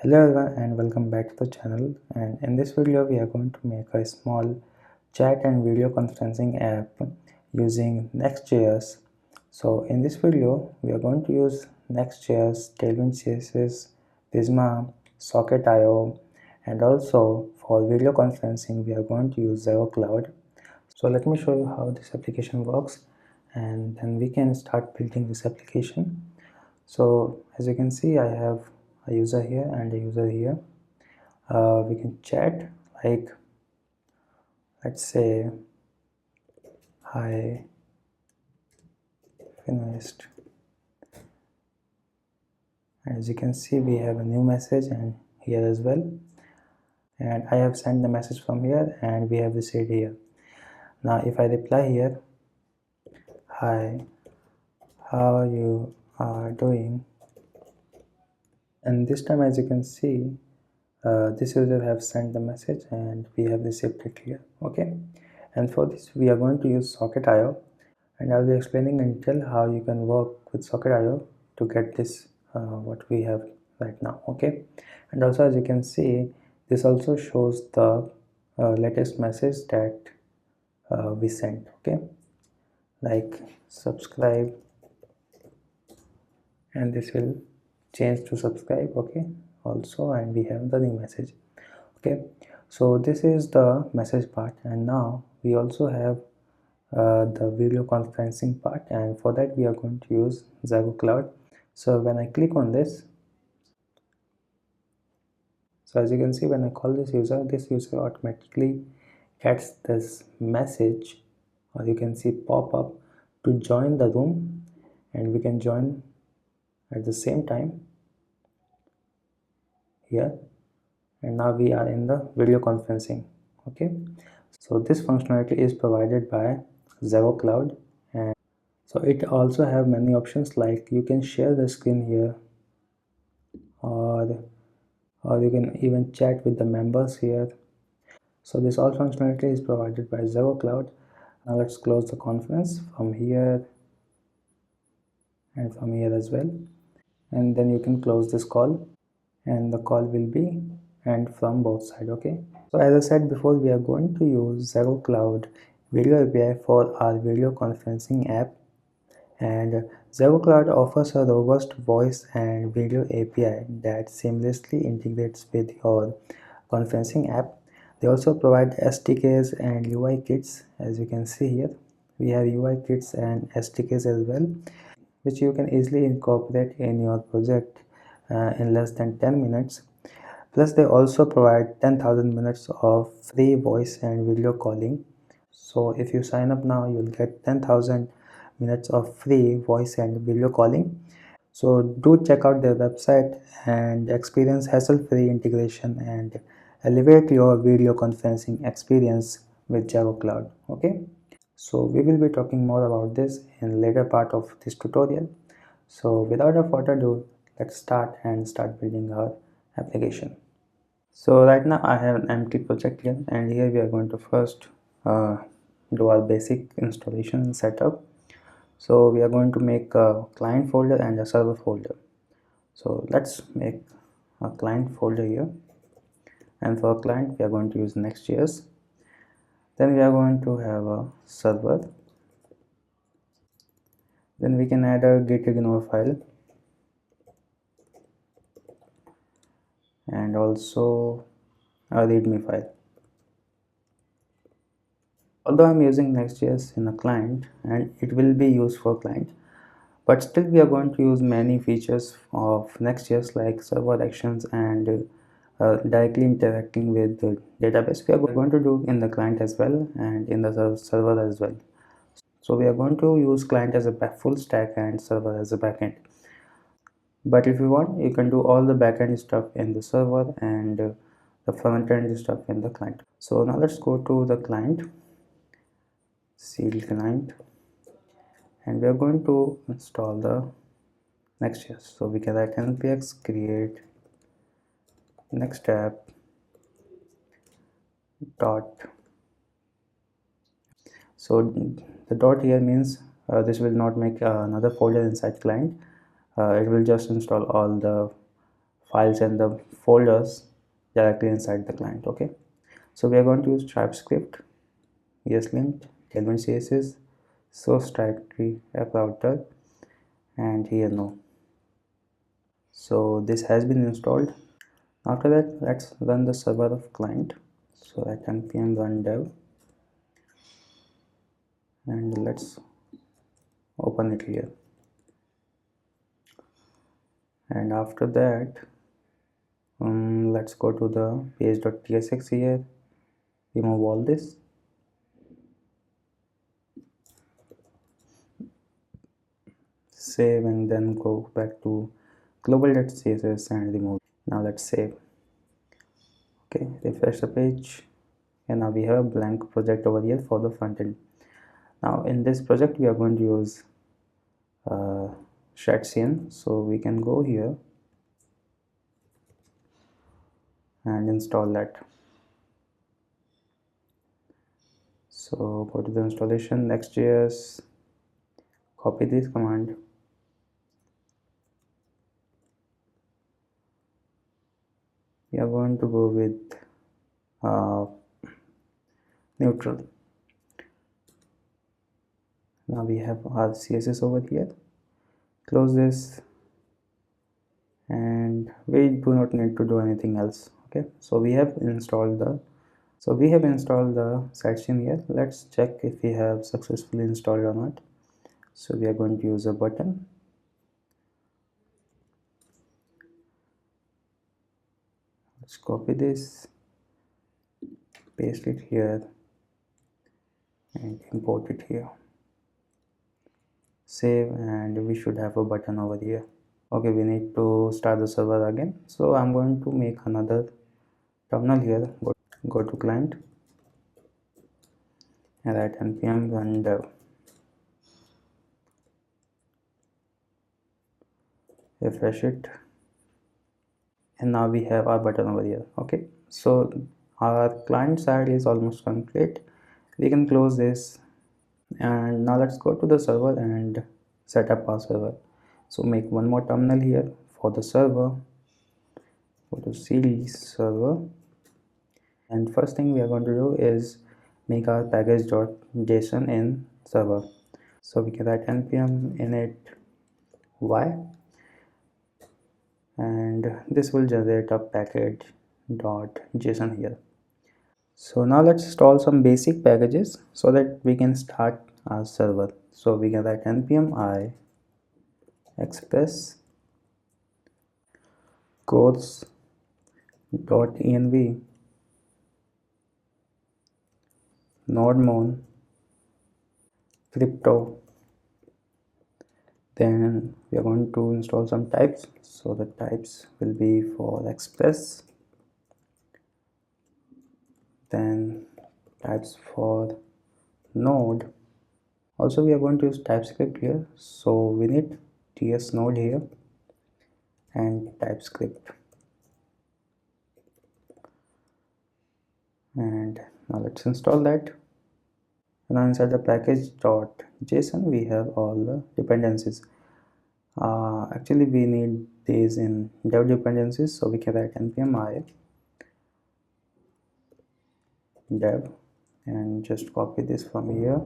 Hello everyone and welcome back to the channel, and in this video we are going to make a small chat and video conferencing app using Next.js. So in this video we are going to use Next.js, Tailwind CSS, Prisma, Socket.io, and also for video conferencing we are going to use ZegoCloud. So let me show you how this application works and then we can start building this application. So as you can see, I have a user here and a user here. We can chat, like let's say hi finished. As you can see, we have a new message and here as well, and I have sent the message from here and we have received here. Now if I reply here, hi, how you are doing, and this time as you can see, this user have sent the message and we have received it here. Okay, and for this we are going to use Socket.io, and I'll be explaining in detail how you can work with Socket.io to get this what we have right now. Okay, and also as you can see, this also shows the latest message that we sent. Okay, like subscribe, and this will change to subscribe. Okay, also, and we have the new message. Okay, so this is the message part, and now we also have the video conferencing part, and for that we are going to use ZegoCloud. So when I click on this, so as you can see, when I call this user automatically gets this message, or you can see pop up to join the room, and we can join at the same time here, and now we are in the video conferencing. Okay, so this functionality is provided by ZegoCloud, and so it also have many options, like you can share the screen here, or you can even chat with the members here. So this all functionality is provided by ZegoCloud. Now let's close the conference from here and from here as well, and then you can close this call, and the call will be end from both sides. Okay, so as I said before, we are going to use ZegoCloud video API for our video conferencing app, and ZegoCloud offers a robust voice and video API that seamlessly integrates with your conferencing app. They also provide SDKs and UI kits. As you can see here, we have UI kits and SDKs as well, which you can easily incorporate in your project in less than 10 minutes. Plus, they also provide 10,000 minutes of free voice and video calling. So if you sign up now, you'll get 10,000 minutes of free voice and video calling. So do check out their website and experience hassle-free integration and elevate your video conferencing experience with ZegoCloud. Okay, so we will be talking more about this in later part of this tutorial. So without a further ado, let's start building our application. So right now I have an empty project here, and here we are going to first do our basic installation and setup. So we are going to make a client folder and a server folder. So let's make a client folder here, and for a client we are going to use Next.js. Then we are going to have a server. Then we can add a gitignore file, and also a readme file. Although I'm using Next.js in a client and it will be used for client, but still we are going to use many features of Next.js like server actions and directly interacting with the database. We are going to do in the client as well and in the server as well. So we are going to use client as a full stack and server as a backend. But if you want, you can do all the backend stuff in the server and the front end stuff in the client. So now let's go to the client, client, and we are going to install the Next.js. So we can write npx create next app dot. So the dot here means this will not make another folder inside client. It will just install all the files and the folders directly inside the client. Okay, so we are going to use TypeScript, ESLint, element CSS, source directory, app router, and here no. So this has been installed. After that, let's run the server of client. So at npm run dev, and let's open it here. And after that, let's go to the page.tsx here, remove all this, save, and then go back to global.css and remove. Now let's save. Okay, refresh the page, and now we have a blank project over here for the front end. Now in this project we are going to use shredcn, so we can go here and install that. So go to the installation, Next.js, copy this command, we are going to go with neutral. Now we have our CSS over here, close this, and we do not need to do anything else. Okay, so we have installed the section here. Let's check if we have successfully installed or not. So we are going to use a button. Let's copy this, paste it here, and import it here. Save, and we should have a button over here. Okay, we need to start the server again. So I'm going to make another terminal here. Go to client and at npm run dev. Refresh it, and now we have our button over here. Okay, so our client side is almost complete. We can close this, and now let's go to the server and set up our server. So make one more terminal here for the server. Go to cd server, and first thing we are going to do is make our package.json in server. So we can write npm init y, and this will generate a package.json here. So now let's install some basic packages so that we can start our server. So we can write npm I express course.env nodemon crypto. Then we are going to install some types. So the types will be for express, then types for node. Also we are going to use TypeScript here, so we need ts node here and TypeScript. And now let's install that. Now inside the package.json we have all the dependencies. Actually we need these in dev dependencies, so we can write npm I dev and just copy this from here.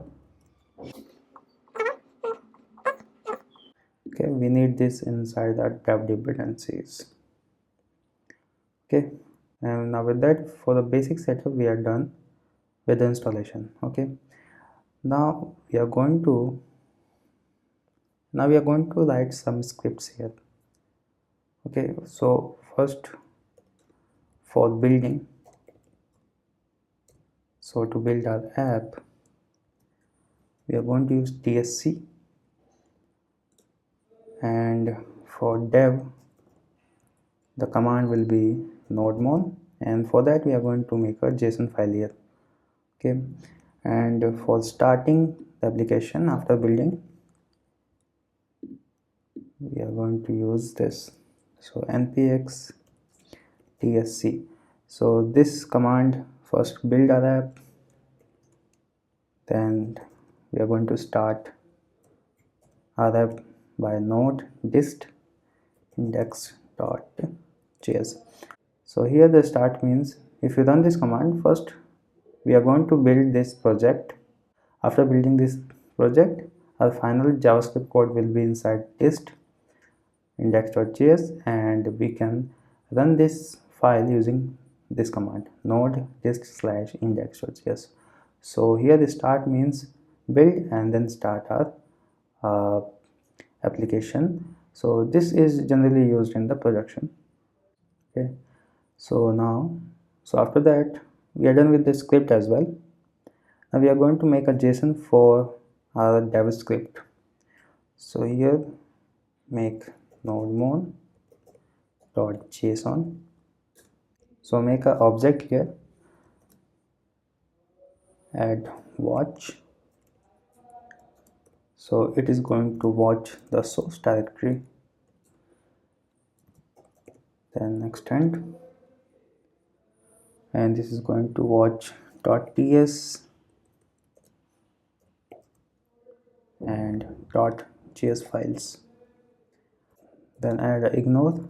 Okay, we need this inside our dev dependencies. Okay, and now with that, for the basic setup we are done with the installation. Okay, now we are going to write some scripts here. Okay, so first for building, so to build our app we are going to use tsc, and for dev the command will be nodemon, and for that we are going to make a json file here. Okay, and for starting the application after building we are going to use this, so npx tsc. So this command first build our app, then we are going to start our app by node dist index.json. Index.js. So here the start means if you run this command, first we are going to build this project. After building this project, our final JavaScript code will be inside dist index.js, and we can run this file using this command node dist/index.js. So here the start means build and then start our application. So this is generally used in the production. Okay, so after that we are done with the script as well. Now we are going to make a JSON for our dev script. So here make node_mon.json. So make an object here, add watch. So it is going to watch the source directory. Then extend, and this is going to watch .ts and .js files. Then add ignore,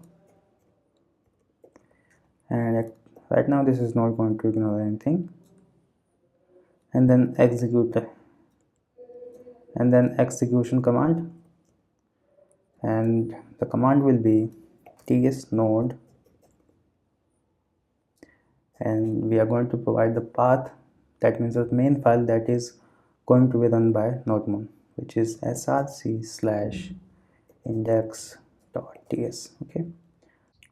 and right now this is not going to ignore anything. And then execute, and then execution command, and the command will be ts node, and we are going to provide the path, that means the main file that is going to be run by nodemon, which is src/index.ts. okay,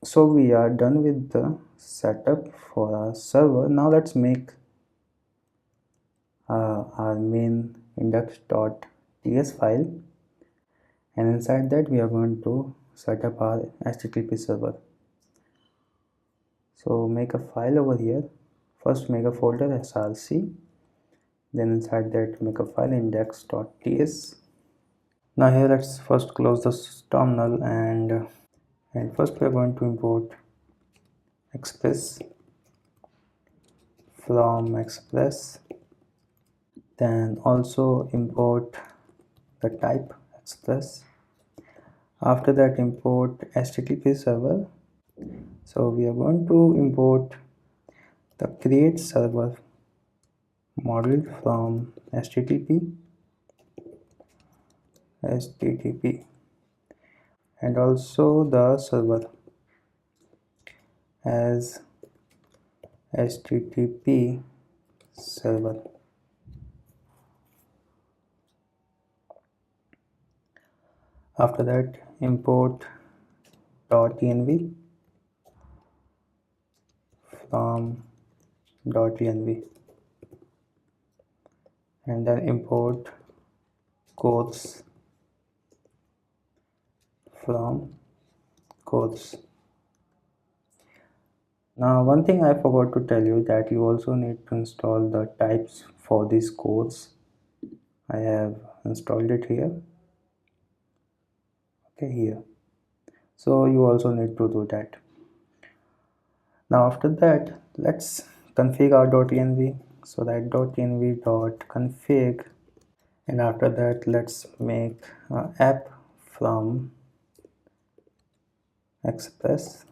so we are done with the setup for our server. Now let's make our main index.ts file, and inside that we are going to set up our HTTP server. So make a file over here. First make a folder src, then inside that make a file index.ts. Now here let's first close this terminal, and first we are going to import express from express, then also import the type express. After that import HTTP server. So we are going to import the create server model from HTTP, and also the server as HTTP server. After that import .env from .env, and then import quotes from quotes. Now one thing I forgot to tell you, that you also need to install the types for these quotes. I have installed it here, okay, here. So you also need to do that. Now after that let's configure our .env. So that .env.config, and after that let's make app from express,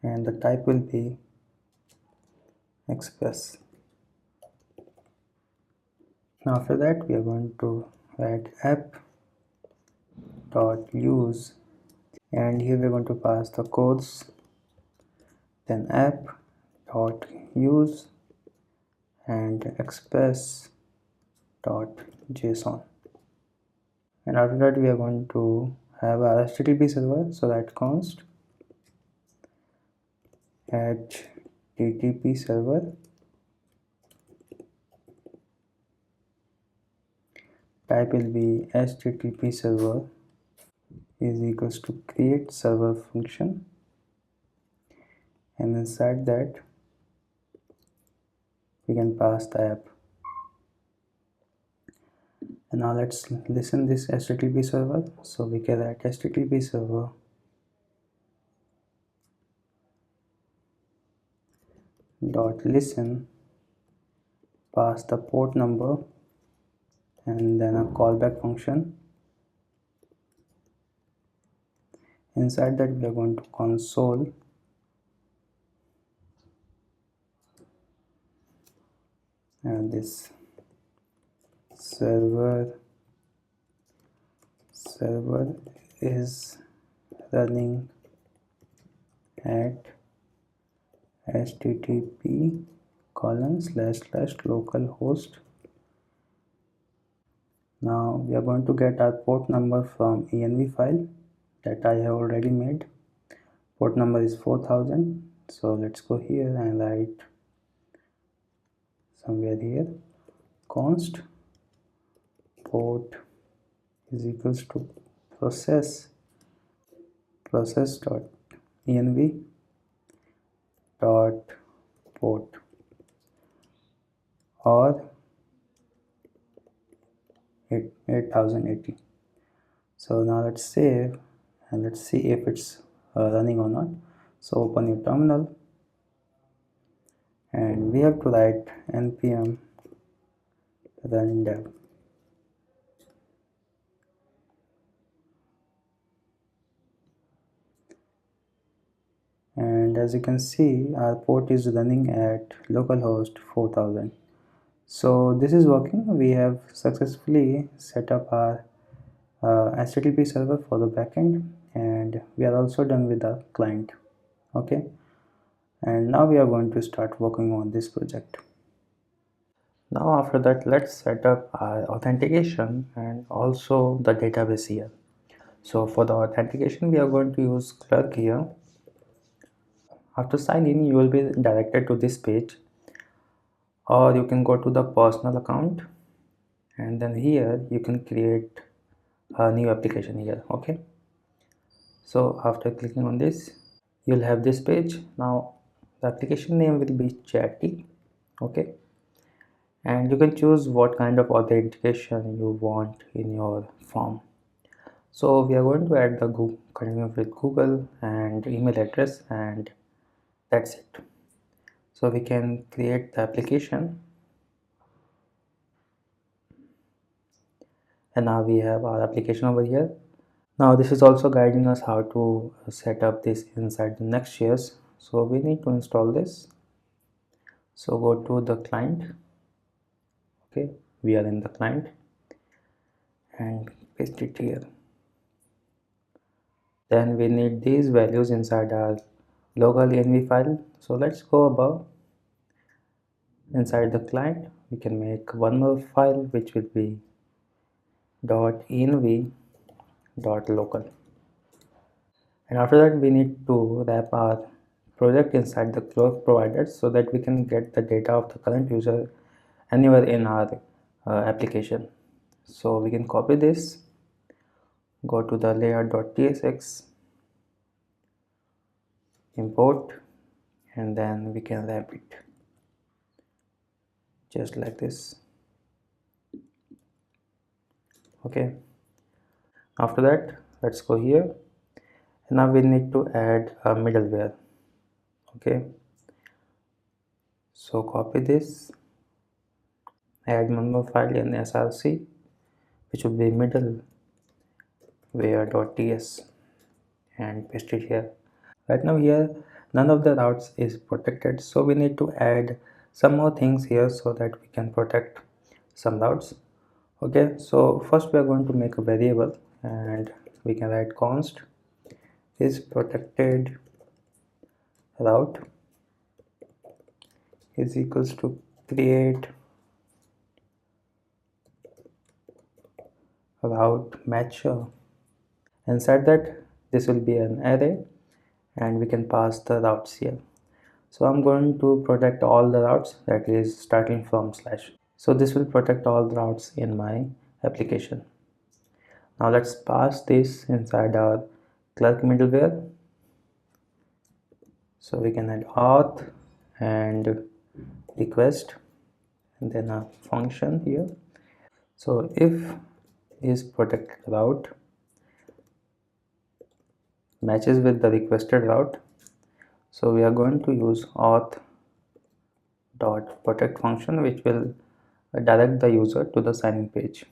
and the type will be express. Now after that we are going to write app.use, and here we are going to pass the codes, then app.use and express.json. And after that we are going to have our HTTP server. So that const HTTP server, type will be HTTP server is equals to create server function, and inside that we can pass the app. And now let's listen this HTTP server. So we can write HTTP server dot listen, pass the port number, and then a callback function, Inside that we are going to console and this server is running at http://localhost. Now we are going to get our port number from env file that I have already made. Port number is 4000. So let's go here and write somewhere here const port is equals to process.env dot port or 8080. So now let's save and let's see if it's running or not. So open your terminal and we have to write npm run dev. And as you can see, our port is running at localhost 4000. So this is working. We have successfully set up our HTTP server for the backend, and we are also done with the client. Okay, and now we are going to start working on this project. Now after that, let's set up our authentication and also the database here. So for the authentication, we are going to use Clerk here. After sign in, you will be directed to this page, or you can go to the personal account and then here you can create a new application here. Okay, so after clicking on this, you'll have this page. Now the application name will be chatty. Okay, and you can choose what kind of authentication you want in your form. So we are going to add the continue with Google and email address, and that's it. So we can create the application, and now we have our application over here. Now this is also guiding us how to set up this inside the Next.js. So we need to install this. So go to the client. Okay, we are in the client and paste it here. Then we need these values inside our local env file. So let's go above. Inside the client, we can make one more file which will be .env.local. And after that, we need to wrap our project inside the Clerk provided so that we can get the data of the current user anywhere in our application. So we can copy this, go to the layer.tsx, import, and then we can wrap it just like this. Okay, after that, let's go here. And now we need to add a middleware. Okay, so copy this, add one more file in src which would be middleware.ts and paste it here. Right now here none of the routes is protected, so we need to add some more things here so that we can protect some routes. Okay, so first we are going to make a variable and we can write const is protected route is equals to create route matcher. Inside that, this will be an array and we can pass the routes here. So I'm going to protect all the routes, that is starting from /. So this will protect all the routes in my application. Now let's pass this inside our Clerk middleware. So we can add auth and request and then a function here. So if is protected route matches with the requested route, so we are going to use auth dot protect function which will direct the user to the sign-in page,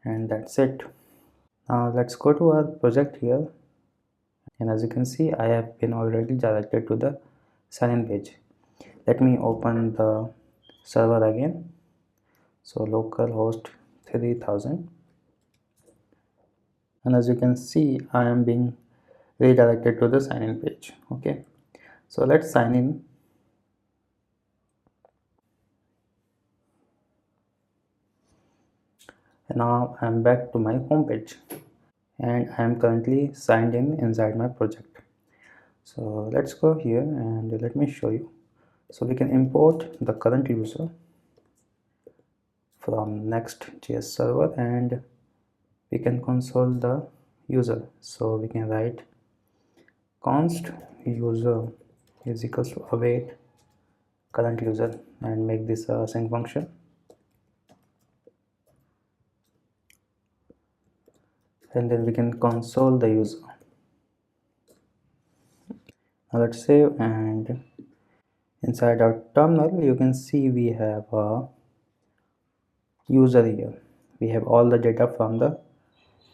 and that's it. Now let's go to our project here and as you can see I have been already directed to the sign-in page. Let me open the server again. So localhost 3000, and as you can see I am being redirected to the sign-in page. Okay, so let's sign in. And now I'm back to my home page, and I am currently signed in inside my project. So let's go here and let me show you. So we can import the current user from Next.js server, and we can console the user. So we can write const user is equals to await current user and make this a sync function. And then we can console the user. Now let's save, and inside our terminal you can see we have a user here. We have all the data from the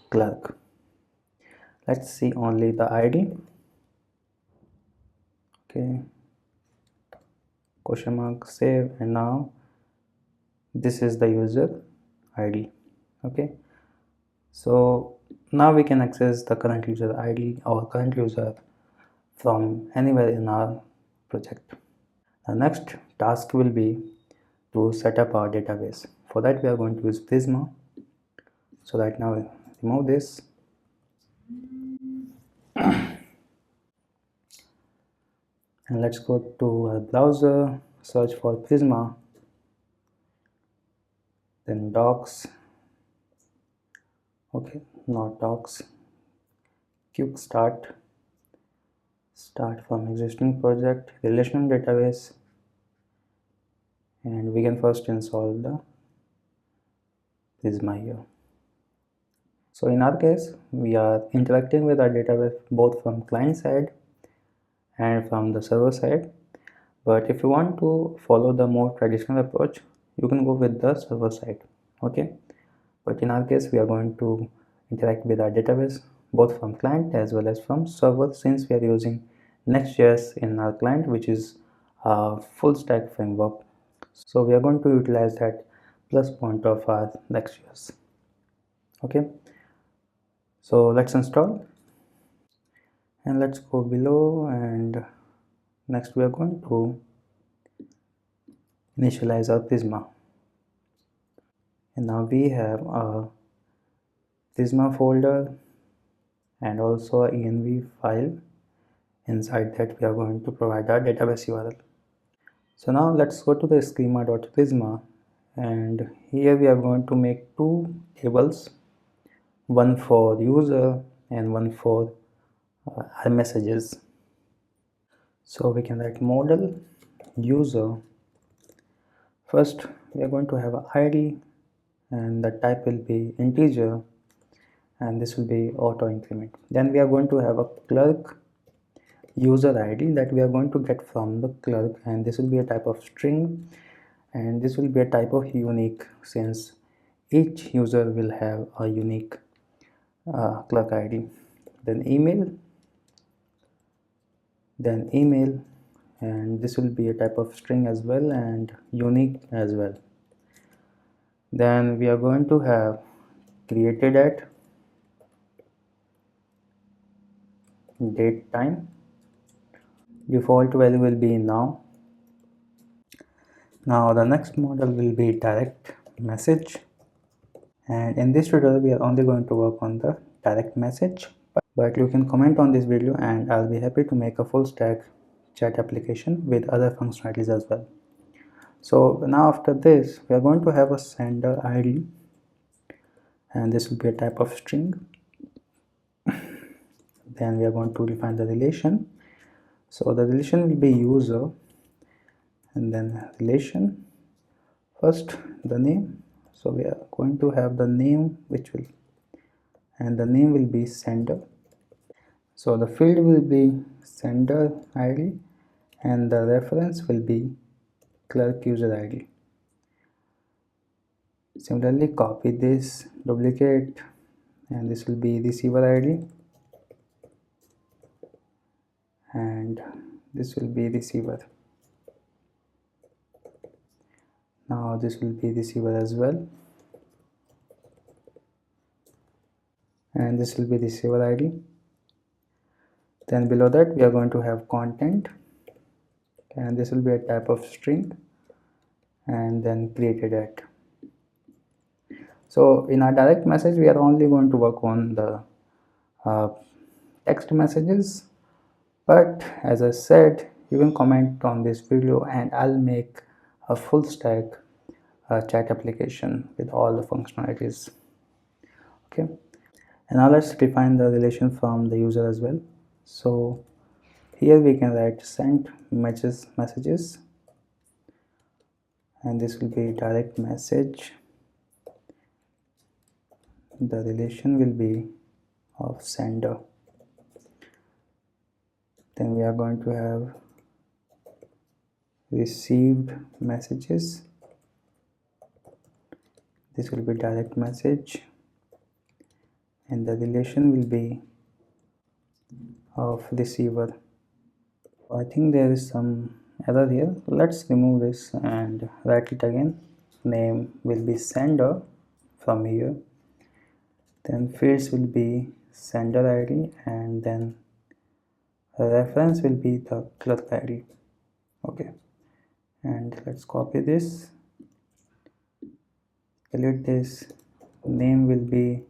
Clerk. Let's see only the ID. Okay, question mark, save, and now this is the user ID. Okay, so now we can access the current user ID or current user from anywhere in our project. The next task will be to set up our database. For that we are going to use Prisma. So right now remove this, and let's go to our browser, search for Prisma, then docs, okay, not docs, quick start from existing project, relational database, and we can first install the Prisma here. So in our case we are interacting with our database both from client side and from the server side, but if you want to follow the more traditional approach you can go with the server side. Okay, but in our case we are going to interact with our database both from client as well as from server, since we are using Next.js in our client, which is a full stack framework. So we are going to utilize that plus point of our Next.js. Okay, so let's install, and let's go below, and next we are going to initialize our Prisma. And now we have a Prisma folder and also a env file. Inside that we are going to provide our database URL. So now let's go to the schema.prisma, and here we are going to make two tables, one for user and one for our messages. So we can write model user. First we are going to have an ID, and the type will be integer, and this will be auto increment. Then we are going to have a clerk user ID that we are going to get from the clerk, and this will be a type of string, and this will be a type of unique, since each user will have a unique clerk ID. Then email, and this will be a type of string as well and unique as well. Then we are going to have created at date time, default value will be now. Now the next model will be direct message, and in this tutorial we are only going to work on the direct message, but you can comment on this video and I'll be happy to make a full stack chat application with other functionalities as well. So now after this we are going to have a sender ID, and this will be a type of string. Then we are going to define the relation. So the relation will be user, and then relation, first the name. So we are going to have the name, and the name will be sender. So the field will be sender ID, and the reference will be clerk user ID. Similarly, copy this, duplicate, and this will be receiver ID. and this will be receiver. Now this will be receiver as well, and this will be receiver ID. Then below that we are going to have content, and this will be a type of string, and then created at. So in our direct message we are only going to work on the text messages, but as I said, you can comment on this video and I'll make a full stack chat application with all the functionalities. Okay, and now let's define the relation from the user as well. So here we can write send messages, and this will be direct message. The relation will be of sender. Then we are going to have received messages. This will be direct message, and the relation will be of receiver. I think there is some error here. Let's remove this and write it again. Name will be sender from here, then fields will be sender ID, and then reference will be the clerk ID. Okay, and let's copy this, delete this. Name will be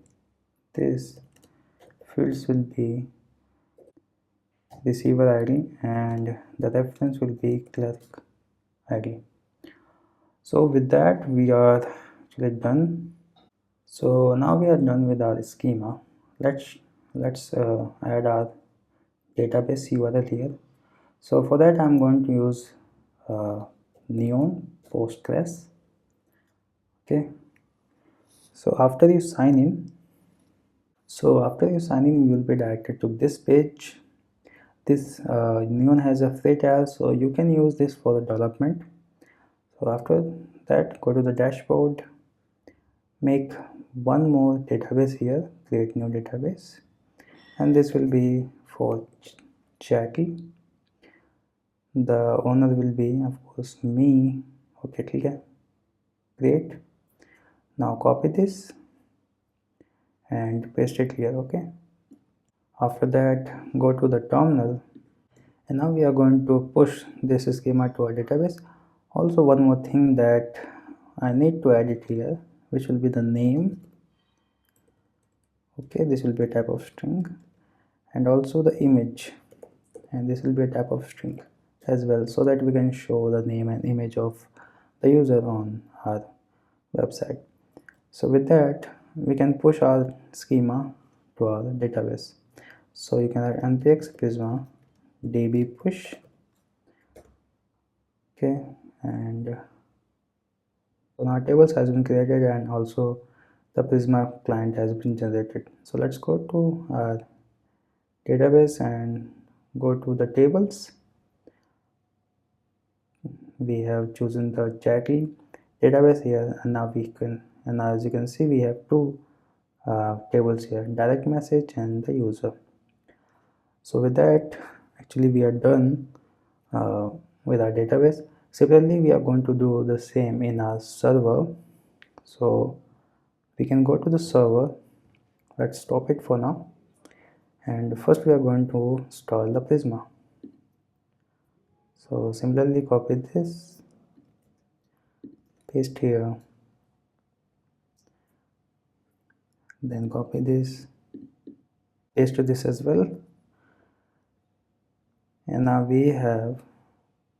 this, fields will be receiver ID, and the reference will be clerk ID. So with that we are actually done. So now we are done with our schema. Let's add our database URL here. So for that I'm going to use Neon Postgres. Okay, so after you sign in you will be directed to this page. This Neon has a free trial, so you can use this for the development. So after that, go to the dashboard, make one more database here, create new database, and this will be for Jackie. The owner will be of course me. Okay, clear, great. Now copy this and paste it here. Okay, after that go to the terminal, and now we are going to push this schema to our database. Also one more thing that I need to add it here, which will be the name. Okay, this will be a type of string, and also the image, and this will be a type of string as well, so that we can show the name and image of the user on our website. So with that we can push our schema to our database. So you can add npx prisma db push. Okay, and so our tables has been created, and also the Prisma client has been generated. So let's go to our database and go to the tables. We have chosen the Jackie database here, and now we can, and as you can see we have two tables here, direct message and the user. So with that actually we are done with our database. Similarly we are going to do the same in our server. So we can go to the server. Let's stop it for now, and first we are going to install the Prisma. So similarly copy this, paste here, then copy this, paste this as well, and now we have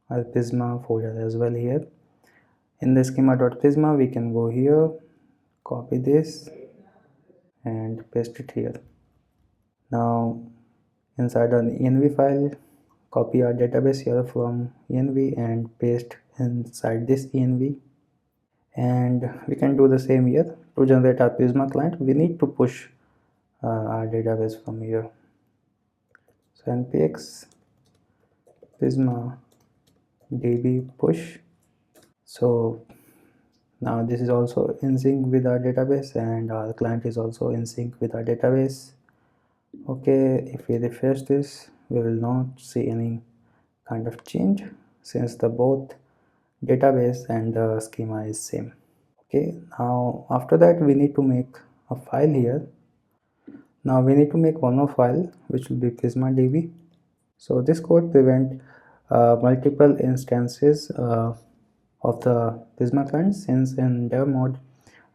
our Prisma folder as well here. In the schema.prisma we can go here, copy this and paste it here. Now inside an env file, copy our database here from env and paste inside this env, and we can do the same here. To generate our Prisma client we need to push our database from here. So npx prisma db push. So now this is also in sync with our database, and our client is also in sync with our database. Okay, if we refresh this we will not see any kind of change since the both database and the schema is same. Okay, now after that we need to make a file here. Now we need to make one more file which will be prisma.db. So this code prevent multiple instances of the Prisma client, since in dev mode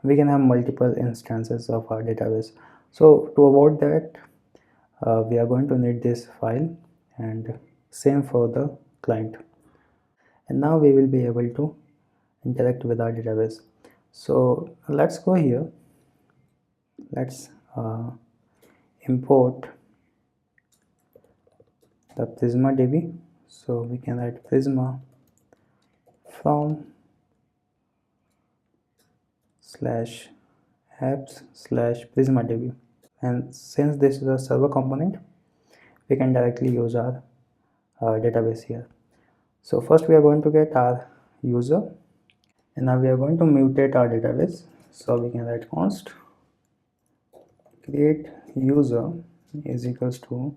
we can have multiple instances of our database. So to avoid that, we are going to need this file, and same for the client. And now we will be able to interact with our database. So let's go here. Let's import the Prisma DB. So we can write Prisma from /apps/prisma.db, and since this is a server component, we can directly use our database here. So first we are going to get our user, and now we are going to mutate our database. So we can write const create user is equals to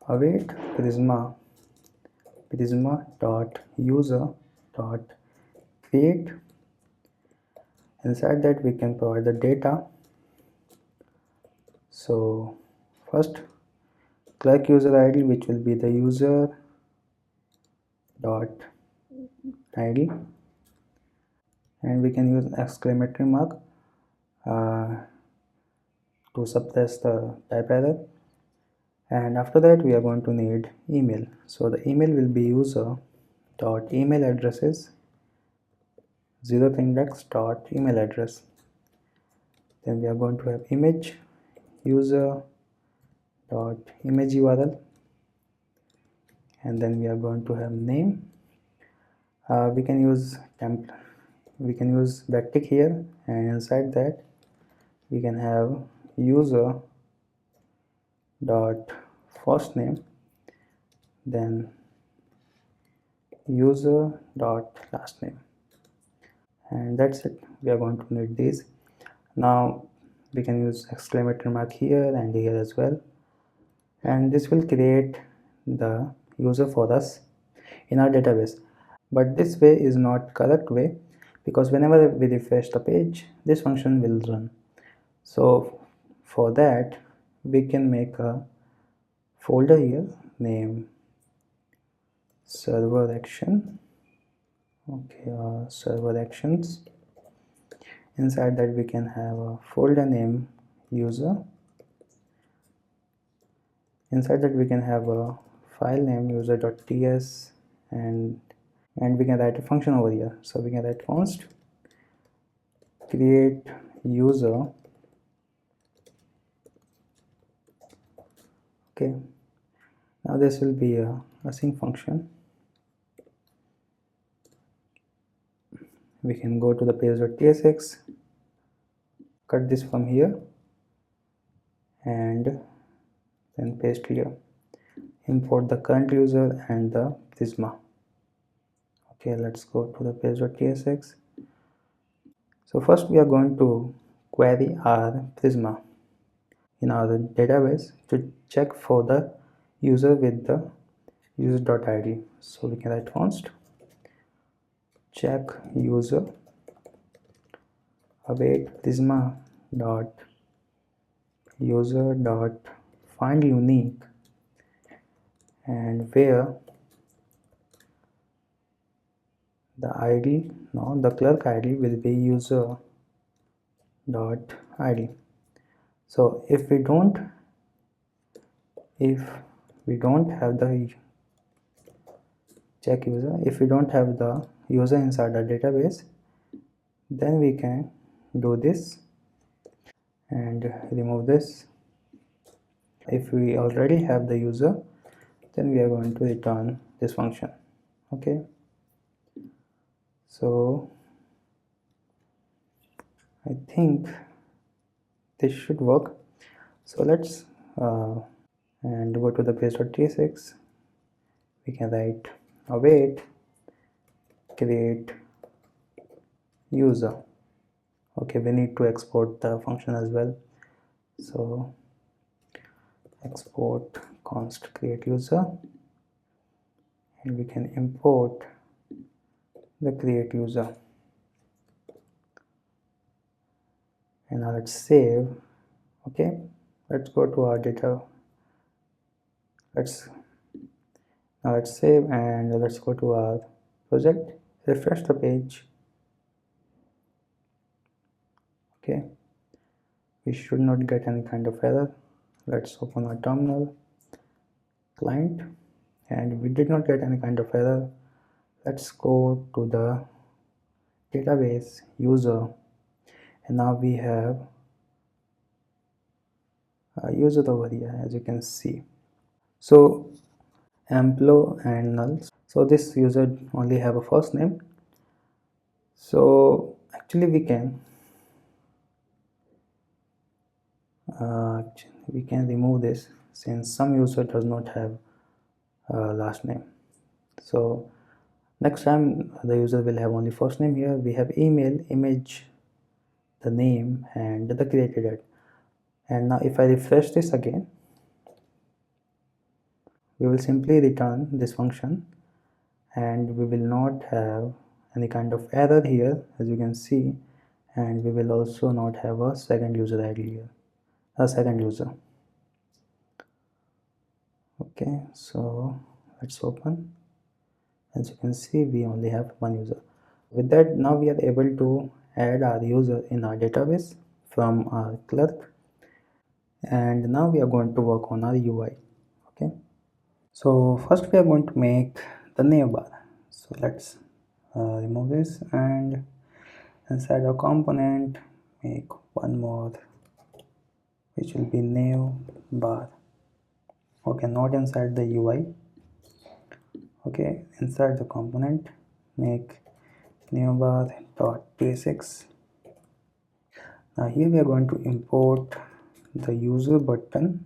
await prisma dot user dot create. Inside that we can provide the data. So first Clerk user ID, which will be the user dot ID, and we can use exclamatory mark to suppress the type error. And after that we are going to need email. So the email will be user dot email addresses 0th index dot email address. Then we are going to have image user dot image URL, and then we are going to have name. We can use backtick here, and inside that we can have user dot first name, then user dot last name, and that's it. We are going to need these. Now we can use exclamatory mark here and here as well, and this will create the user for us in our database. But this way is not correct way, because whenever we refresh the page, this function will run. So for that we can make a folder here, name server action. Okay, server actions. Inside that we can have a folder name user. Inside that we can have a file name user.ts, and we can write a function over here. So we can write const create user. Okay, now this will be a async function. We can go to the page.tsx, cut this from here, and then paste here. Import the current user and the Prisma. Okay, let's go to the page.tsx. So first we are going to query our Prisma in our database to check for the user with the user.id. So we can write const check user await prisma dot user dot find unique, and where the id, now the clerk id will be user dot id. So if we don't have the check user, if we don't have the user inside the database, then we can do this and remove this. If we already have the user, then we are going to return this function. Okay, so I think this should work. So let's and go to the page.tsx. We can write await create user. Okay, we need to export the function as well. So export const create user, and we can import the create user. And now let's save. Okay, let's go to our data. Now let's save, and let's go to our project, refresh the page. Okay, we should not get any kind of error. Let's open our terminal client, and we did not get any kind of error. Let's go to the database user, and now we have a user over here, as you can see. So emplo and null. So this user only have a first name. So actually we can remove this, since some user does not have last name. So next time the user will have only first name. Here we have email, image, the name, and the created date. And now if I refresh this again, we will simply return this function, and we will not have any kind of error here, as you can see, and we will also not have a second user ID here, a second user. Okay, so let's open. As you can see, we only have one user. With that, now we are able to add our user in our database from our Clerk, and now we are going to work on our UI. Okay, so first we are going to make the navbar. So let's remove this, and inside our component make one more, which will be navbar. Okay, not inside the UI. Okay, inside the component make navbar.basics. Now here we are going to import the user button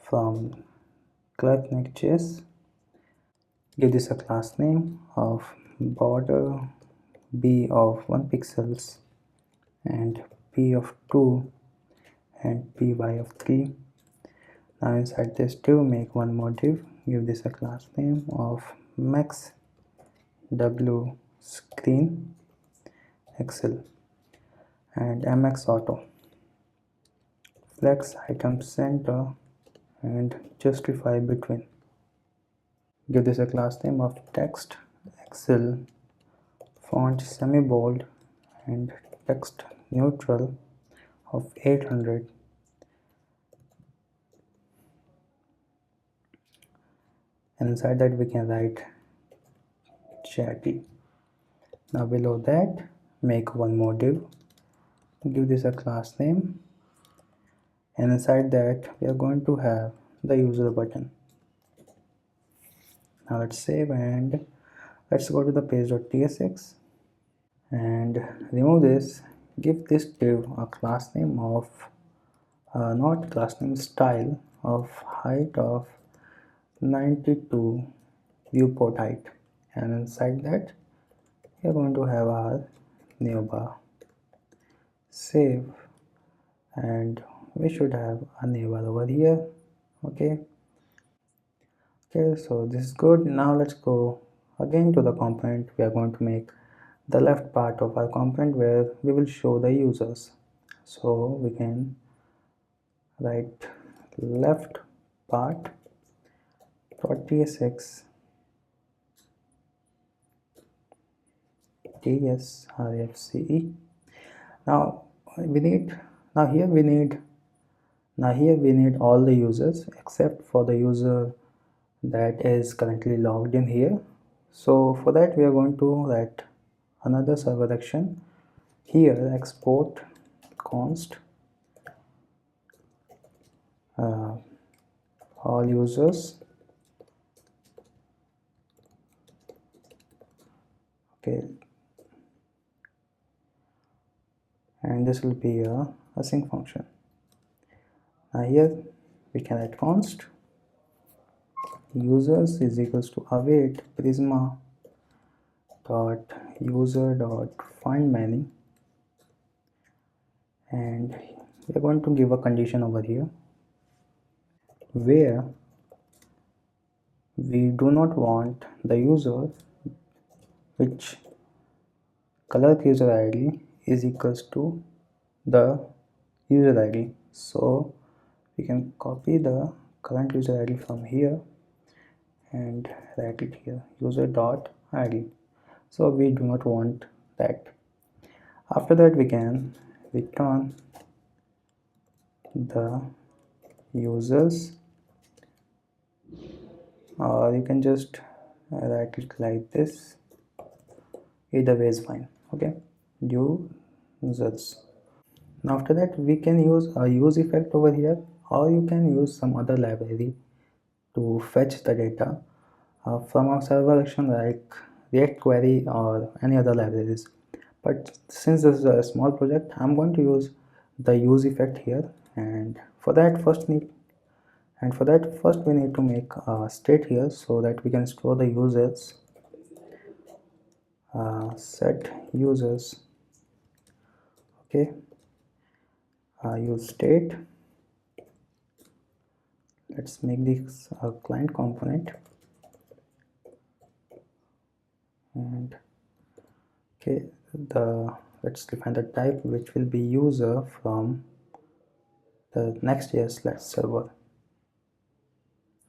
from Clerk Next.js. Give this a class name of border b of 1 pixels and p of 2 and py of 3. Now inside this div make one more div. Give this a class name of max w screen excel and mx auto, flex item center and justify between. Give this a class name of text excel font semi bold and text neutral of 800, and inside that we can write chatty. Now below that make one more div. Give this a class name, and inside that we are going to have the user button. Now let's save, and let's go to the page.tsx and remove this. Give this div a class name of not class name, style of height of 92 viewport height, and inside that we are going to have our navbar. Save, and we should have a navbar over here. Okay, so this is good. Now let's go again to the component. We are going to make the left part of our component where we will show the users. So we can write left part .tsx tsrfce. Now here we need all the users except for the user that is currently logged in here. So for that we are going to write another server action here, export const all users. Okay, and this will be a async function. Now here we can add const users is equals to await prisma dot user dot find many, and we are going to give a condition over here. where we do not want the user which Clerk user ID is equals to the user ID. So we can copy the current user ID from here and write it here, user dot ID. So we do not want that. After that we can return the users, or you can just write it like this. Either way is fine. Okay, users. Now after that we can use a use effect over here, or you can use some other library to fetch the data from our server action like React query or any other libraries. But since this is a small project, I'm going to use the use effect here, and for that first we need to make a state here so that we can store the users. Set users. Okay, use state. Let's make this a client component, and okay, let's define the type which will be user from the Next.js server.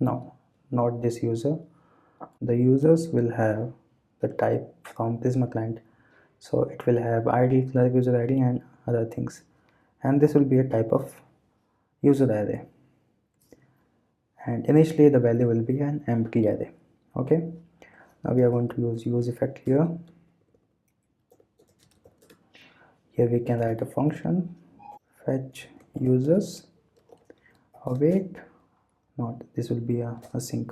No, not this user. The users will have the type from Prisma client, so it will have ID, Clerk user ID, and other things, and this will be a type of user array, and initially the value will be an empty array. Okay, now we are going to use effect here. Here we can write a function fetch users. Await, not this will be a async,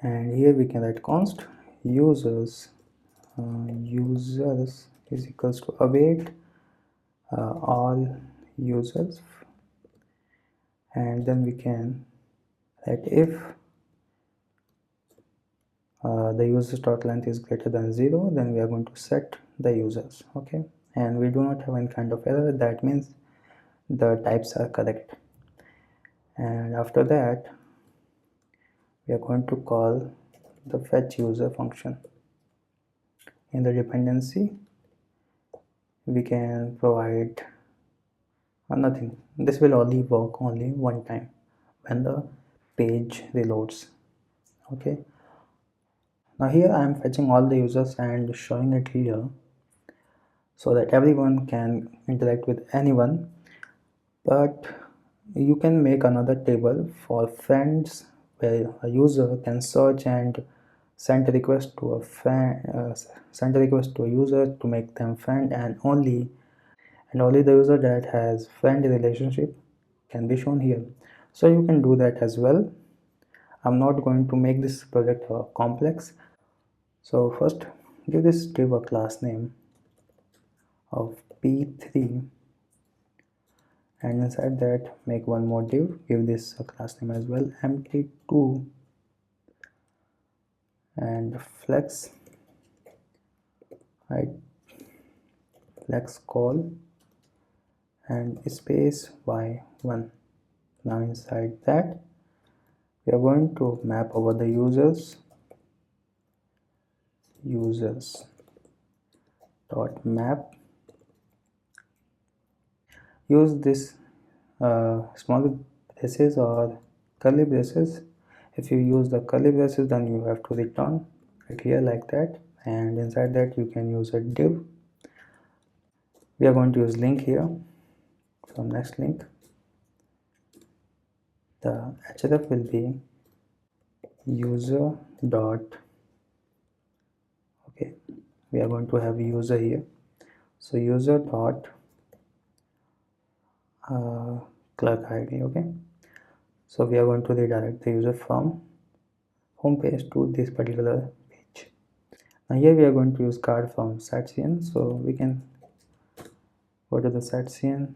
and here we can write const users. Users is equals to await all users, and then we can write if the user start length is greater than 0, then we are going to set the users. Okay, and we do not have any kind of error. That means the types are correct. And after that we are going to call the fetch user function. In the dependency we can provide nothing. This will only work only one time when the page reloads. Okay, now here I am fetching all the users and showing it here so that everyone can interact with anyone, but you can make another table for friends where a user can search and send a request to a user to make them friend, and only the user that has friend relationship can be shown here. So you can do that as well. I'm not going to make this project complex. So first give a class name of p3, and inside that make one more div, give this a class name as well, empty2, and flex call and space y1. Now inside that we are going to map over the users dot map. Use this small braces or curly braces. If you use the curly braces, then you have to return right here like that, and inside that you can use a div. We are going to use link here from next link. The href will be user dot, okay, we are going to have a user here, so user dot Clerk ID. Okay, so we are going to redirect the user from home page to this particular page. Now here we are going to use card from setcn, so we can go to the setcn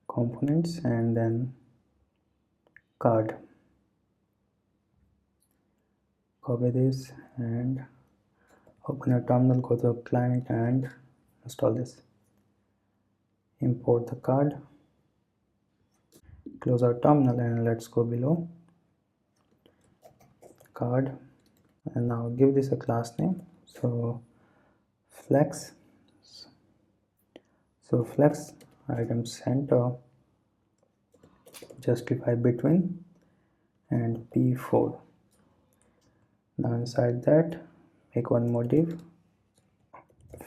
components and then card, copy this and Open your terminal, go to client and install this. Import the card. Close our terminal and let's go below card, and now give this a class name. So flex item center justify between and p4. Now inside that make one more div,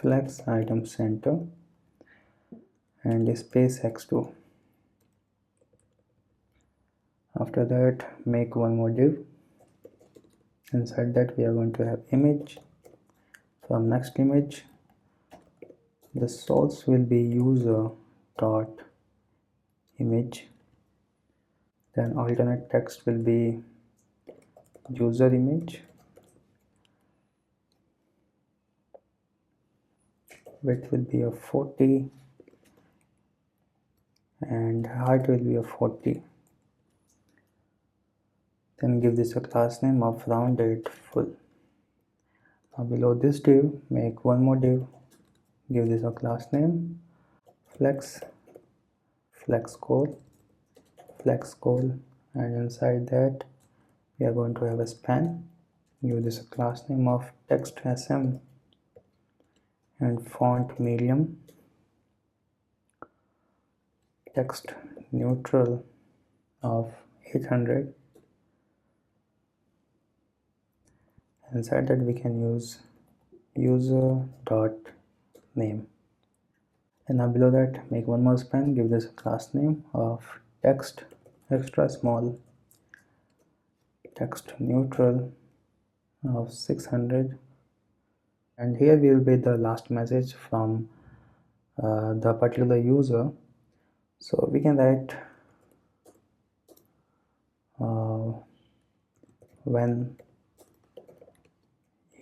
flex item center and space x2. After that make one more div. Inside that we are going to have image. From next image the source will be user dot image, then alternate text will be user image, width will be a 40 and height will be a 40. Then give this a class name of rounded full. Now below this div make one more div, give this a class name flex goal, and inside that we are going to have a span. Give this a class name of text sm and font medium, text neutral of 800. Inside that we can use user dot name, and now below that make one more span. Give this a class name of text extra small, text neutral of 600, and here will be the last message from the particular user. So we can write when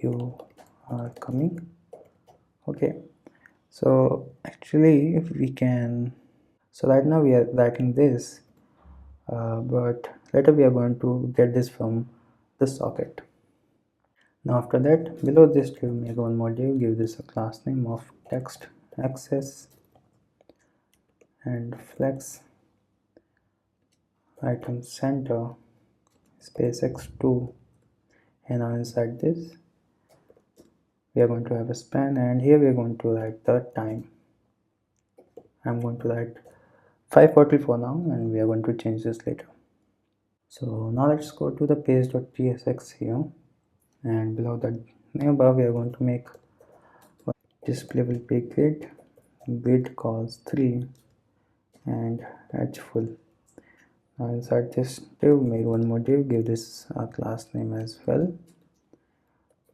you are coming. Okay, so actually if we can, so right now we are writing this, but later we are going to get this from the socket. Now after that below this div make one more div, give this a class name of text access and flex item center space x2, and now inside this we are going to have a span, and here we are going to write the time. I'm going to write 5:44 now, and we are going to change this later. So now let's go to the page.tsx here, and below the name bar we are going to make display will be grid calls 3 and h full. Now inside this div make one more div, give this a class name as well,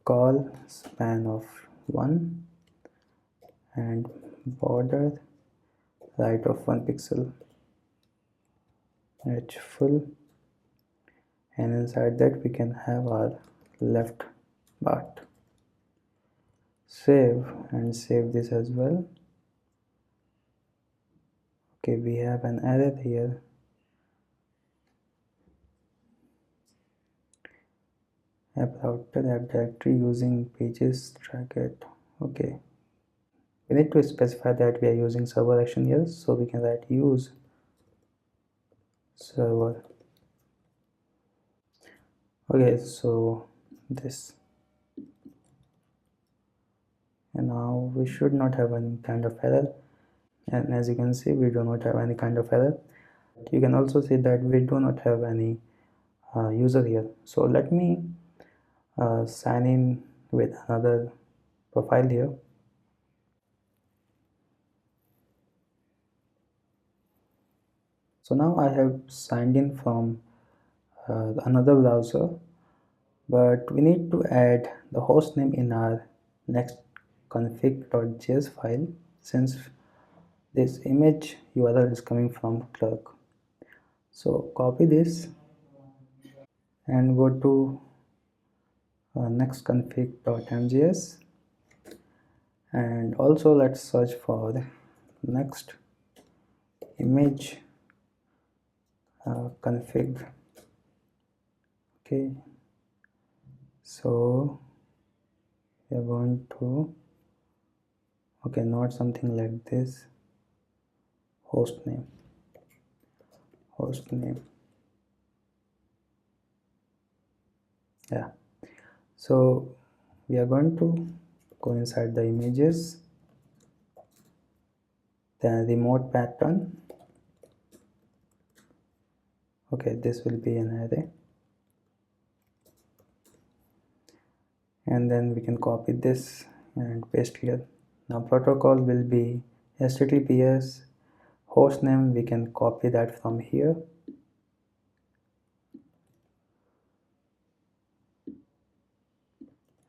call span of 1 and border right of 1 pixel, h full, and inside that we can have our left part. Save and save this as well. Okay, we have an error here. App router app directory using pages track it. Okay, we need to specify that we are using server action here, so we can write use server. Okay, so this, and now we should not have any kind of error, and as you can see we do not have any kind of error. You can also see that we do not have any user here. So let me sign in with another profile here. So now I have signed in from another browser, but we need to add the host name in our next config.js file, since this image URL is coming from Clerk. So copy this and go to next config.mjs, and also let's search for next image config. Okay, so we are going to, okay, not something like this, host name, yeah. So we are going to go inside the images, then remote pattern. Okay, this will be an array, and then we can copy this and paste here. Now protocol will be HTTPS. Host name, we can copy that from here,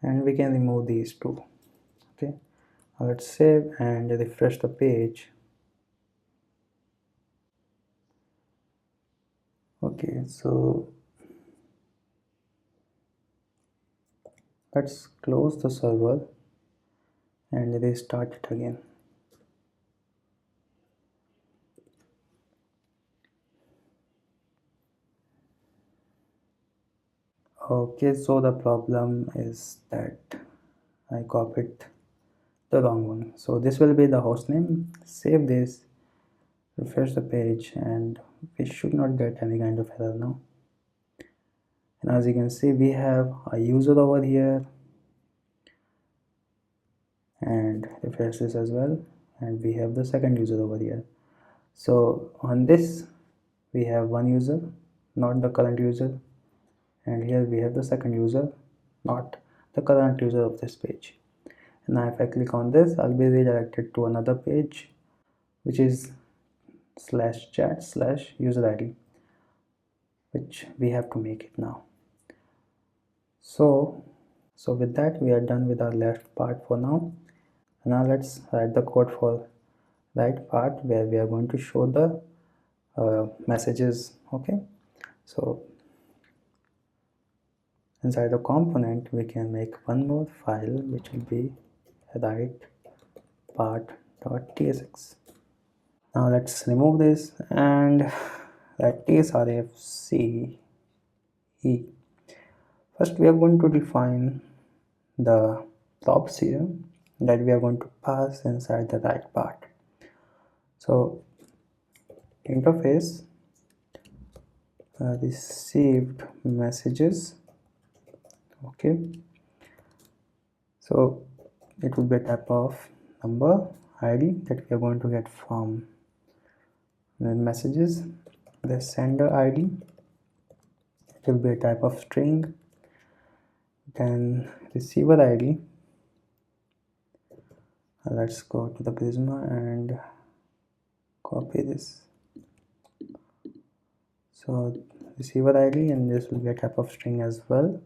and we can remove these two. Okay, now let's save and refresh the page. Okay, so let's close the server and restart it again. Okay, so the problem is that I copied the wrong one. So this will be the host name. Save this, refresh the page, and we should not get any kind of error now. And as you can see, we have a user over here, and refresh this as well, and we have the second user over here. So on this we have one user, not the current user, and here we have the second user, not the current user of this page. And now if I click on this, I'll be redirected to another page, which is /chat/user ID, which we have to make it now. So with that, we are done with our left part for now. Now let's write the code for right part, where we are going to show the messages. Okay, so inside the component we can make one more file, which will be write part.tsx. Now let's remove this and write tsrfce. First we are going to define the props here that we are going to pass inside the right part. So interface received messages. Okay, so it will be a type of number ID that we are going to get from the messages. The sender ID, it will be a type of string. Then receiver ID, let's go to the Prisma and copy this. So receiver ID, and this will be a type of string as well.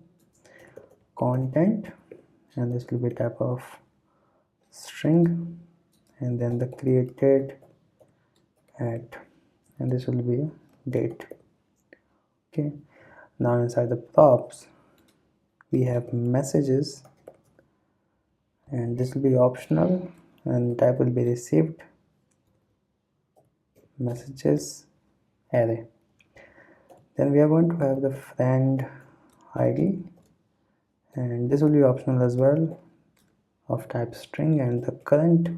Content, and this will be a type of string, and then the created at, and this will be date. Okay, now inside the props we have messages, and this will be optional, and type will be received messages array. Then we are going to have the friend ID, and this will be optional as well, of type string, and the current.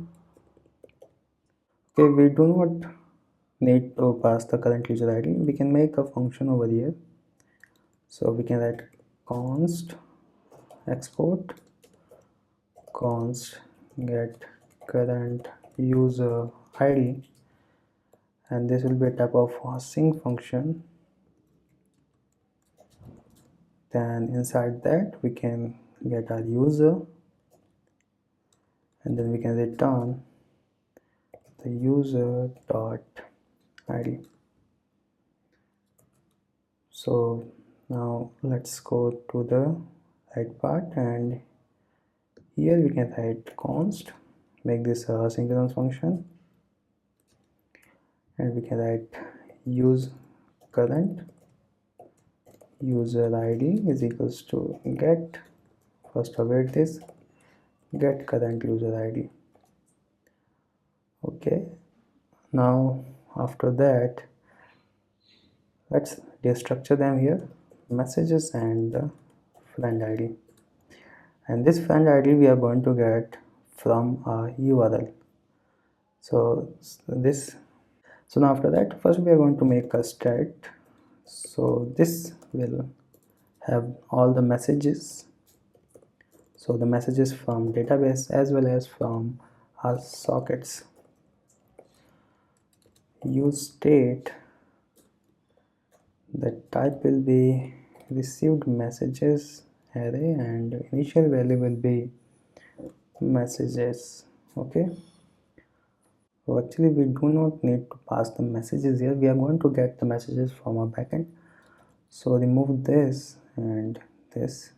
Okay, we do not need to pass the current user ID. We can make a function over here. So we can write const export const get current user ID, and this will be a type of sync function. Then inside that we can get our user, and then we can return the user dot ID. So now let's go to the right part, and here we can write const, make this a synchronous function, and we can write use current user ID is equals to get, first await this, get current user ID. Okay, now after that let's destructure them here, messages and the friend ID. and this friend ID we are going to get from our URL. So now after that, first we are going to make a stat. So this will have all the messages, so the messages from database as well as from our sockets. Use state, the type will be received messages array and initial value will be messages. Okay, so actually we do not need to pass the messages here, we are going to get the messages from our backend. So remove this and this.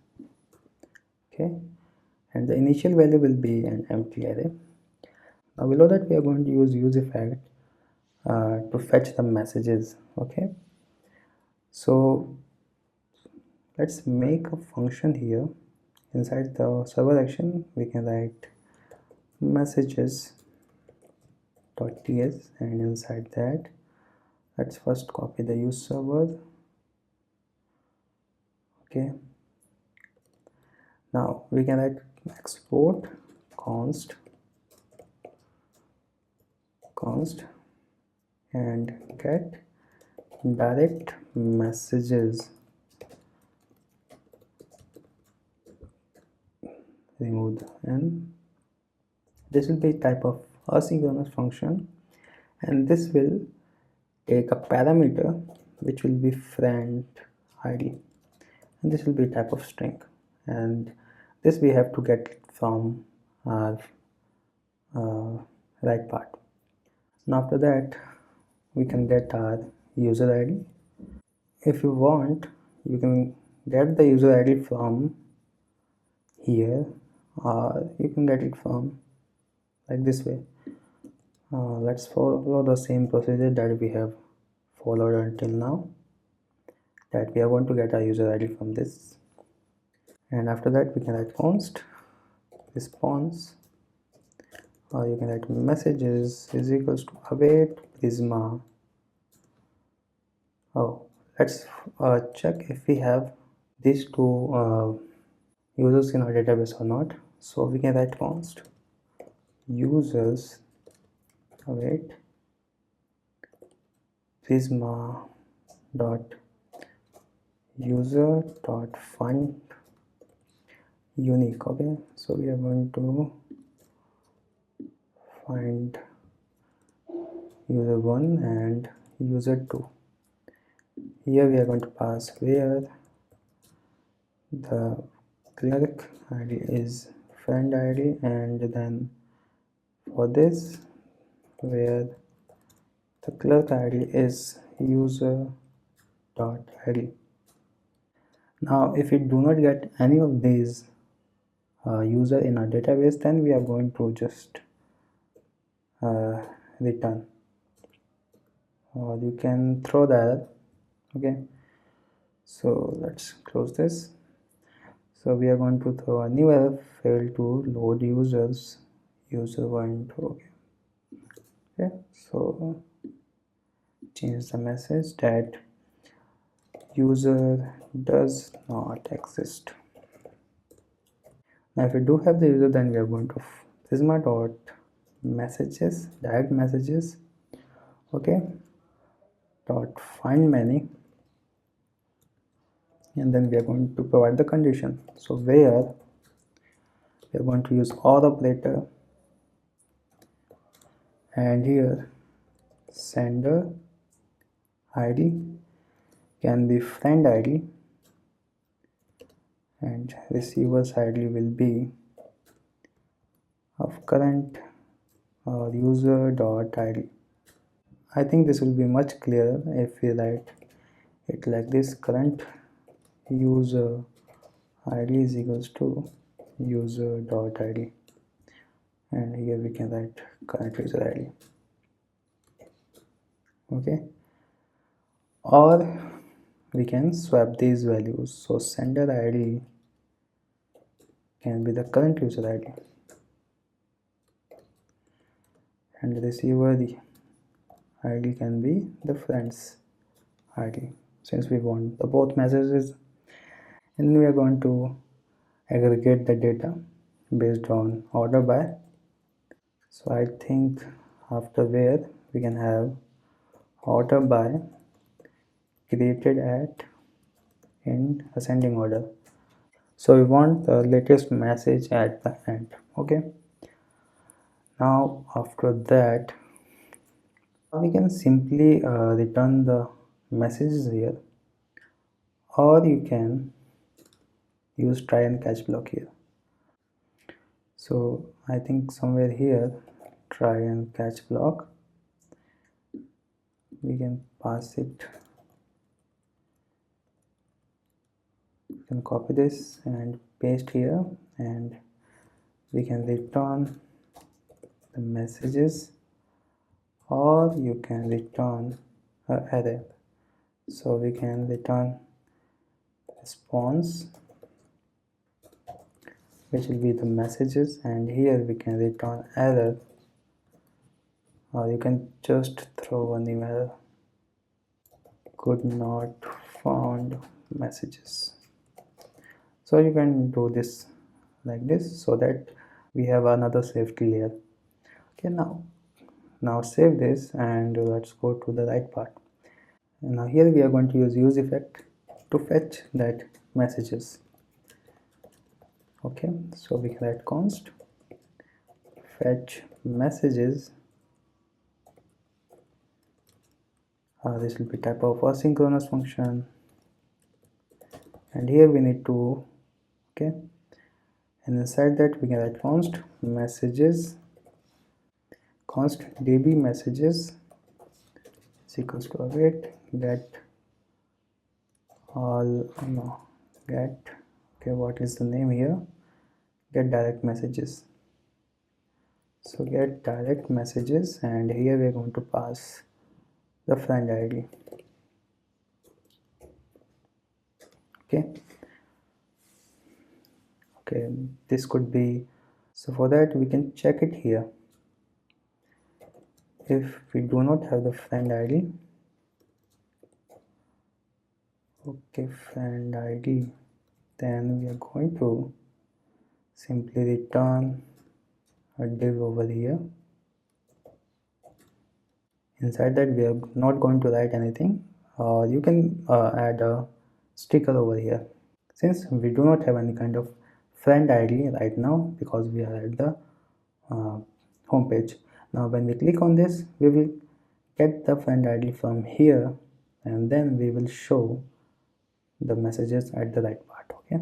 Okay, and the initial value will be an empty array. Now below that we are going to use effect to fetch the messages. Okay, so let's make a function here. Inside the server action we can write messages.ts, and inside that let's first copy the use server. Okay, now we can write export const and get direct messages, remove the n. This will be type of asynchronous function, and this will take a parameter which will be friend id, and this will be type of string, and this we have to get from our right part. Now after that we can get our user id. If you want, you can get the user id from here, or you can get it from like this way. Let's follow the same procedure that we have followed until now, that we are going to get our user id from this. And after that we can write const response, or you can write messages is equals to await Prisma. Oh, let's check if we have these two users in our database or not. So we can write const users await Prisma dot user dot find unique. Okay, so we are going to find user 1 and user 2. Here we are going to pass where the clerk id is friend id, and then for this where the clerk id is user dot id. Now if we do not get any of these user in our database, then we are going to just return, or you can throw the error. Okay, so let's close this. So we are going to throw a new error, fail to load users user 1 2. Okay, so change the message that user does not exist. Now if we do have the user, then we are going to prisma dot messages, direct messages, okay, dot find many, and then we are going to provide the condition. So where we are going to use or operator, and here sender id can be friend id and receiver's id will be of current user dot id. I think this will be much clearer if we write it like this: current user id is equals to user dot id, and here we can write current user id. Okay, or we can swap these values, so sender id can be the current user id and receiver the id can be the friend's id, since we want the both messages. And we are going to aggregate the data based on order by. So I think after where we can have order by created at in ascending order. So we want the latest message at the end. Okay, now after that we can simply return the messages here, or you can use try and catch block here. So I think somewhere here try and catch block, we can pass it. You can copy this and paste here, and we can return the messages, or you can return an array. So we can return response, which will be the messages, and here we can return error, or you can just throw a new error, could not found messages. So you can do this like this, so that we have another safety layer. Okay, now save this and let's go to the right part. And now here we are going to use effect to fetch that messages. Okay, so we can write const fetch messages. This will be type of asynchronous function, and here we need to, okay, and inside that we can write const messages, const db messages is equals to await get all, no, get, okay, what is the name here, get direct messages. So get direct messages, and here we are going to pass the friend id. Okay, this could be, so for that we can check it here. If we do not have the friend id, okay, friend id, then we are going to simply return a div over here. Inside that we are not going to write anything, or you can add a sticker over here, since we do not have any kind of friend id right now because we are at the home page. Now when we click on this, we will get the friend id from here, and then we will show the messages at the right part. Okay,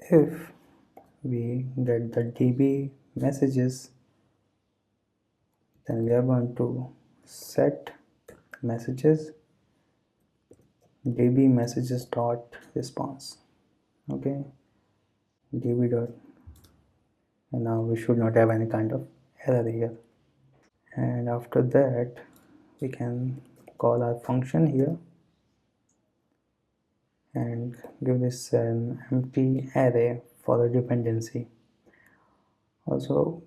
if we get the db messages, then we are going to set messages db messages dot response. Okay, db dot, and now we should not have any kind of error here. And after that we can call our function here and give this an empty array for the dependency. Also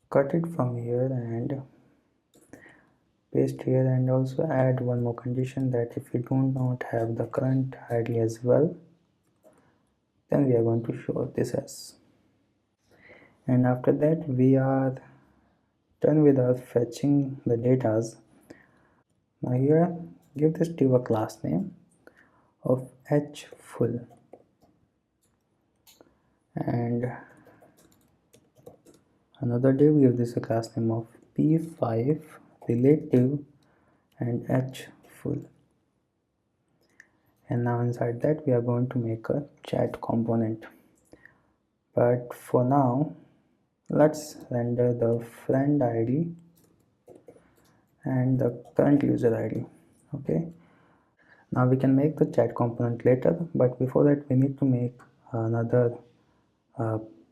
cut it from here and paste here, and also add one more condition that if we do not have the current id as well, then we are going to show this as. And after that we are done with our fetching the datas. Now here give this div a class name of hfull, and another div give this a class name of p5 relative and hfull. And now inside that we are going to make a chat component, but for now let's render the friend id and the current user id. Okay, now we can make the chat component later, but before that we need to make another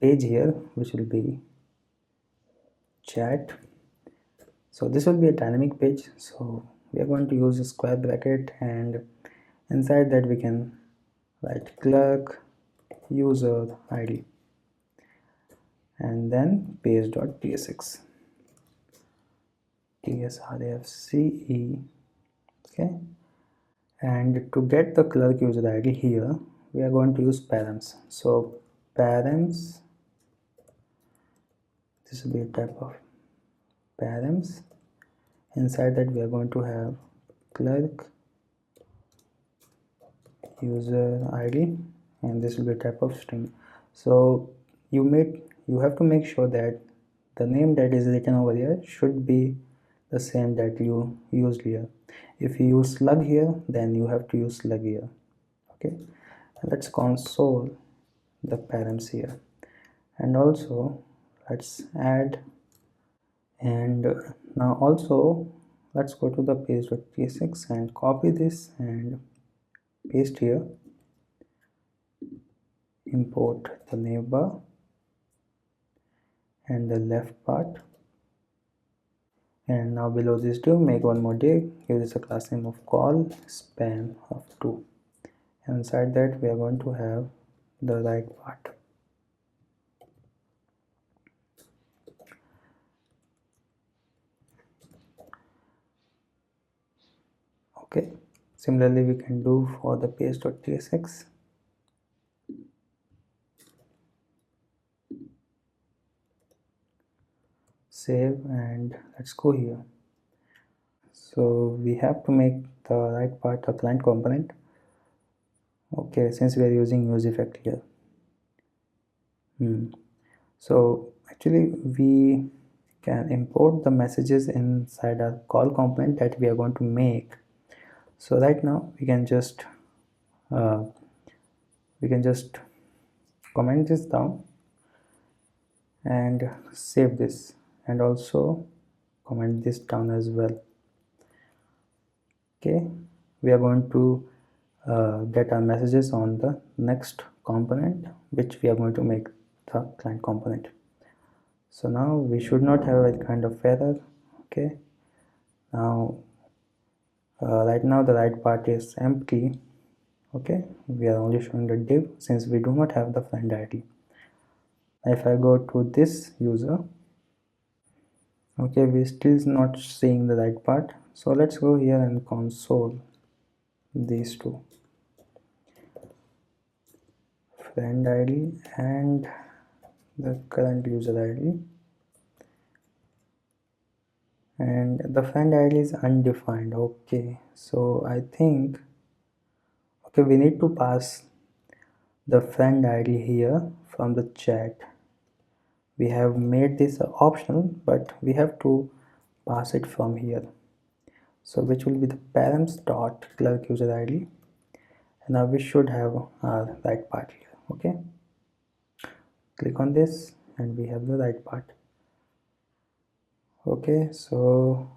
page here, which will be chat. So this will be a dynamic page, so we are going to use a square bracket, and inside that we can write clerk user id and then page.tsx tsrfce. Okay, and to get the clerk user id here we are going to use params. So params, this will be a type of params. Inside that we are going to have clerk user ID, and this will be a type of string. So you have to make sure that the name that is written over here should be the same that you used here. If you use slug here, then you have to use slug here. Okay, and let's console the params here, and also let's add, and now also let's go to the page.tsx and copy this and paste here, import the neighbor and the left part, and now below this div make one more div, give this a class name of call span of 2, and inside that we are going to have the right part. Okay, similarly we can do for the page.tsx. Save, and let's go here. So we have to make the right part a client component. Okay, since we are using use effect here. So actually we can import the messages inside our call component that we are going to make. So right now we can just comment this down and save this, and also comment this down as well. Okay, we are going to get our messages on the next component, which we are going to make the client component. So now we should not have a kind of error. Okay, now right now the right part is empty. Okay, we are only showing the div since we do not have the friend ID. If I go to this user, okay, we still not seeing the right part. So let's go here and console these two, friend ID and the current user ID, and the friend ID is undefined. Okay, so I think, okay, we need to pass the friend ID here from the chat. We have made this optional, but we have to pass it from here. So which will be the params dot clerk user ID, and now we should have our right part here. Okay, click on this and we have the right part. Okay, so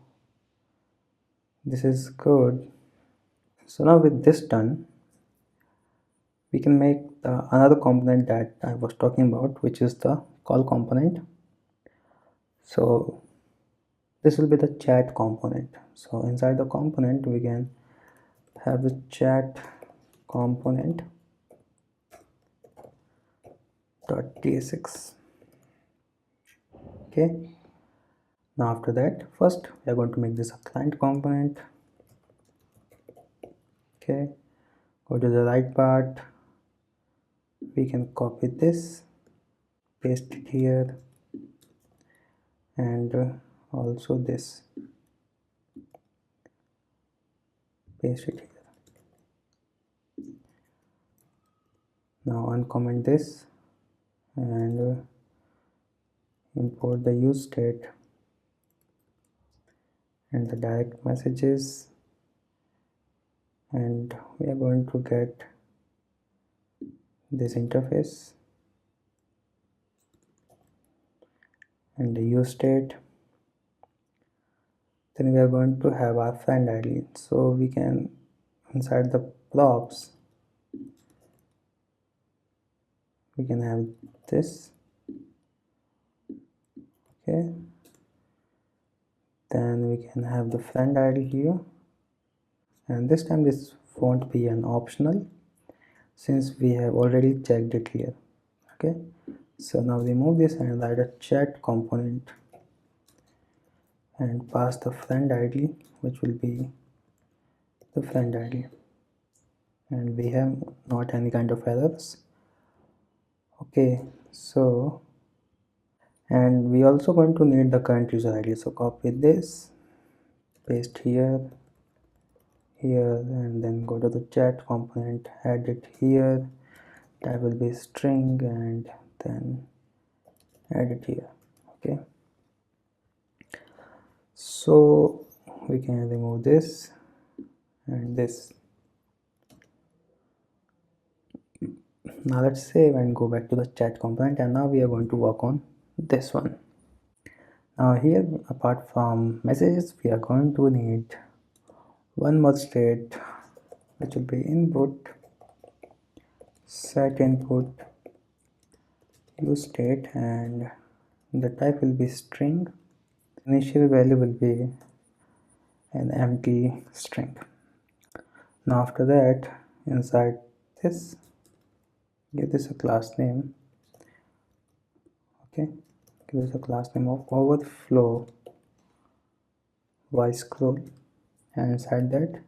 this is good. So now with this done, we can make another component that I was talking about, which is the call component. So this will be the chat component. So inside the component we can have the chat component .tsx. Okay, now after that, first we are going to make this a client component. Okay, go to the right part, we can copy this, paste it here, and also this, paste it here. Now uncomment this and import the use state and the direct messages, and we are going to get this interface and the use state. Then we are going to have our friend ID. So we can, inside the props, we can have this. Okay, then we can have the friend ID here, and this time this won't be an optional since we have already checked it here. Okay, so now remove this and write a chat component and pass the friend ID, which will be the friend ID, and we have not any kind of errors. Okay, so and we also going to need the current user ID, so copy this, paste here, and then go to the chat component, add it here, that will be string, and then add it here. Okay, so we can remove this and this. Now let's save and go back to the chat component, and now we are going to work on this one. Now here, apart from messages, we are going to need one more state, which will be input, set input, use state, and the type will be string. Initial value will be an empty string. Now after that, inside this, give this a class name. Okay, give this a class name of overflow y scroll, and inside that,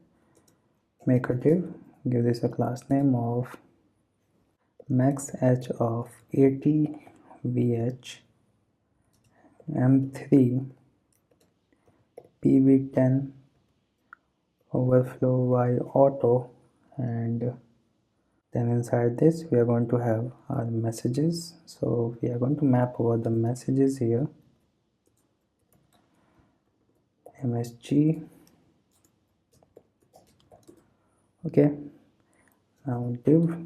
make a div, give this a class name of max h of 80 vh m3 pv10 overflow y auto, and then inside this we are going to have our messages. So we are going to map over the messages here, msg. Okay, now div.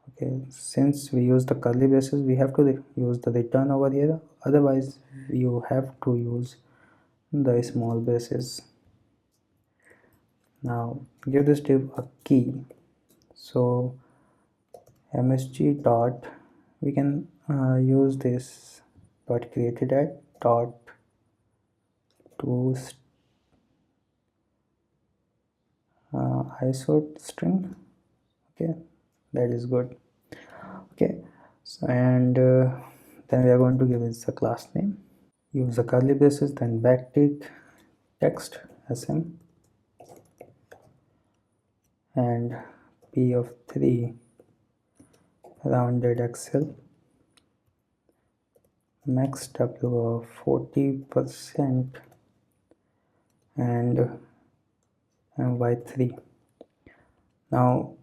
Okay, since we use the curly braces, we have to use the return over here, otherwise you have to use the small braces. Now give this div a key, so msg dot, we can use this dot created at dot to iso string. Okay, that is good. Okay, so and then we are going to give it a class name, use the curly braces, then backtick text sm, and p of 3 rounded xl, max w of 40%, and y3. Now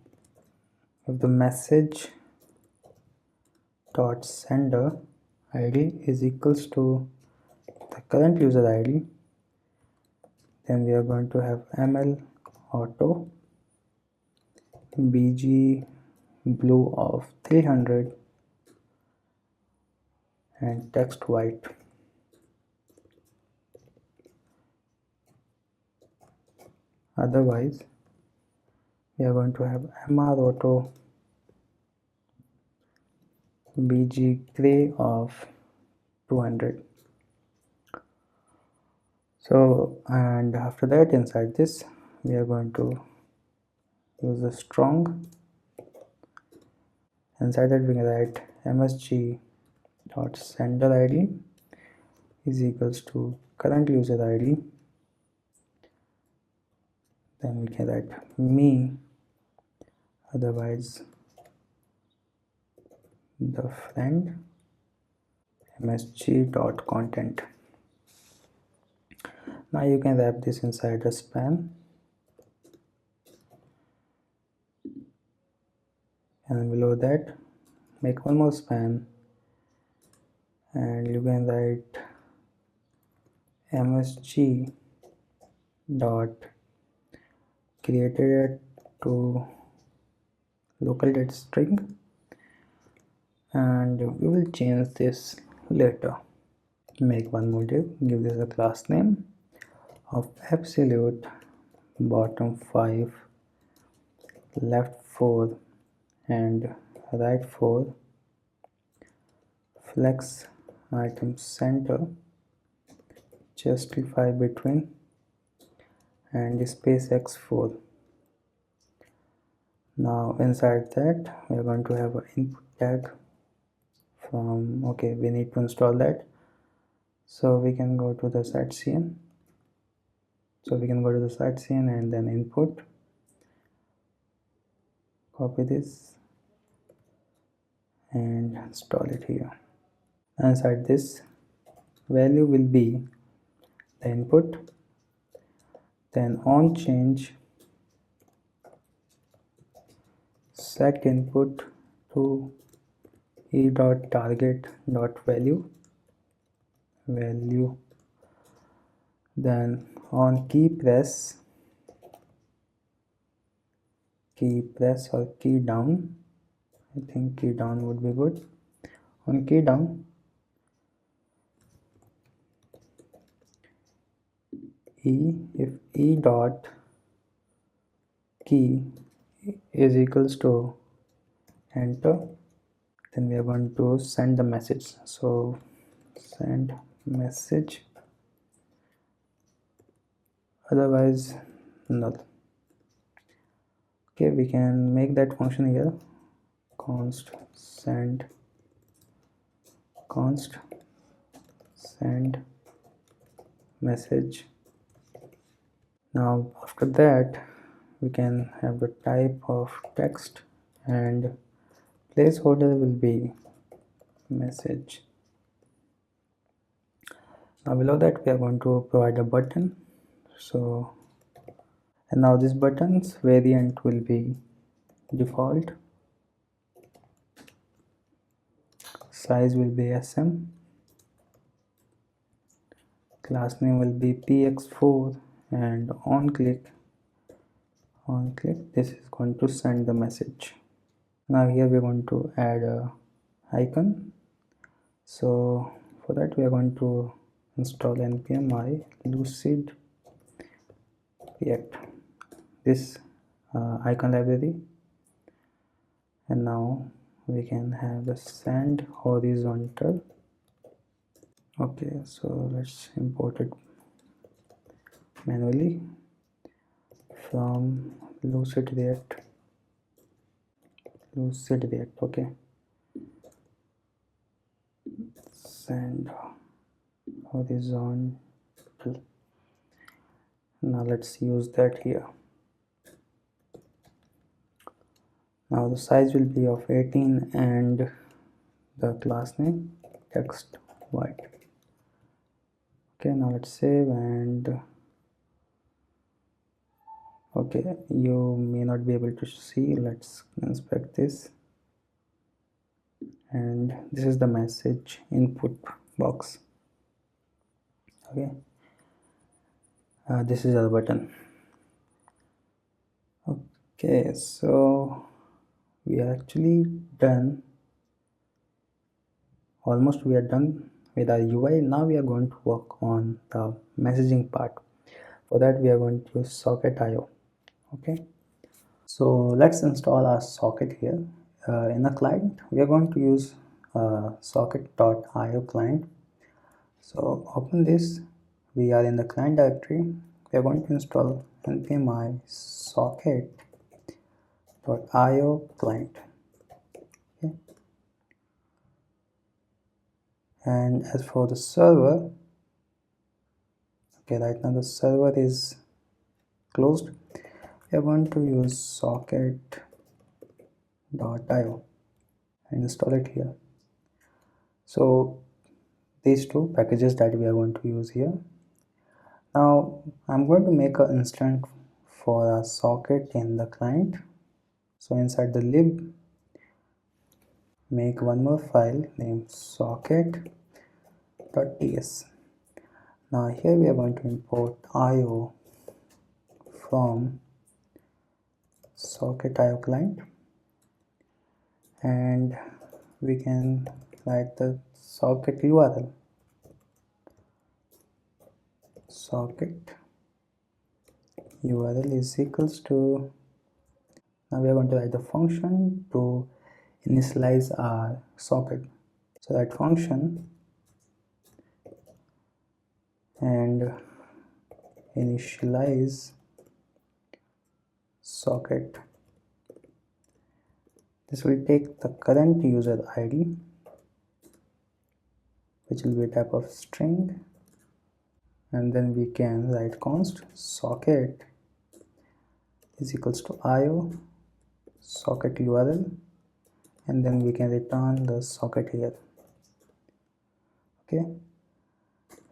if the message dot sender id is equals to the current user id, then we are going to have ml auto bg blue of 300 and text white. Otherwise we are going to have mr auto bg gray of 200. So, and after that, inside this we are going to use a strong. Inside that we can write msg dot sender id is equals to current user id, then we can write me, otherwise the friend, msg dot content. Now you can wrap this inside a span, and below that make one more span, and you can write msg dot created to local data string, and we will change this later. Make one more div, give this a class name of absolute bottom 5 left 4 and right 4 flex item center justify between and space x4. Now inside that we are going to have an input tag from, okay, we need to install that, so we can go to the setcn So we can go to the site scene and then input, copy this and install it here. Inside this value will be the input, then on change set input to e.target.value, then on key press or key down, I think key down would be good. On key down, if e dot key is equals to enter, then we are going to send the message. So send message, otherwise null. Okay, we can make that function here, const send message. Now after that we can have the type of text and placeholder will be message. Now below that we are going to provide a button. So, and now this button's variant will be default, size will be SM, class name will be px4, and on click this is going to send the message. Now here we are going to add a icon. So for that we are going to install npm i lucid react, this icon library, and now we can have the send horizontal. Okay, so let's import it manually from lucid react. Okay, send horizontal. Now let's use that here. Now the size will be of 18 and the class name text white. Okay, now let's save, and okay, you may not be able to see, let's inspect this, and this is the message input box. Okay, this is our button. Okay, so we are actually done, almost we are done with our UI. Now we are going to work on the messaging part. For that we are going to use socket.io. Okay, so let's install our socket here. In the client we are going to use socket.io client. So open this, we are in the client directory. We are going to install npm i socket.io client. Okay, and as for the server, okay, right now the server is closed. We are going to use socket.io and install it here. So these two packages that we are going to use here. Now I'm going to make an instance for a socket in the client. So inside the lib, make one more file named socket.ts. Now here we are going to import io from socket.io client, and we can write the socket URL. Socket URL is equals to, now we are going to write the function to initialize our socket. So that function and initialize socket. This will take the current user ID, which will be a type of string, and then we can write const socket is equals to IO socket URL, and then we can return the socket here. Okay,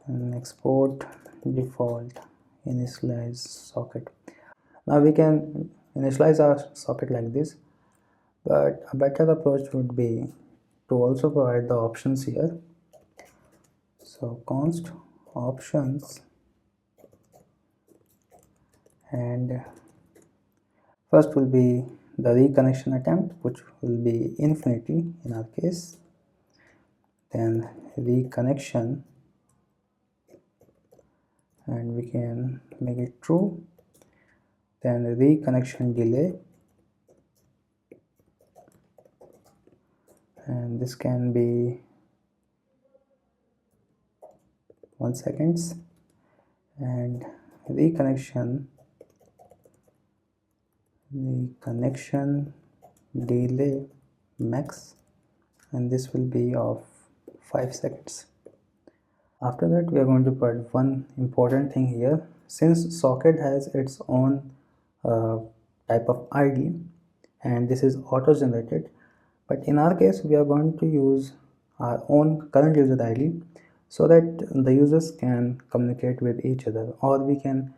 and export default initialize socket. Now we can initialize our socket like this, but a better approach would be to also provide the options here. So const options, and first will be the reconnection attempt, which will be infinity in our case, then reconnection, and we can make it true, then reconnection delay, and this can be 1 seconds, and reconnection delay max, and this will be of 5 seconds. After that, we are going to put one important thing here. Since socket has its own type of ID, and this is auto generated, but in our case we are going to use our own current user ID so that the users can communicate with each other, or we can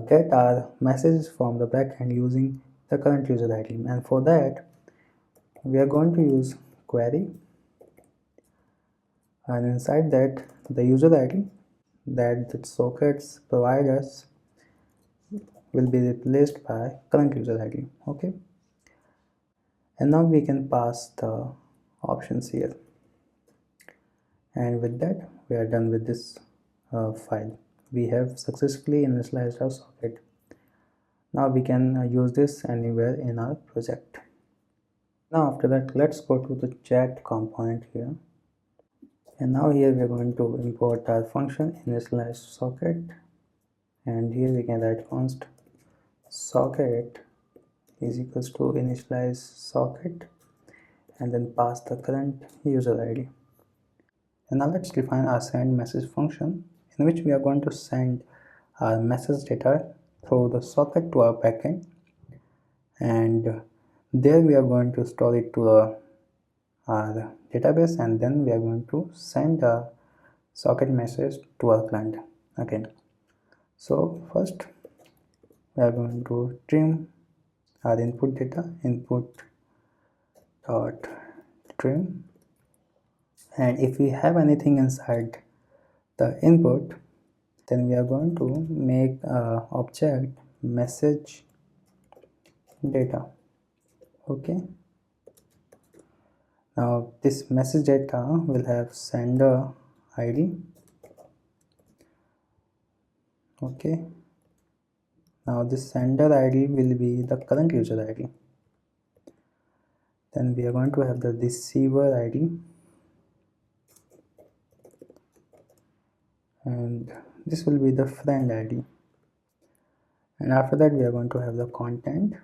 get our messages from the backend using the current user ID. And for that, we are going to use query, and inside that the user ID that the sockets provide us will be replaced by current user ID. Okay, and now we can pass the options here, and with that we are done with this file. We have successfully initialized our socket. Now we can use this anywhere in our project. Now after that, let's go to the chat component here, and now here we are going to import our function initialize socket, and here we can write const socket is equals to initialize socket, and then pass the current user ID. And now let's define our send message function, in which we are going to send our message data through the socket to our backend, and there we are going to store it to our database, and then we are going to send a socket message to our client again. So first we are going to trim our input data, input dot trim, and if we have anything inside the input, then we are going to make a object message data. Okay, now this message data will have sender ID. Okay, now this sender ID will be the current user ID. Then we are going to have the receiver ID, and this will be the friend ID. And after that, we are going to have the content,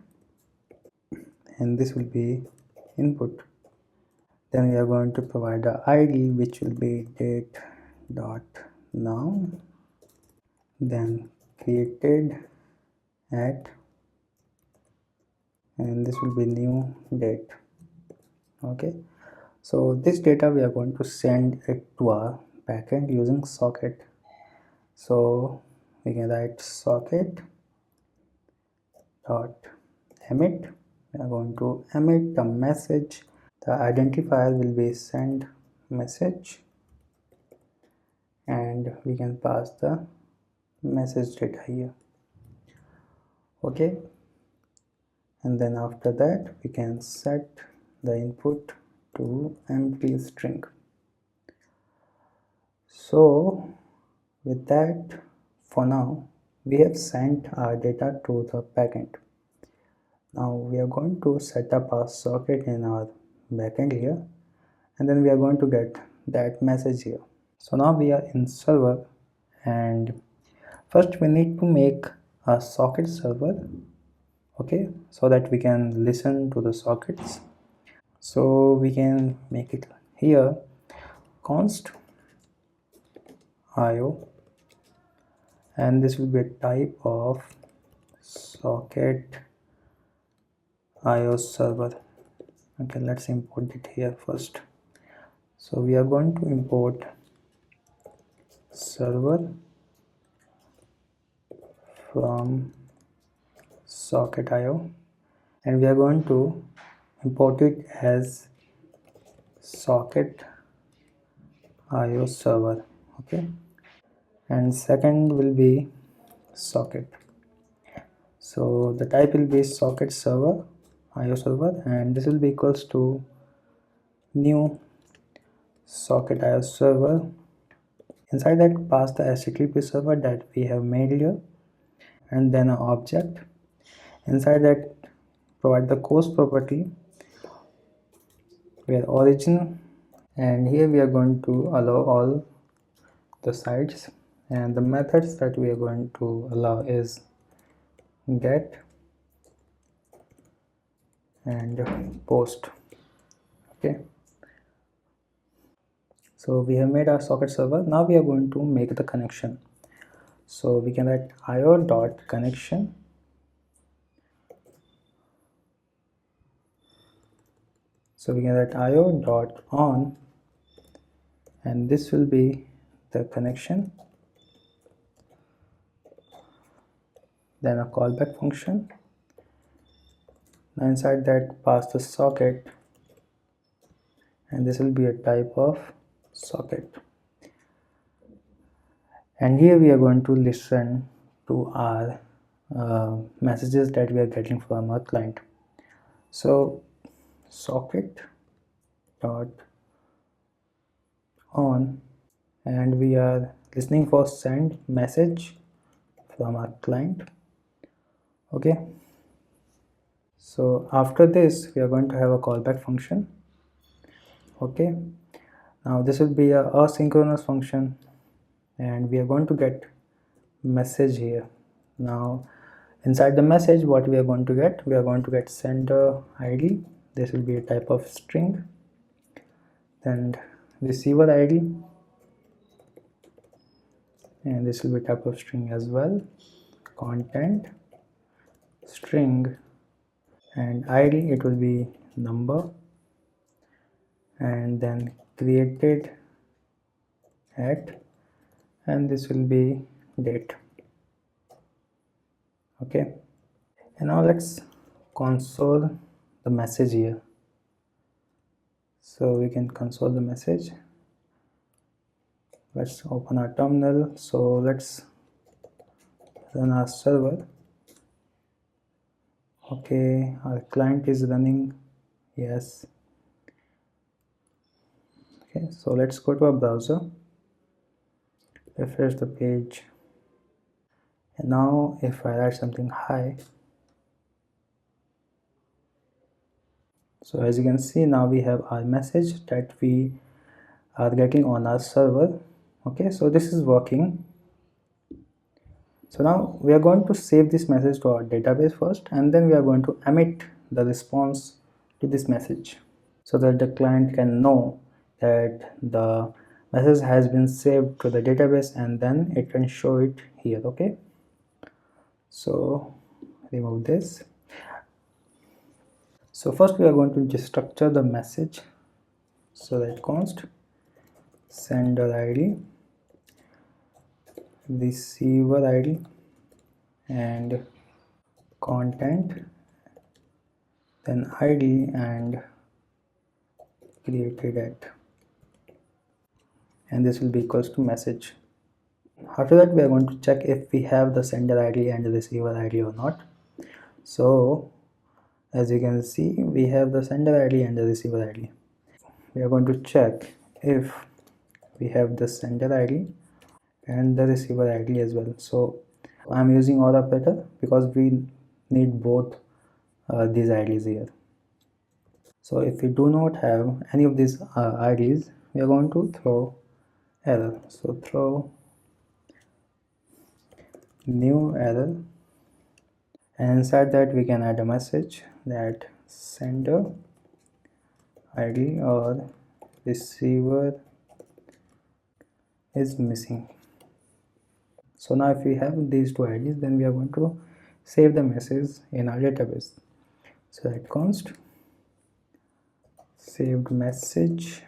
and this will be input. Then we are going to provide the ID, which will be date dot now, then created at, and this will be new date. Okay, so this data we are going to send it to our backend using socket. So we can write socket dot emit. We are going to emit the message. The identifier will be send message, and we can pass the message data here. Okay, and then after that we can set the input to empty string. So with that, for now we have sent our data to the backend. Now we are going to set up our socket in our backend here, and then we are going to get that message here. So now we are in server, and first we need to make a socket server, okay, so that we can listen to the sockets. So we can make it here const IO and this will be a type of socket IO server. Okay, let's import it here first. So we are going to import server from socket IO, and we are going to import it as socket IO server. Okay, and second will be socket. So the type will be socket server IO server, and this will be equals to new socket IO server. Inside that, pass the HTTP server that we have made here, and then an object. Inside that, provide the course property where origin, and here we are going to allow all the sites, and the methods that we are going to allow is get and post. Okay, so we have made our socket server. Now we are going to make the connection. So we can write io dot connection, so we can write io dot on, and this will be the connection, then a callback function. Now inside that, pass the socket, and this will be a type of socket, and here we are going to listen to our messages that we are getting from our client. So socket dot on, and we are listening for send message from our client. Okay, so after this we are going to have a callback function. Okay, now this will be a asynchronous function, and we are going to get message here. Now inside the message, what we are going to get, we are going to get sender ID. This will be a type of string, then receiver ID, and this will be type of string as well, content string, and ID it will be number, and then created at, and this will be date. Okay, and now let's console the message here. So we can console the message. Let's open our terminal. So let's run our server. Okay, our client is running. Yes. Okay, so let's go to our browser, refresh the page, and now if I write something hi, so as you can see, now we have our message that we are getting on our server. Okay, so this is working. So now we are going to save this message to our database first, and then we are going to emit the response to this message so that the client can know that the message has been saved to the database, and then it can show it here. Okay, so remove this. So first we are going to just structure the message, so that const sender ID, receiver ID, and content, then ID, and created at, and this will be equals to message. After that, we are going to check if we have the sender ID and the receiver ID or not. So as you can see, we have the sender ID and the receiver ID. We are going to check if we have the sender ID and the receiver ID as well. So I'm using all operator because we need both these IDs here. So if we do not have any of these IDs, we are going to throw error. So throw new error, and inside that we can add a message that sender ID or receiver is missing. So now if we have these two IDs, then we are going to save the message in our database. So that const saved message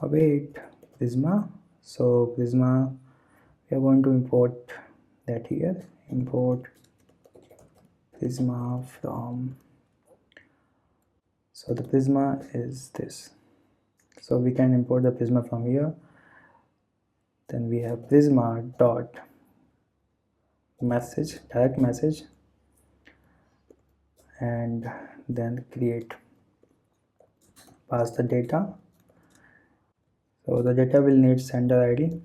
await Prisma. So Prisma, we are going to import that here. Import Prisma from, so the Prisma is this. So we can import the Prisma from here. Then we have Prisma dot message, direct message, and then create, pass the data. So the data will need sender ID,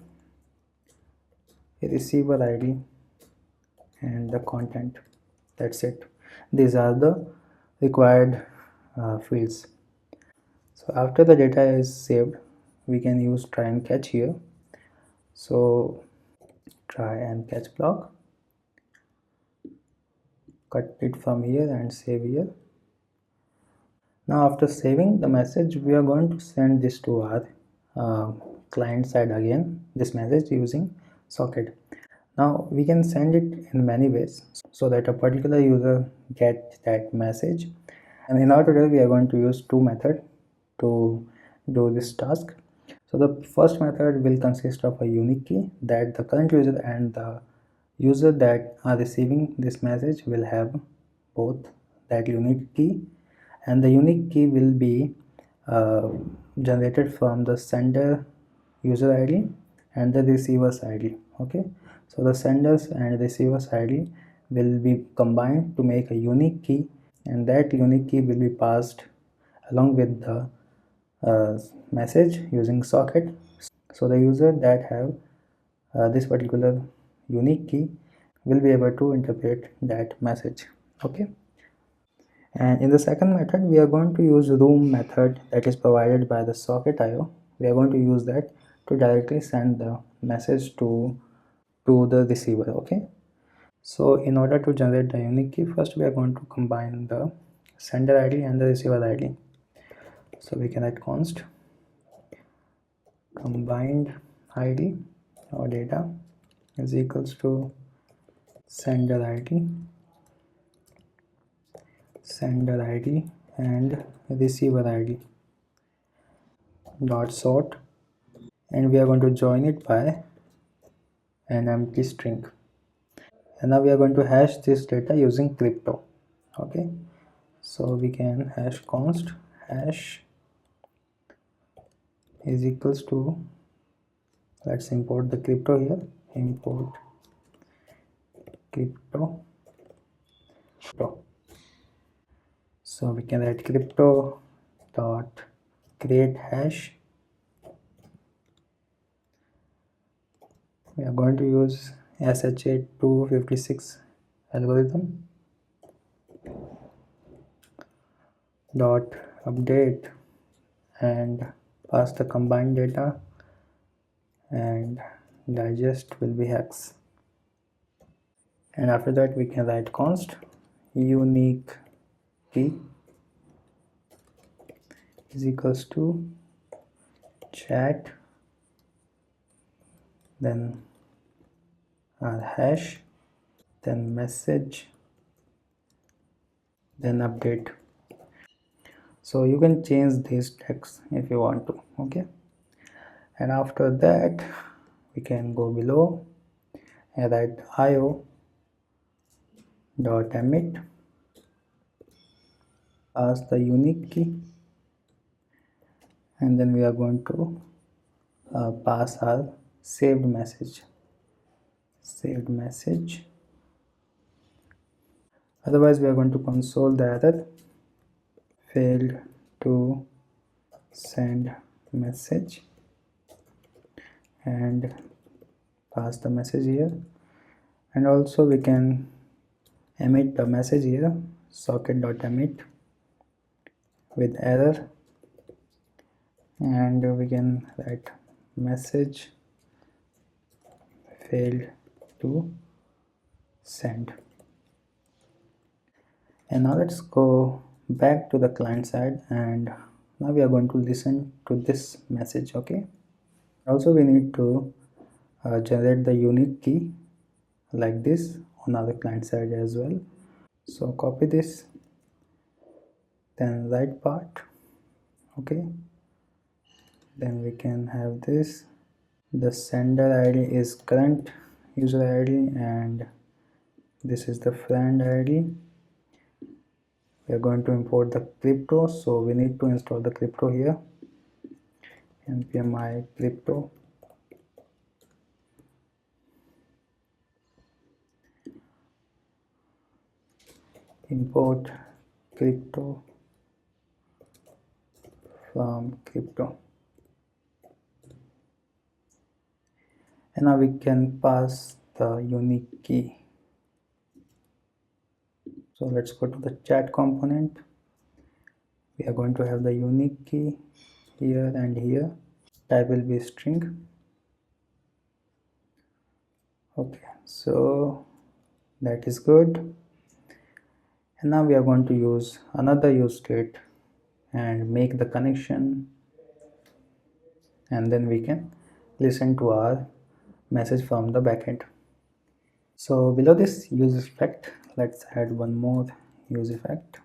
receiver ID, and the content. That's it. These are the required fields. So after the data is saved, we can use try and catch here. So try and catch block, cut it from here and save here. Now after saving the message, we are going to send this to our client side again, this message using socket. Now we can send it in many ways so that a particular user gets that message. And in our tutorial, we are going to use two methods to do this task. So the first method will consist of a unique key that the current user and the user that are receiving this message will have both that unique key, and the unique key will be generated from the sender user ID and the receiver's ID. Okay, so the senders and receivers ID will be combined to make a unique key, and that unique key will be passed along with the message using socket. So the user that have this particular unique key will be able to interpret that message. Okay, and in the second method, we are going to use room method that is provided by the socket IO. We are going to use that to directly send the message to the receiver. Okay, so in order to generate the unique key, first we are going to combine the sender ID and the receiver ID. So we can add const combined ID or data is equals to sender ID and receiver ID dot sort, and we are going to join it by an empty string. And now we are going to hash this data using crypto. Okay, so we can hash const hash is equals to, let's import the crypto here, import crypto. So we can write crypto dot create hash. We are going to use SHA-256 algorithm dot update and pass the combined data, and digest will be hex. And after that we can write const unique key is equals to chat, then our hash, then message, then update. So you can change these text if you want to. Okay, and after that we can go below and write io dot emit, pass the unique key, and then we are going to pass our saved message. Otherwise we are going to console the error failed to send message and pass the message here. And also we can emit the message here, socket.emit with error, and we can write message failed to send. And now let's go back to the client side, and now we are going to listen to this message. Okay, also we need to generate the unique key like this on our client side as well. So copy this, then right part, okay, then we can have this. The sender id is current user id and this is the friend id. We are going to import the crypto, so we need to install the crypto here. npm i crypto, import crypto from crypto, and now we can pass the unique key. So let's go to the chat component. We are going to have the unique key here and here. Type will be string. Okay, so that is good. And now we are going to use another use state and make the connection, and then we can listen to our message from the backend. So below this use effect, let's add one more use effect.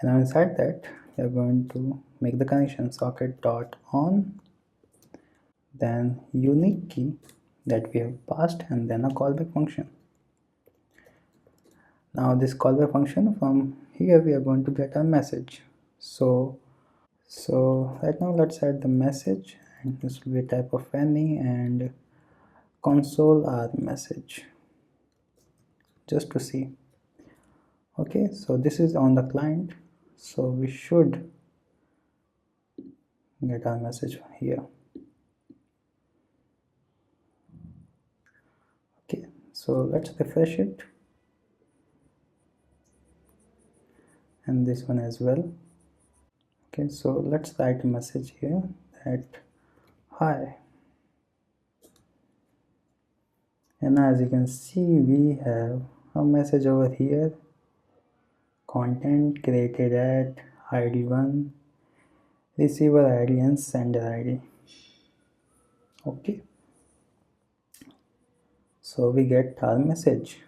And now inside that, we are going to make the connection socket.on, then unique key that we have passed, and then a callback function. Now this callback function, from here we are going to get a message. So right now let's add the message, and this will be a type of any and console our message just to see. Okay, so this is on the client, so we should get our message here. Okay, so let's refresh it, and this one as well. Okay, so let's write a message here that hi, and as you can see we have a message over here, content created at id1, receiver id and sender id. Okay, so we get our message.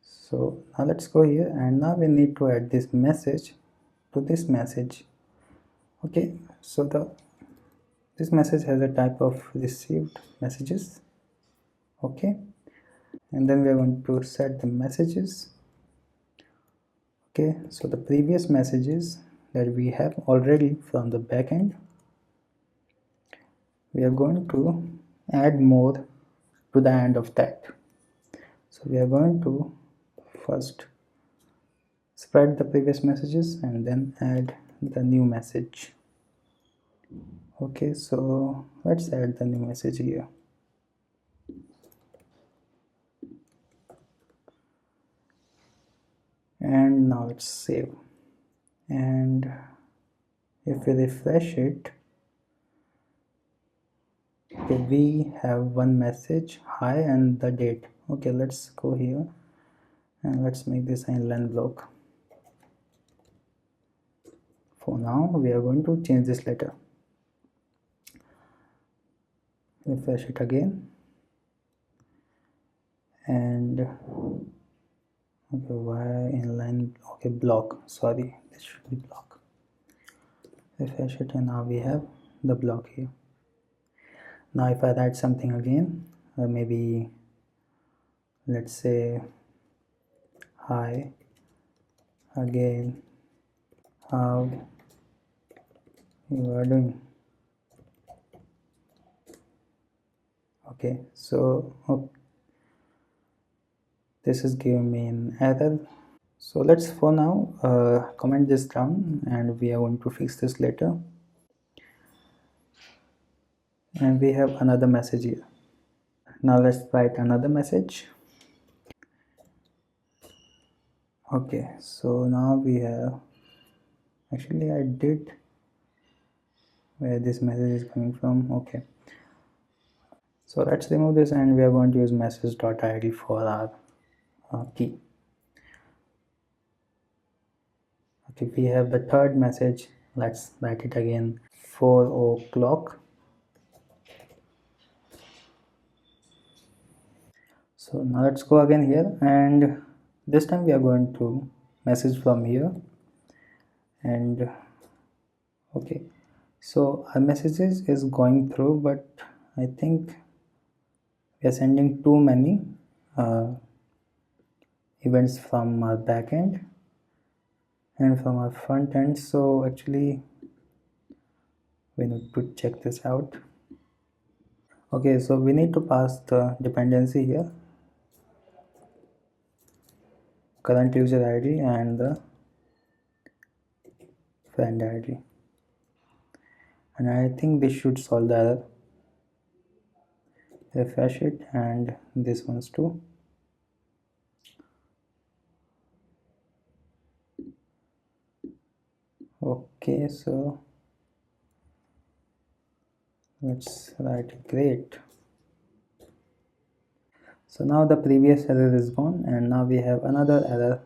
So now let's go here, and now we need to add this message to this message. Okay, so this message has a type of received messages. Okay, and then we are going to set the messages. Okay, so the previous messages that we have already from the backend, we are going to add more to the end of that. So we are going to first spread the previous messages and then add the new message. Okay, so let's add the new message here. And now let's save, and if we refresh it, okay, we have one message, hi, and the date. Okay, let's go here and let's make this an inline block. For now we are going to change this later. Refresh it again, and okay, why inline, okay, block, sorry, this should be block. Refresh it, and now we have the block here. Now if I write something again, maybe let's say hi again, how you are doing. Okay, so this is giving me an error. So let's for now comment this down, and we are going to fix this later. And we have another message here. Now let's write another message. Okay, so now we have, actually I did where this message is coming from. Okay, so let's remove this, and we are going to use message.id for our key. Okay, we have the third message. Let's write it again, 4 o'clock. So now let's go again here, and this time we are going to message from here. And okay, so our messages is going through, but I think we are sending too many events from our backend and from our front end. So actually we need to check this out. Okay, so we need to pass the dependency here, current user ID and the friend ID, and I think this should solve the error. Refresh it, and this one's too. Okay, so let's write great. So now the previous error is gone, and now we have another error.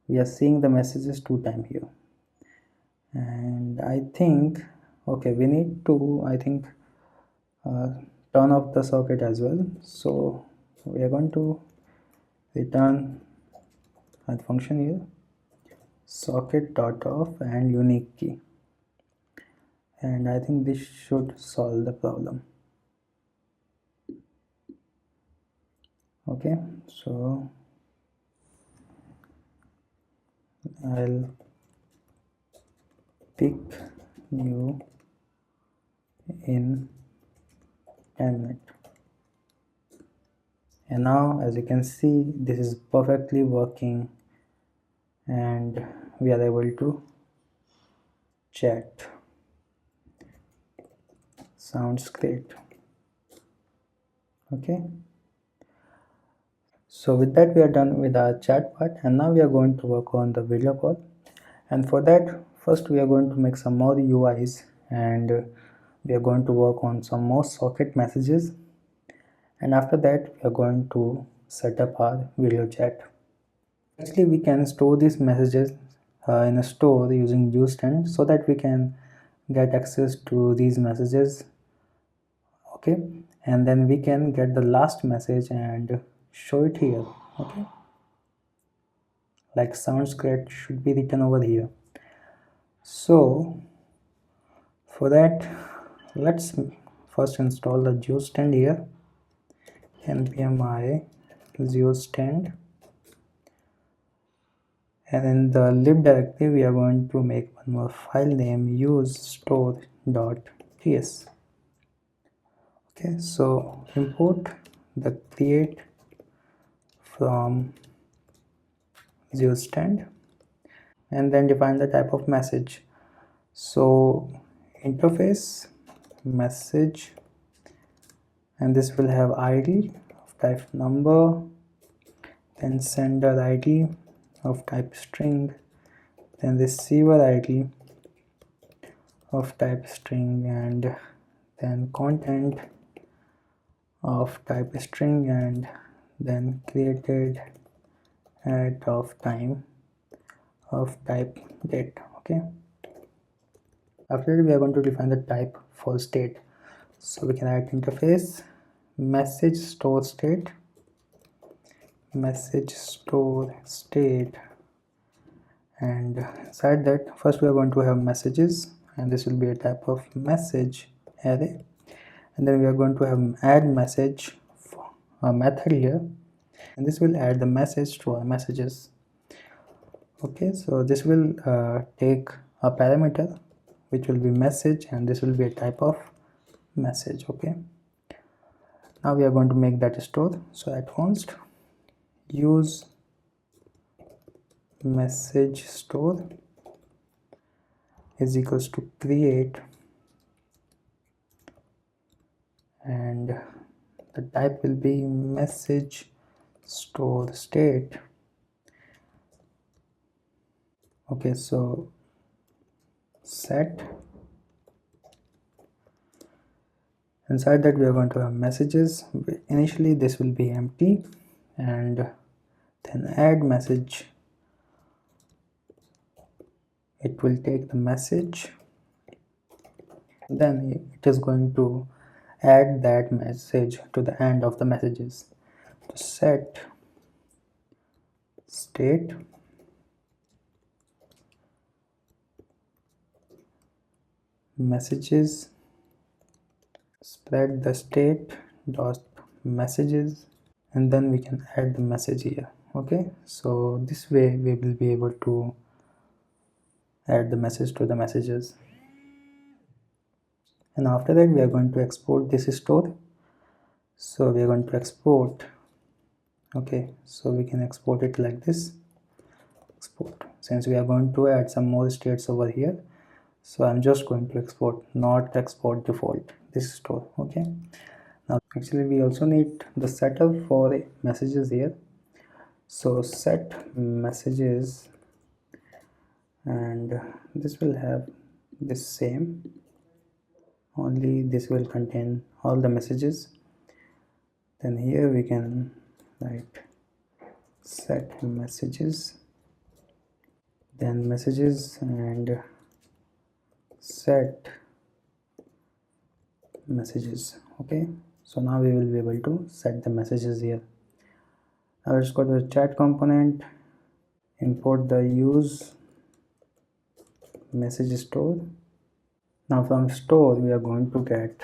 We are seeing the messages 2 times here, and I think okay, we need to turn off the socket as well. So we are going to return a function here, socket.off and unique key, and I think this should solve the problem. Okay, so I'll pick you in 10 minutes, and now as you can see this is perfectly working and we are able to chat. Sounds great. Okay, so with that we are done with our chat part, and now we are going to work on the video call. And for that, first we are going to make some more UIs, and we are going to work on some more socket messages, and after that we are going to set up our video chat. Actually we can store these messages in a store using usestand, so that we can get access to these messages. Okay, and then we can get the last message and show it here. Okay, like sounds great should be written over here. So for that, let's first install the geostand here, npm i geostand, and in the lib directory we are going to make one more file name, use store.ts. Okay, so import the create from geostand, and then define the type of message. So interface message, and this will have id of type number, then sender id of type string, then receiver id of type string, and then content of type string, and then created at of time of type date. Okay, after that we are going to define the type for state. So we can write interface message store state, message store state, and inside that first we are going to have messages, and this will be a type of message array, and then we are going to have add message a method here, and this will add the message to our messages. Okay, so this will take a parameter which will be message, and this will be a type of message. Okay, now we are going to make that store. So at const use message store is equals to create, and the type will be message store state. Okay, so set, inside that we are going to have messages. Initially this will be empty, and then add message, it will take the message, then it is going to add that message to the end of the messages. set state messages, spread the state dot messages, and then we can add the message here. Okay, so this way we will be able to add the message to the messages. And after that we are going to export this store. So we are going to export. Okay, so we can export it like this. Export, since we are going to add some more states over here, so I'm just going to export, not export default, this store. Okay, now actually we also need the setup for messages here. So set messages, and this will have this same, only this will contain all the messages. Then here we can write set messages, then messages, and set messages. Okay, so now we will be able to set the messages here. Now let's go to the chat component, import the use message store. Now from store we are going to get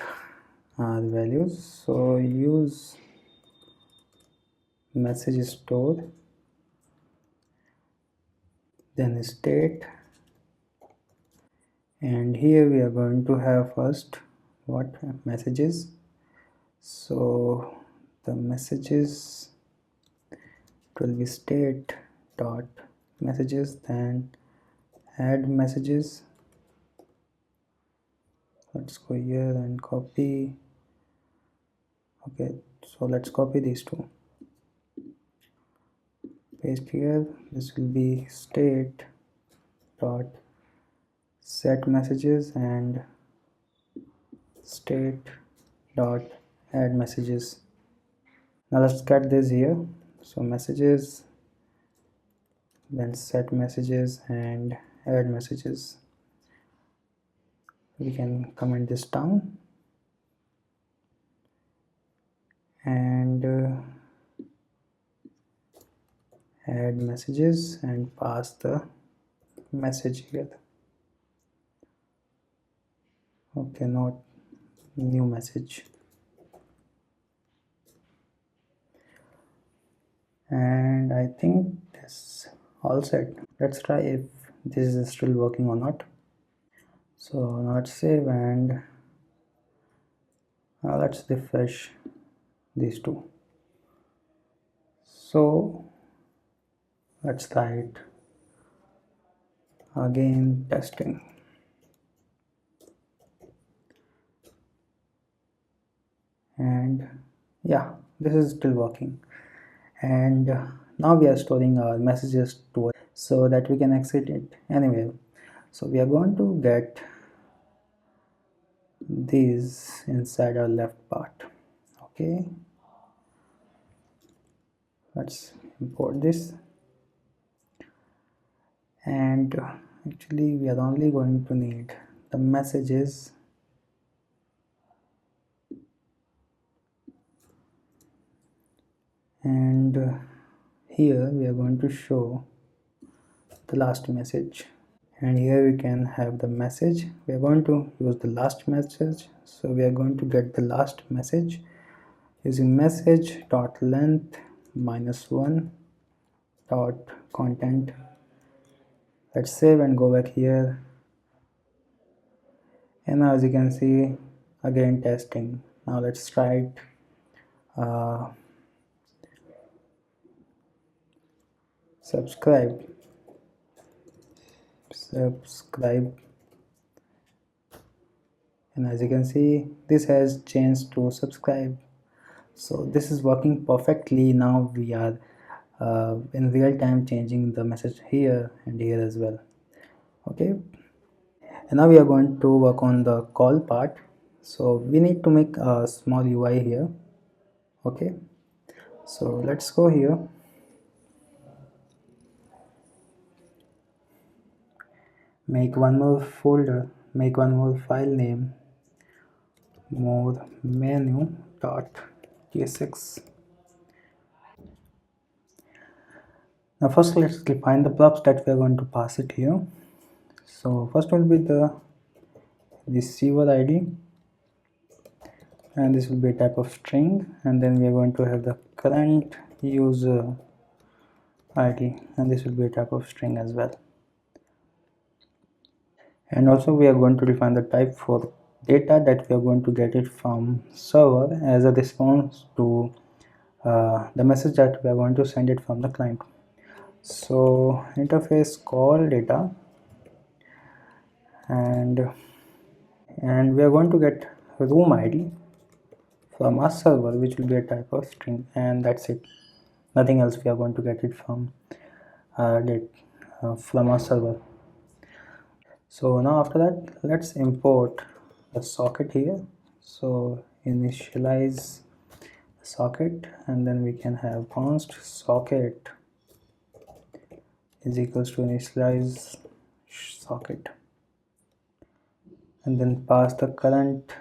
the values. So use message store, then state, and here we are going to have first what messages. So the messages, it will be state dot messages, then add messages. Let's go here and copy. Okay, so let's copy these two, paste here. This will be state dot set messages and state dot add messages. Now let's get this here. So messages, then set messages and add messages. We can comment this down and add messages and pass the message here. Okay, not new message. And I think that's all set. Let's try if this is still working or not. So now let's save and let's refresh these two. So let's try it again, testing. And yeah, this is still working. And now we are storing our messages to so that we can exit it anywhere. So we are going to get these inside our left part. Okay, let's import this, and actually we are only going to need the messages and here we are going to show the last message, and here we can have the message. We are going to use the last message, so we are going to get the last message using message dot length -1 dot content. Let's save and go back here, and now as you can see, again testing. Now let's try it. Subscribe, and as you can see, this has changed to subscribe. So this is working perfectly. Now we are in real time changing the message here and here as well. Okay, and now we are going to work on the call part. So we need to make a small UI here. Okay, so let's go here, make one more folder, make one more file name, more menu.tsx, Now first let's define the props that we are going to pass it here. So first will be the receiver ID, and this will be a type of string, and then we are going to have the current user ID, and this will be a type of string as well. And also we are going to define the type for data that we are going to get it from server as a response to the message that we are going to send it from the client. So interface call data, and we are going to get room ID from our server, which will be a type of string, and that's it. Nothing else we are going to get it from from our server. So now after that, let's import the socket here. So initialize socket, and then we can have const socket is equals to initialize socket, and then pass the current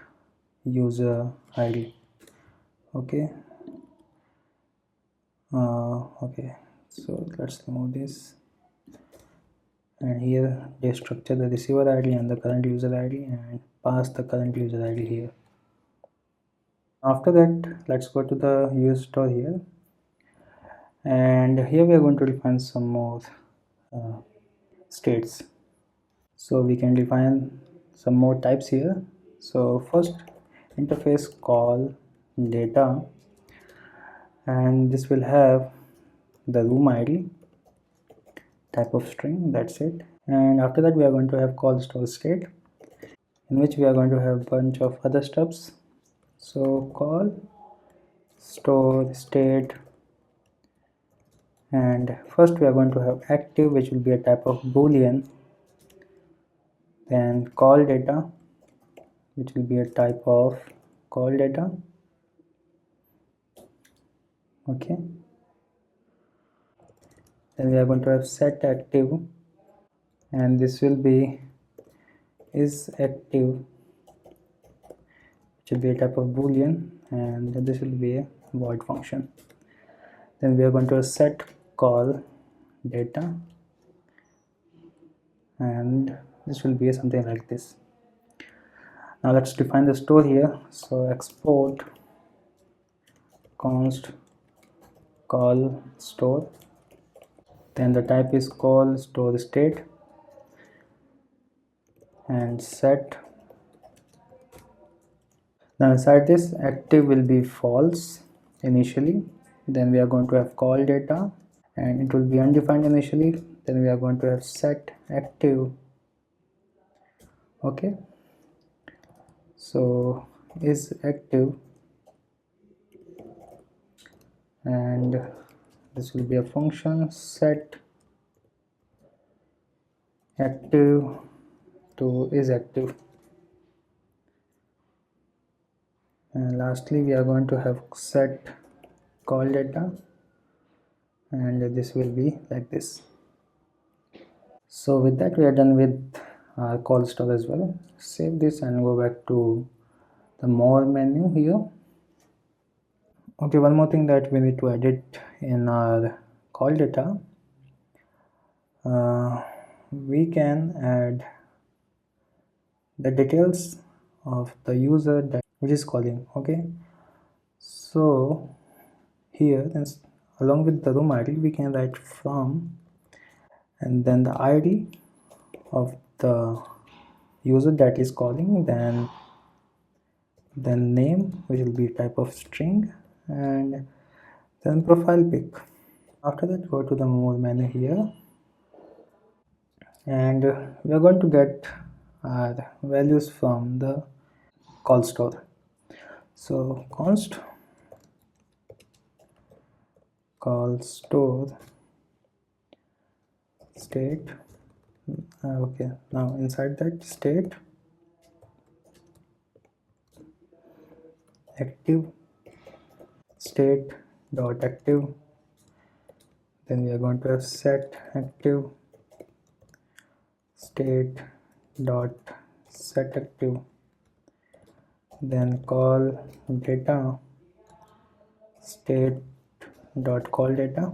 user ID. Okay. Okay, so let's remove this, and here destructure the receiver ID and the current user ID, and pass the current user ID here. After that, let's go to the user store here, and here we are going to define some more states. So we can define some more types here. So first, interface call data, and this will have the room ID type of string, that's it. And after that we are going to have call store state, in which we are going to have a bunch of other steps. So call store state, and first we are going to have active, which will be a type of boolean, then call data, which will be a type of call data. Okay, then we are going to have set active, and this will be is active, which will be a type of boolean, and this will be a void function. Then we are going to set call data, and this will be something like this. Now let's define the store here. So export const call store, then the type is call store state, and set. Now inside this, active will be false initially, then we are going to have call data, and it will be undefined initially, then we are going to have set active. Okay, so is active, and this will be a function set active to is active, and lastly we are going to have set call data, and this will be like this. So with that we are done with our call store as well. Save this and go back to the more menu here. Okay, one more thing that we need to edit in our call data, we can add the details of the user that which is calling. Okay, so here along with the room ID we can write from, and then the ID of the user that is calling, then name, which will be type of string, and then profile pic. After that, go to the more menu here, and we are going to get our values from the call store. So const call store state. Okay, now inside that state active state dot active, then we are going to have set active state dot set active, then call data state dot call data,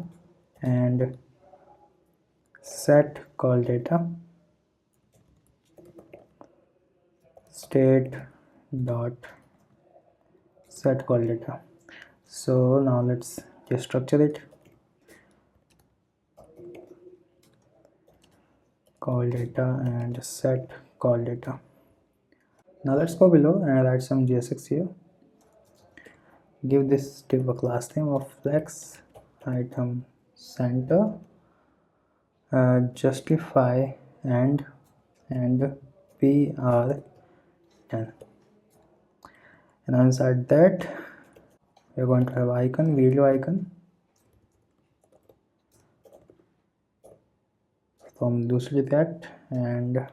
and set call data state dot set call data. So now let's just structure it. Call data and set call data. Now let's go below and write some JSX here. Give this div a class name of flex item center, justify and PR10. And inside that we're going to have icon, video icon. From loosely that, and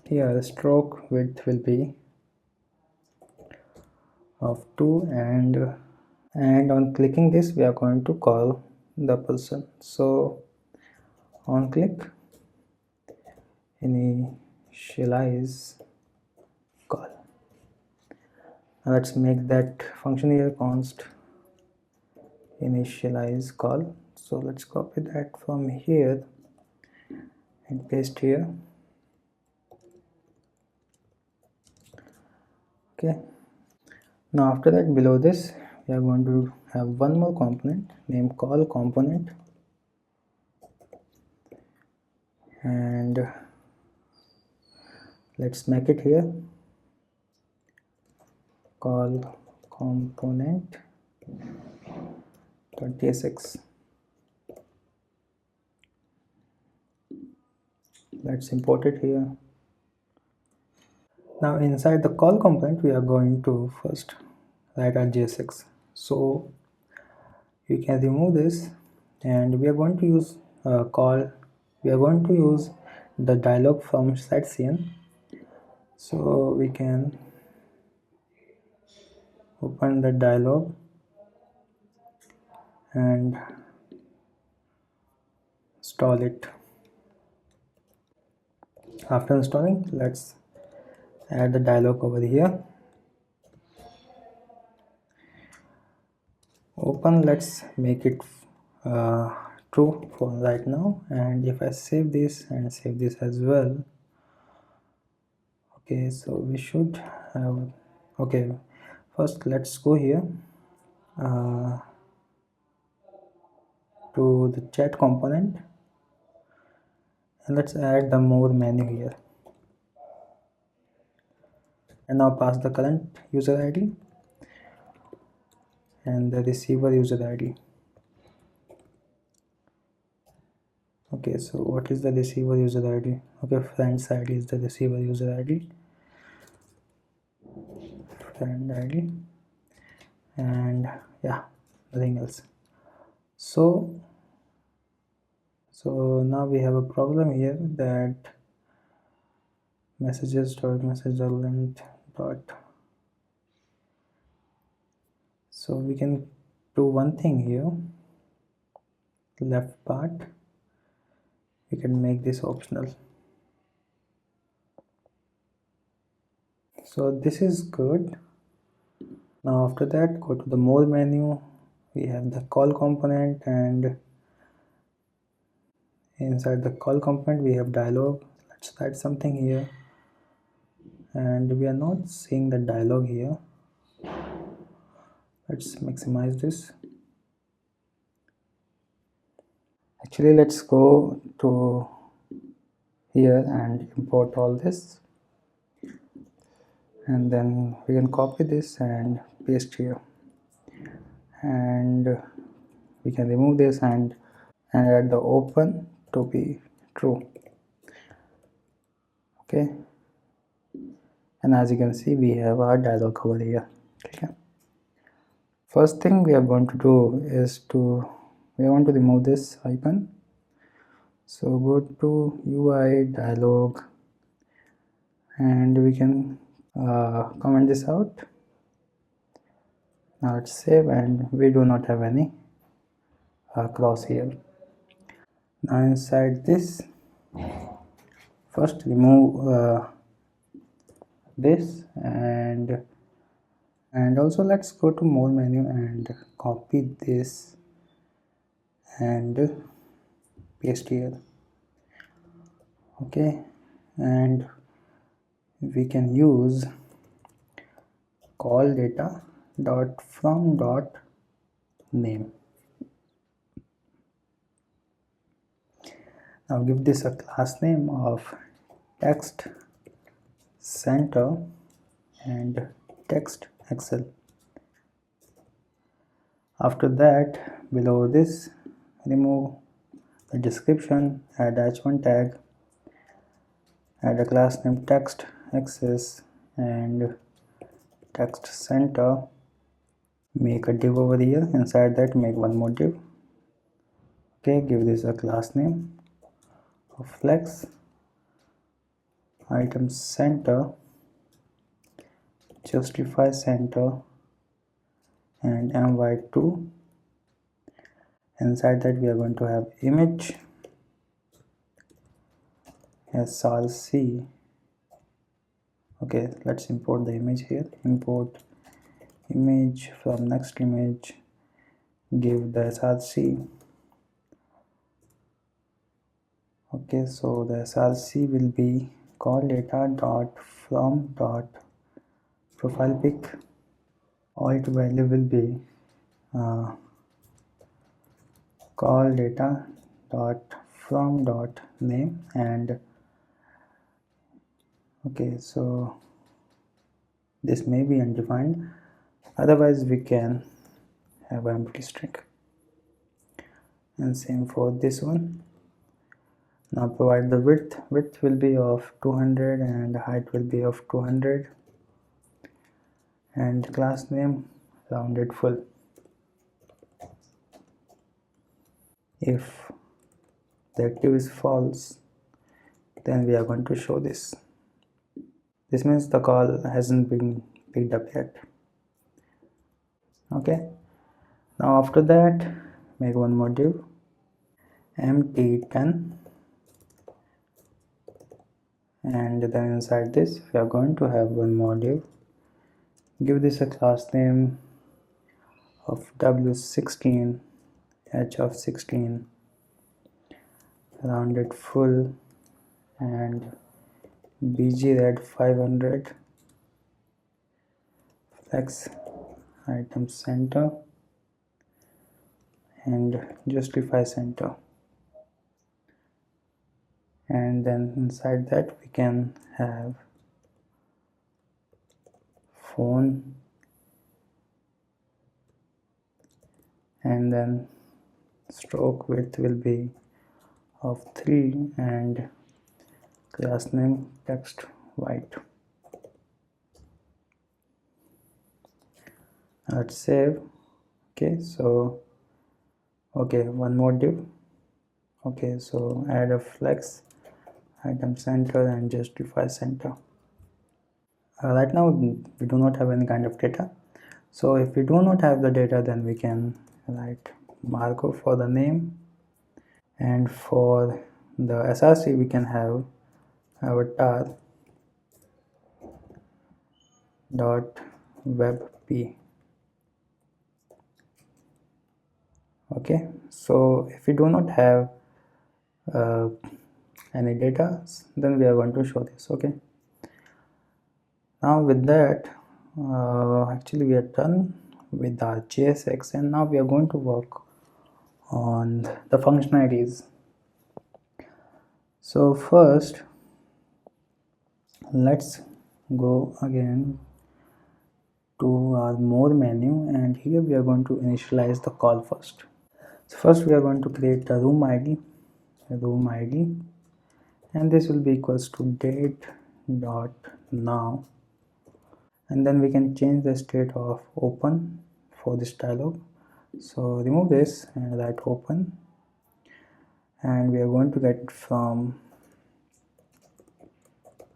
here the stroke width will be of 2, and on clicking this we are going to call the person. So on click initialize call. Now let's make that function here const initialize call. So let's copy that from here and paste here. Okay, now after that, below this we are going to have one more component named call component, and let's make it here call component 26. Let's import it here. Now inside the call component we are going to first write our JSX. So you can remove this, and we are going to use we are going to use the dialog from setCN. So we can open the dialog and install it. After installing, let's add the dialog over here. Open, let's make it true for right now, and if I save this and save this as well, okay, so we should have, okay, first let's go here to the chat component, and let's add the more menu here, and now pass the current user ID and the receiver user ID. Okay, so what is the receiver user ID? Okay, friend's ID is the receiver user ID, friend ID, and yeah, nothing else. So now we have a problem here that messages.message.length dot. So we can do one thing here, left part, we can make this optional. So this is good. Now after that, go to the more menu, we have the call component, and inside the call component we have dialog. Let's write something here, and we are not seeing the dialog here. Let's maximize this. Actually, let's go to here and import all this, and then we can copy this and paste here, and we can remove this and add the open to be true. Okay, and as you can see, we have our dialog over here. Okay, first thing we are going to do is we want to remove this icon. So go to UI dialog, and we can comment this out. Now let's save, and we do not have any clause here. Now inside this, first remove this, and also let's go to more menu and copy this and paste here. Okay, and we can use call data dot from dot name. Now give this a class name of text center and text excel. After that, below this, remove the description, add h1 tag, add a class name text access and text center. Make a div over here. Inside that, make one more div. Okay, give this a class name of flex item center, justify center and my2. Inside that we are going to have image src. Okay, let's import the image here. Import image from next image, give the src. Okay, so the src will be call data dot from dot profile pic. Alt value will be call data dot from dot name. And okay, so this may be undefined, otherwise we can have an empty string, and same for this one. Now provide the width will be of 200 and height will be of 200, and class name rounded full. If the active is false, then we are going to show this. This means the call hasn't been picked up yet. Okay, now after that, make one more div, empty10, and then inside this we are going to have one more div. Give this a class name of w16, h of 16, rounded full, and bg red 500, flex item center and justify center. And then inside that we can have phone, and then stroke width will be of 3 and class name text white. Let's save. Okay, so okay, one more div. Okay, so add a flex item center and justify center. Right now we do not have any kind of data, so if we do not have the data, then we can write Markov for the name, and for the src we can have avatar dot webp. Okay, so if we do not have any data, then we are going to show this. Okay, now with that actually we are done with our JSX, and now we are going to work on the functionalities. So first let's go again to our more menu, and here we are going to initialize the call first. So first we are going to create a room ID, and this will be equals to date dot now, and then we can change the state of open for this dialog. So remove this and write open, and we are going to get it from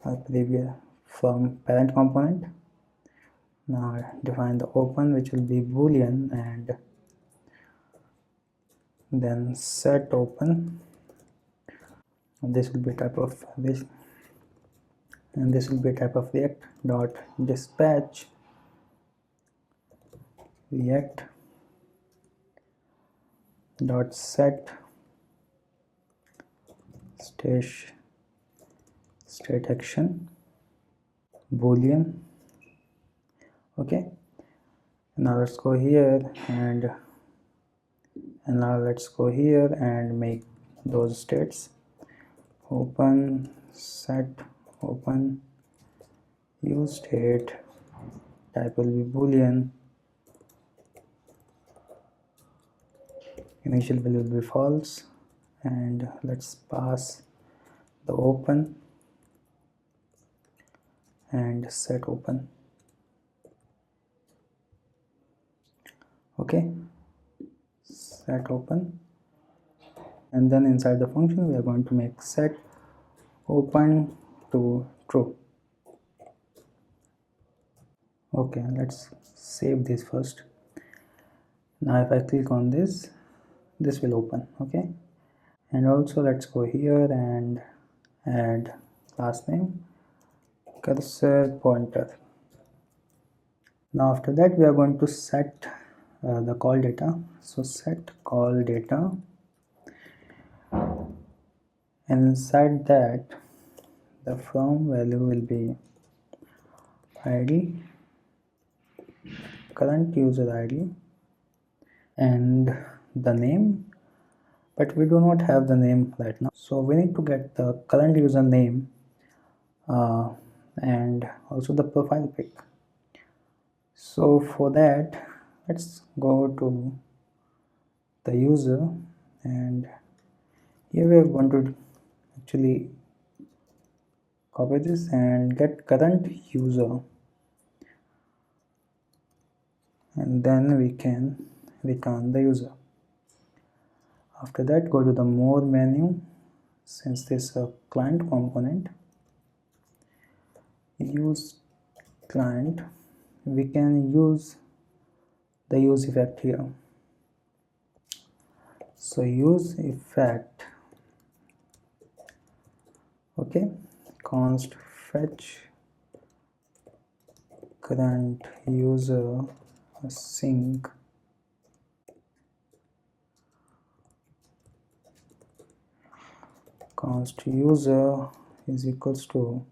our previous from parent component. Now define the open, which will be boolean, and then set open. And this will be type of this, and this will be type of react dot dispatch react dot set state action boolean. Okay, now let's go here and now let's go here and make those states. Open set open use state, type will be boolean, initial value will be false, and let's pass the open and set open. Okay, set open, and then inside the function we are going to make set open to true. Okay, let's save this first. Now if I click on this will open. Okay, and also let's go here and add last name cursor pointer. Now after that we are going to set the call data. So set call data, and inside that the from value will be id, current user id, and the name, but we do not have the name right now, so we need to get the current user name and also the profile pic. So for that let's go to the user, and here we are going to actually copy this and get current user, and then we can return the user. After that go to the more menu. Since this is a client component, use client, we can use the use effect here. So use effect, okay, const fetch current user sync const user is equals to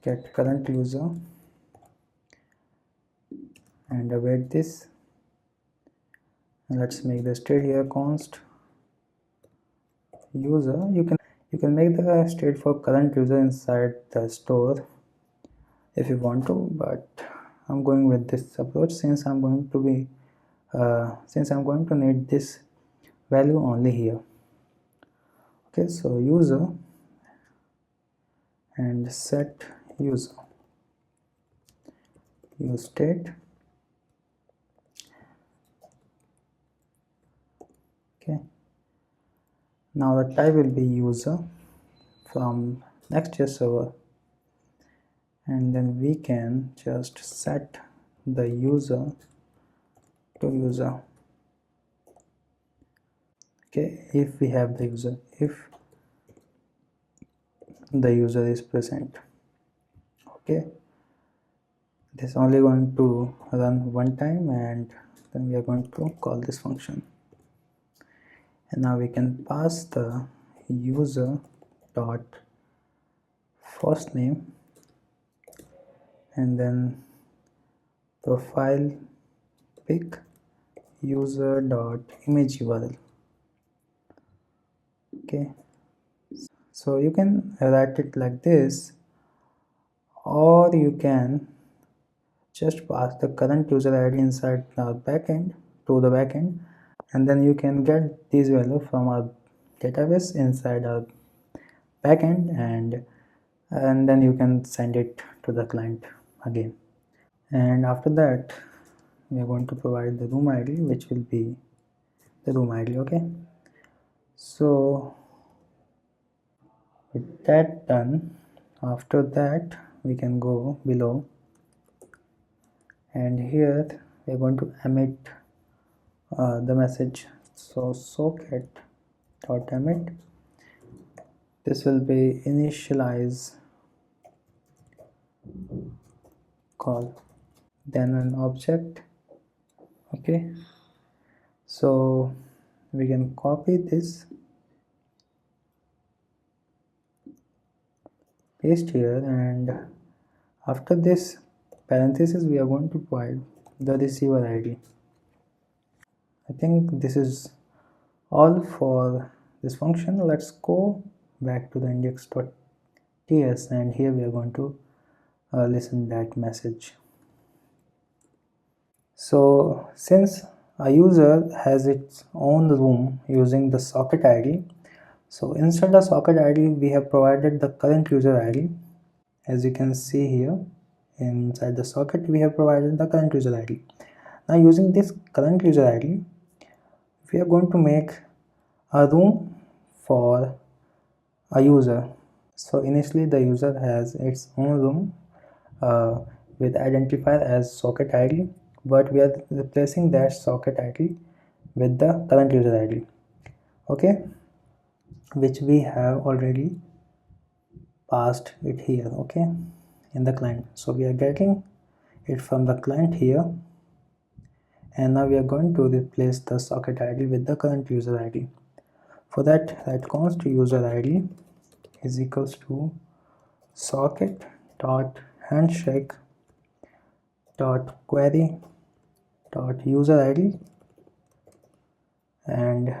get current user, and await this, and let's make the state here const user. You can make the state for current user inside the store if you want to, but I'm going with this approach since I'm going to be need this value only here. Okay, so user and set user use state. Okay, now the type will be user from Next.js server, and then we can just set the user to user. Okay, if we have the user, if the user is present. Okay, this is only going to run one time, and then we are going to call this function, and now we can pass the user dot first name and then profile pic user dot image URL. Okay, so you can write it like this, or you can just pass the current user ID inside our backend to the backend, and then you can get these values from our database inside our backend, and then you can send it to the client again. And after that we are going to provide the room ID, which will be the room ID. Okay, so with that done, after that we can go below, and here we are going to emit the message. So socket dot emit, this will be initialize call, then an object. Okay, so we can copy this paste here, and after this parenthesis we are going to provide the receiver ID. I think this is all for this function. Let's go back to the index.ts, and here we are going to listen that message. So since a user has its own room using the socket ID, so instead of socket ID we have provided the current user ID. As you can see here, inside the socket we have provided the current user ID. Now using this current user ID, we are going to make a room for a user. So initially the user has its own room with identifier as socket ID, but we are replacing that socket ID with the current user ID, okay, which we have already passed it here, okay, in the client. So we are getting it from the client here, and now we are going to replace the socket ID with the current user ID. For that, write const user ID is equals to socket dot handshake dot query dot user ID and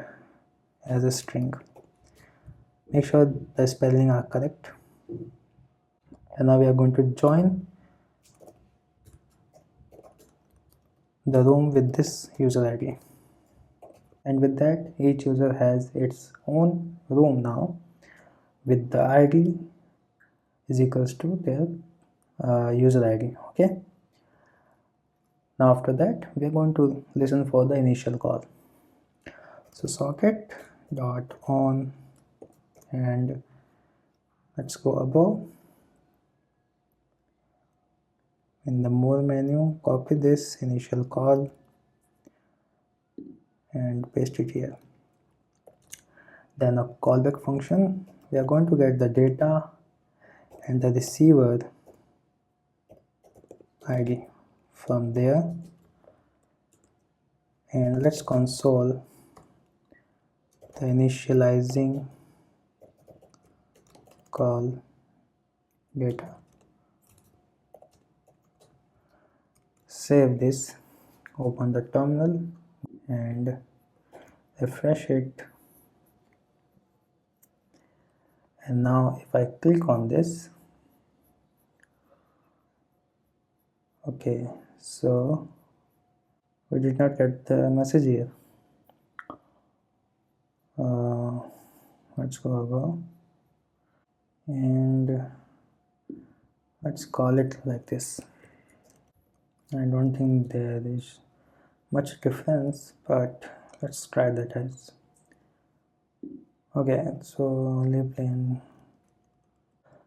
as a string. Make sure the spelling are correct. And now we are going to join the room with this user ID. And with that, each user has its own room now with the ID is equals to their user ID, okay. Now after that, we are going to listen for the initial call. So socket dot on, and let's go above in the more menu, copy this initial call and paste it here. Then a callback function, we are going to get the data and the receiver ID from there, and let's console the initializing call data. Save this, open the terminal and refresh it. And now if I click on this, okay, so we did not get the message here. Let's go above and let's call it like this. I don't think there is much difference, but let's try that as okay. So only plain.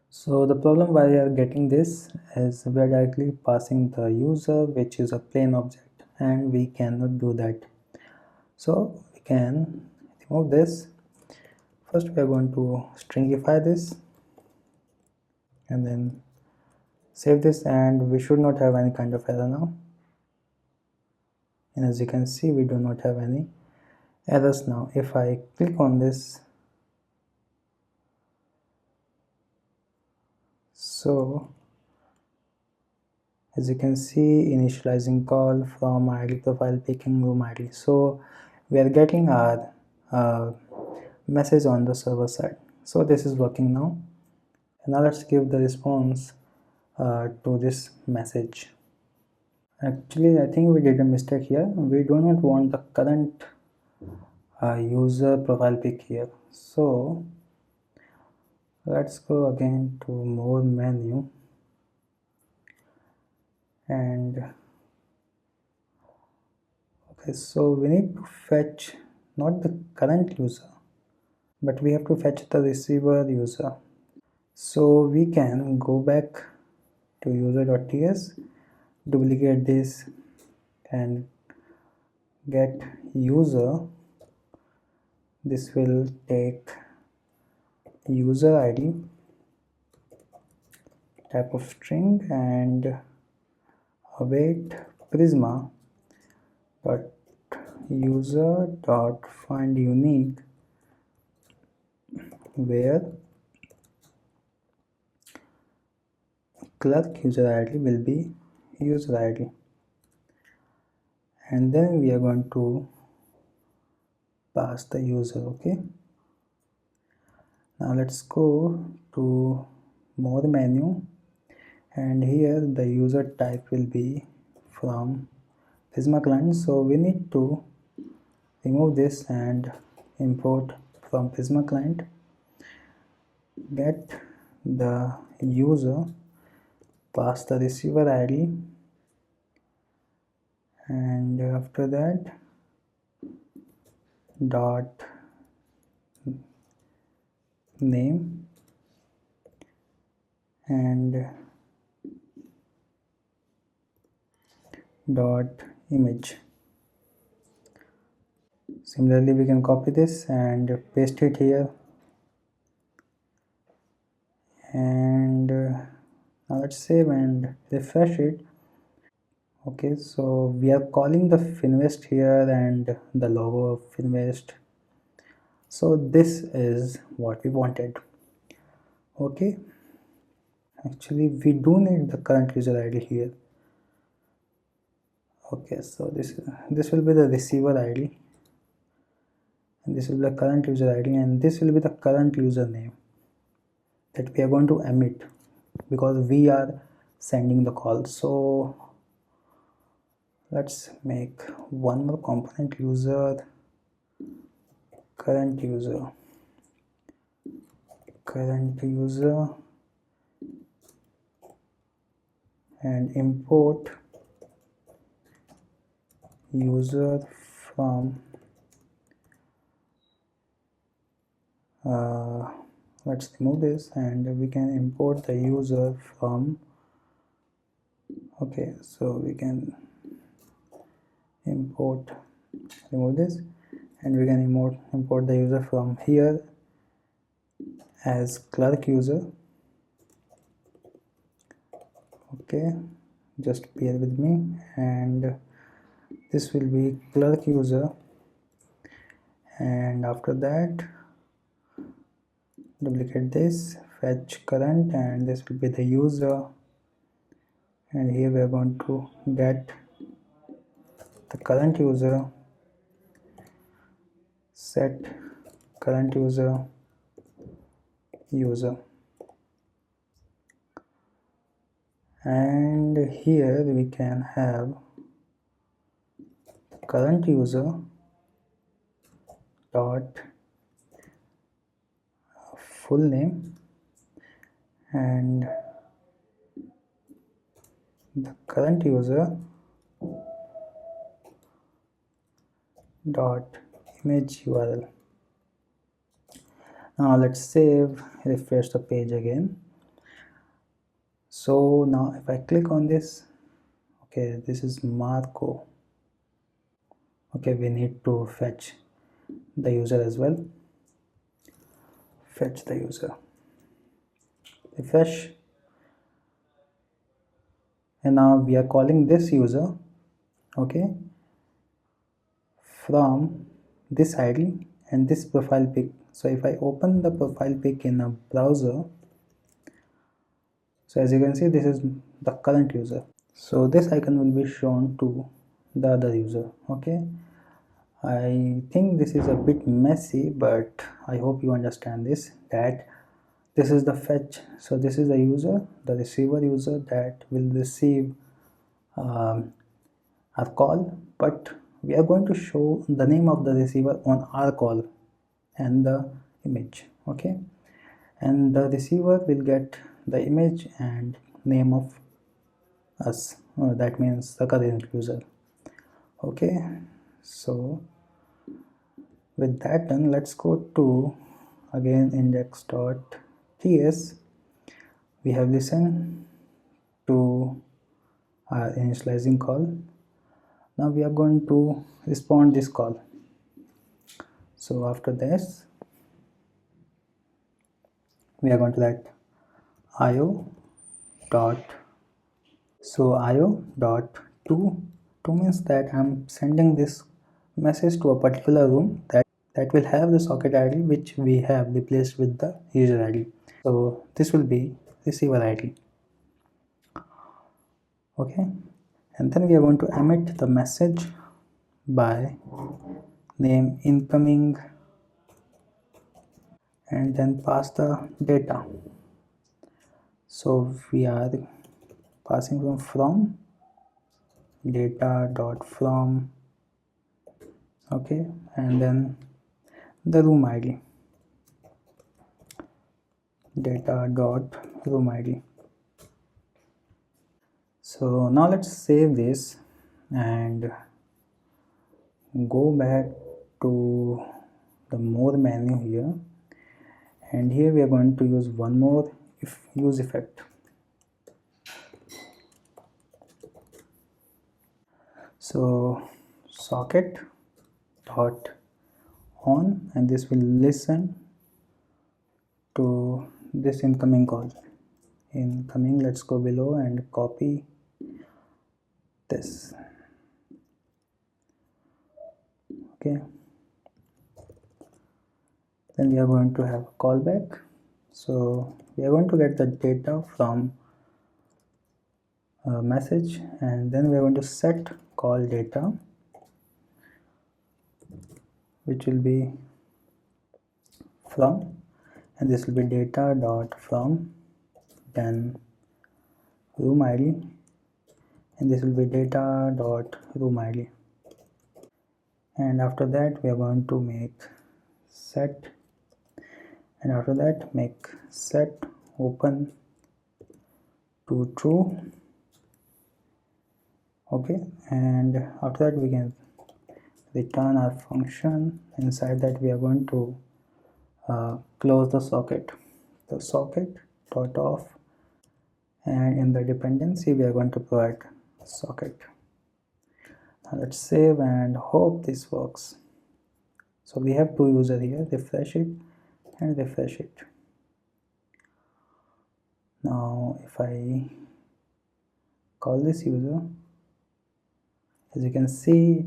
So the problem why we are getting this is we are directly passing the user, which is a plain object, and we cannot do that. So we can remove this. First we are going to stringify this and then save this, and we should not have any kind of error now. And as you can see, we do not have any errors now. If I click on this, so as you can see, initializing call from ID profile picking room ID. So we are getting our message on the server side. So this is working now. And now let's give the response to this message. Actually, I think we did a mistake here. We do not want the current user profile pic here. So let's go again to more menu, and okay, so we need to fetch not the current user, but we have to fetch the receiver user. So we can go back to user.ts, duplicate this and get user. This will take user ID type of string and await Prisma dot user dot find unique, where clerk user ID will be user ID, and then we are going to pass the user. Okay, now let's go to more menu, and here the user type will be from Prisma client. So we need to remove this and import from Prisma client, get the user, pass the receiver ID, and after that dot name and dot image. Similarly, we can copy this and paste it here, and now let's save and refresh it. Okay, so we are calling the Finvest here and the logo of Finvest. So this is what we wanted. Okay, actually we do need the current user ID here. Okay, so this will be the receiver ID, and this will be the current user ID, and this will be the current username that we are going to emit because we are sending the call. So let's make one more component, user, current user, and import user from let's remove this, and we can import the user from, okay, so we can remove this, and we can import the user from here as clerk user. Okay, just bear with me, and this will be clerk user, and after that duplicate this, fetch current, and this will be the user, and here we are going to get the current user, set current user, and here we can have current user dot full name and the current user dot image URL. Now let's save, refresh the page again. So now if I click on this, okay, this is Marco. Okay, we need to fetch the user as well. Fetch the user, refresh, and now we are calling this user, okay, from this ID and this profile pic. So if I open the profile pic in a browser, so as you can see, this is the current user. So this icon will be shown to the other user. Okay, I think this is a bit messy, but I hope you understand this, that this is the fetch. So this is the user, the receiver user that will receive our call, but we are going to show the name of the receiver on our call and the image. Okay, and the receiver will get the image and name of us, that means the current user. Okay, so with that done, let's go to again index.js. We have listened to our initializing call. Now we are going to respond this call. So after this, we are going to write io dot, so io dot to means that I'm sending this message to a particular room that will have the socket ID which we have replaced with the user ID. So this will be receiver ID. Okay, and then we are going to emit the message by name incoming and then pass the data. So we are passing from data dot from, okay, and then the room id, data dot room id. So now let's save this and go back to the more menu here, and here we are going to use one more use effect. So socket dot on, and this will listen to this incoming call. Incoming, let's go below and copy this. Okay, then we are going to have a callback. So we are going to get the data from a message, and then we are going to set call data, which will be from, and this will be data dot from, then room id, and this will be data dot room id. And after that we are going to make set, and after that make set open to true. Okay, and after that we can return our function. Inside that we are going to close the socket dot off, and in the dependency we are going to provide socket. Now let's save and hope this works. So we have two users here, refresh it and refresh it. Now if I call this user, as you can see,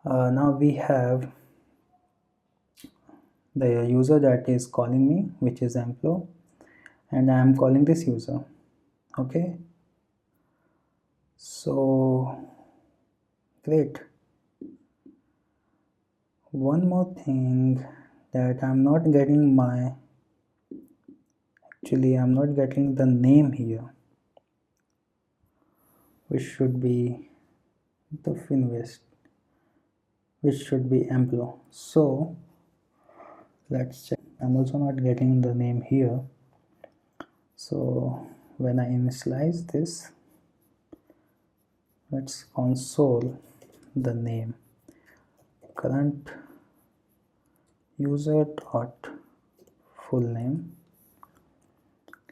now we have the user that is calling me, which is emplo, and I am calling this user. Okay, so great. One more thing that I'm not getting I'm not getting the name here, which should be the Finvest, which should be emplo. So let's check. I'm also not getting the name here. So when I initialize this, let's console the name current user dot full name.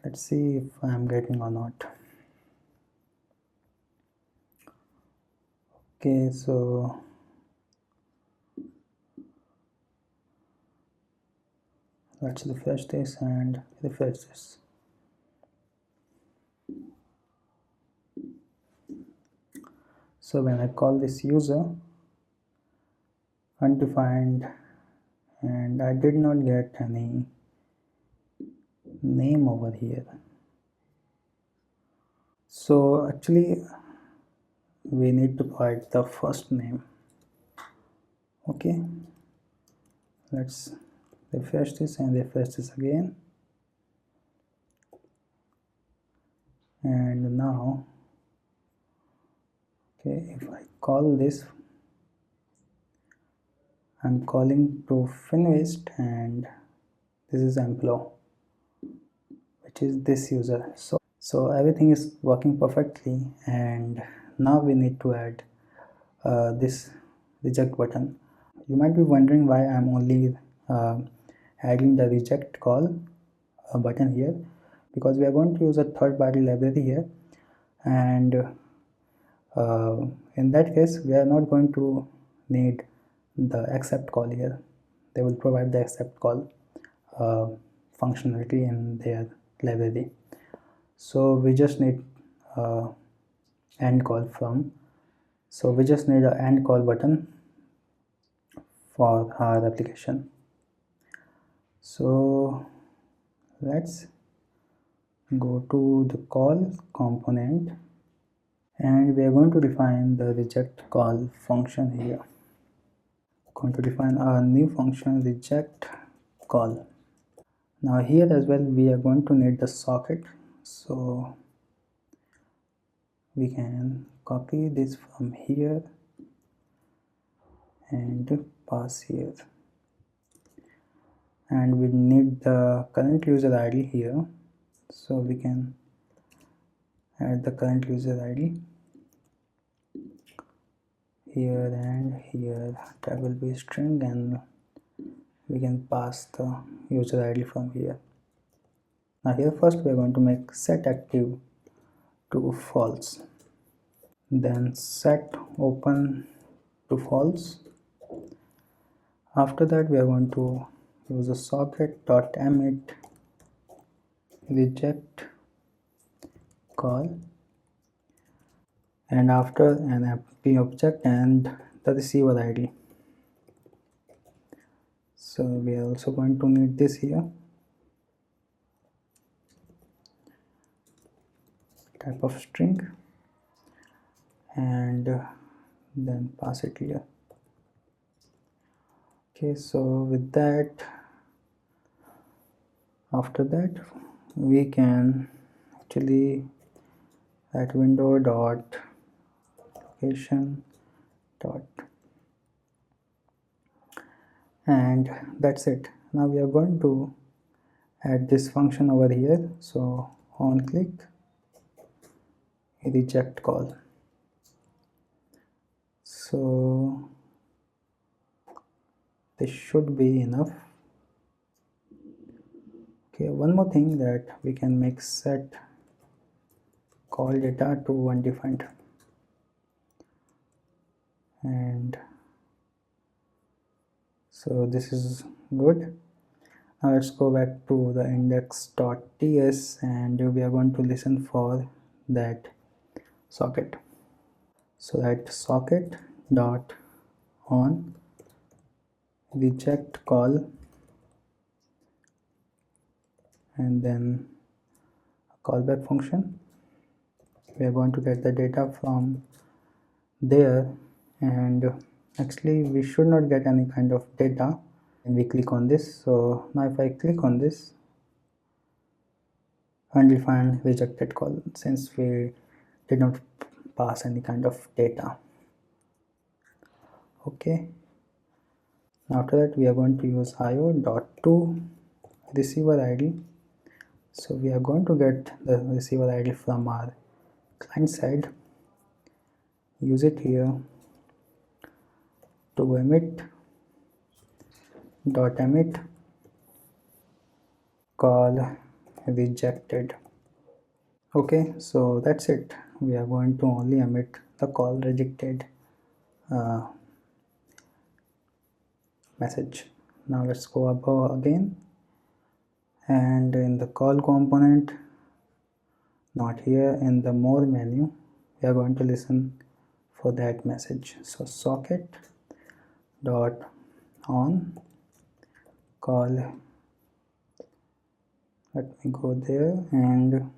Let's see if I'm getting or not. Okay, so let's refresh this and refresh this. So when I call this user, undefined, and I did not get any name over here. So actually we need to provide the first name. Okay, let's refresh this and refresh this again, and now okay, if I call this, I'm calling to Finvest, and this is emplo, which is this user. So everything is working perfectly, and now we need to add this reject button. You might be wondering why I'm only adding the reject call button here, because we are going to use a third-party library here, and in that case we are not going to need the accept call here. They will provide the accept call functionality in their library. So we just need end call from. So we just need an end call button for our application. So let's go to the call component, and we are going to define the reject call function here. Going to define a new function reject call. Now here as well we are going to need the socket, so we can copy this from here and pass here, and we need the current user ID here, so we can add the current user ID here, and here that will be string, and we can pass the user ID from here. Now here first we are going to make set active to false, then set open to false. After that we are going to use a socket.emit reject call, and after an empty object and the receiver ID. So we are also going to need this here, type of string, and then pass it here. Okay, so with that, after that we can actually write window dot location dot, and that's it. Now we are going to add this function over here, so on click reject call. So this should be enough. Okay, one more thing, that we can make set call data to undefined, and so this is good. Now let's go back to the index.ts, and we are going to listen for that socket. So that socket dot on reject call, and then a callback function. We are going to get the data from there, and actually we should not get any kind of data, and we click on this. So now if I click on this, undefined rejected call, since we did not pass any kind of data. Okay, after that we are going to use io.to receiver ID. So we are going to get the receiver ID from our client side, use it here to emit call rejected. Okay, so that's it. We are going to only emit the call rejected message. Now let's go above again, and in the call component, not here, in the more menu, we are going to listen for that message. So socket dot on call, let me go there and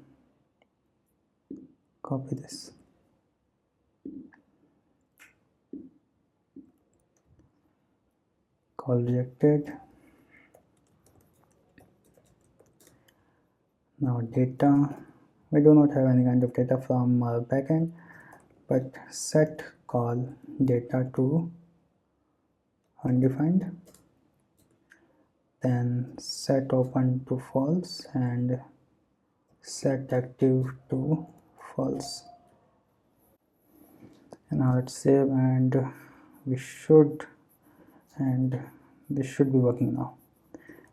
copy this. Call rejected. Now data, we do not have any kind of data from our backend, but set call data to undefined, then set open to false, and set active to false. And now let's save, and we should, and this should be working now.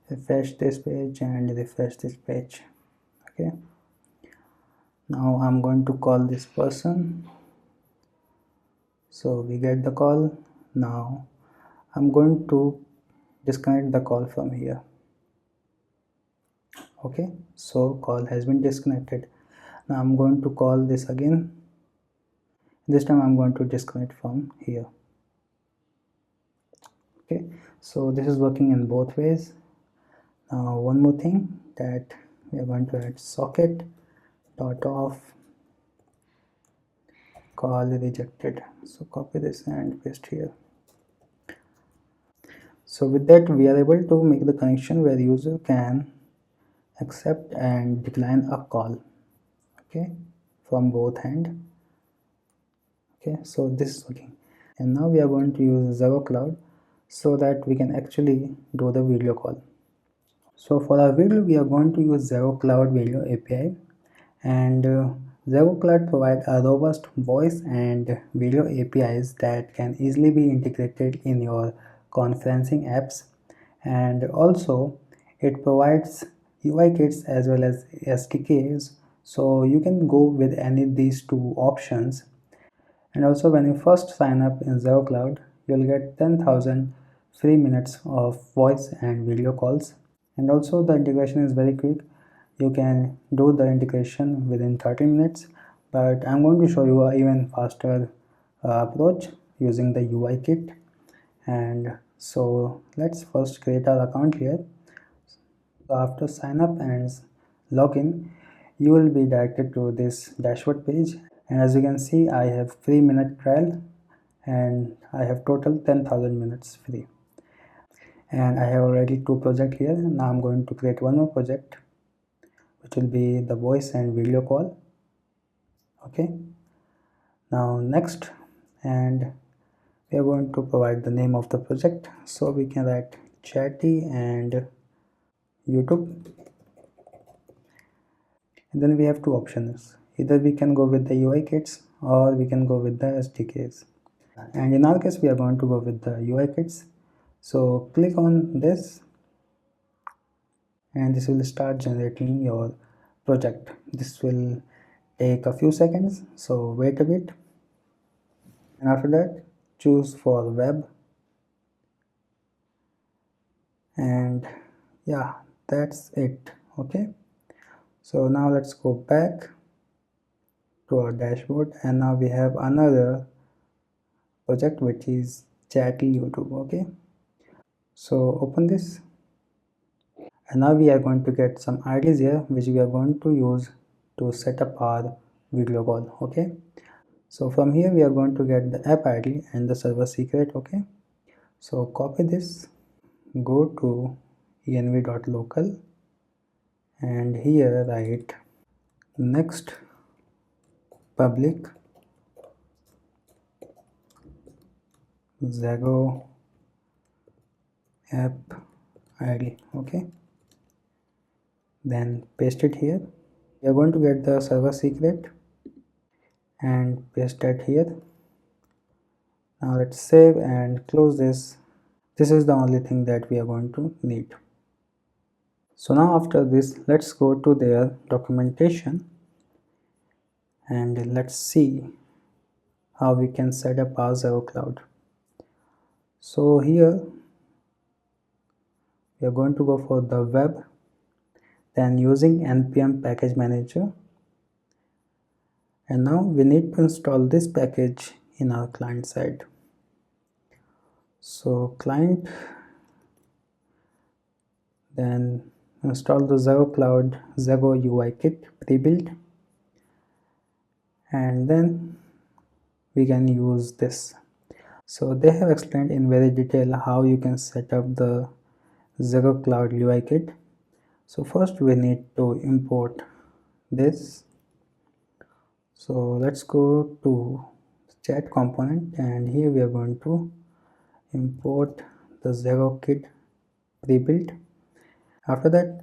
Refresh this page and refresh this page. Okay, now I'm going to call this person, so we get the call. Now I'm going to disconnect the call from here. Okay, so call has been disconnected. Now I'm going to call this again. This time I'm going to disconnect from here. Okay, so this is working in both ways. Now one more thing, that we are going to add socket dot off call rejected. So copy this and paste here. So with that, we are able to make the connection where user can accept and decline a call, okay, from both hand. Okay, so this is working. And now we are going to use ZegoCloud so that we can actually do the video call. So for our video, we are going to use ZegoCloud Video API, and ZegoCloud provides a robust voice and video APIs that can easily be integrated in your conferencing apps, and also it provides UI kits as well as SDKs, so you can go with any of these two options. And also when you first sign up in ZegoCloud, you'll get 10,000 free minutes of voice and video calls. And also the integration is very quick. You can do the integration within 30 minutes, but I'm going to show you an even faster approach using the UI kit. And so let's first create our account here. So after sign up and login, you will be directed to this dashboard page, and as you can see, I have 3-minute trial and I have total 10,000 minutes free, and I have already 2 projects here. Now I'm going to create one more project which will be the voice and video call. Okay, now next, and we are going to provide the name of the project, so we can write chatty and YouTube. And then we have two options. Either we can go with the UI kits or we can go with the SDKs. And in our case, we are going to go with the UI kits. So click on this and this will start generating your project. This will take a few seconds, so wait a bit. And after that, choose for web. And yeah, that's it. Okay. So now let's go back to our dashboard, and now we have another project which is chatty YouTube. Okay, so open this, and now we are going to get some IDs here which we are going to use to set up our video call. Okay, so from here we are going to get the app ID and the server secret. Okay, so copy this, go to env.local, and here write next public Zego app ID. Okay, then paste it here. We are going to get the server secret and paste that here. Now let's save and close this. This is the only thing that we are going to need. So now after this, let's go to their documentation and let's see how we can set up our ZegoCloud. So here we are going to go for the web, then using npm package manager, and now we need to install this package in our client side. So client, then install the ZegoCloud Zego UI kit pre-built, and then we can use this. So they have explained in very detail how you can set up the ZegoCloud UI kit. So first we need to import this. So let's go to chat component, and here we are going to import the Zego kit pre-built. After that,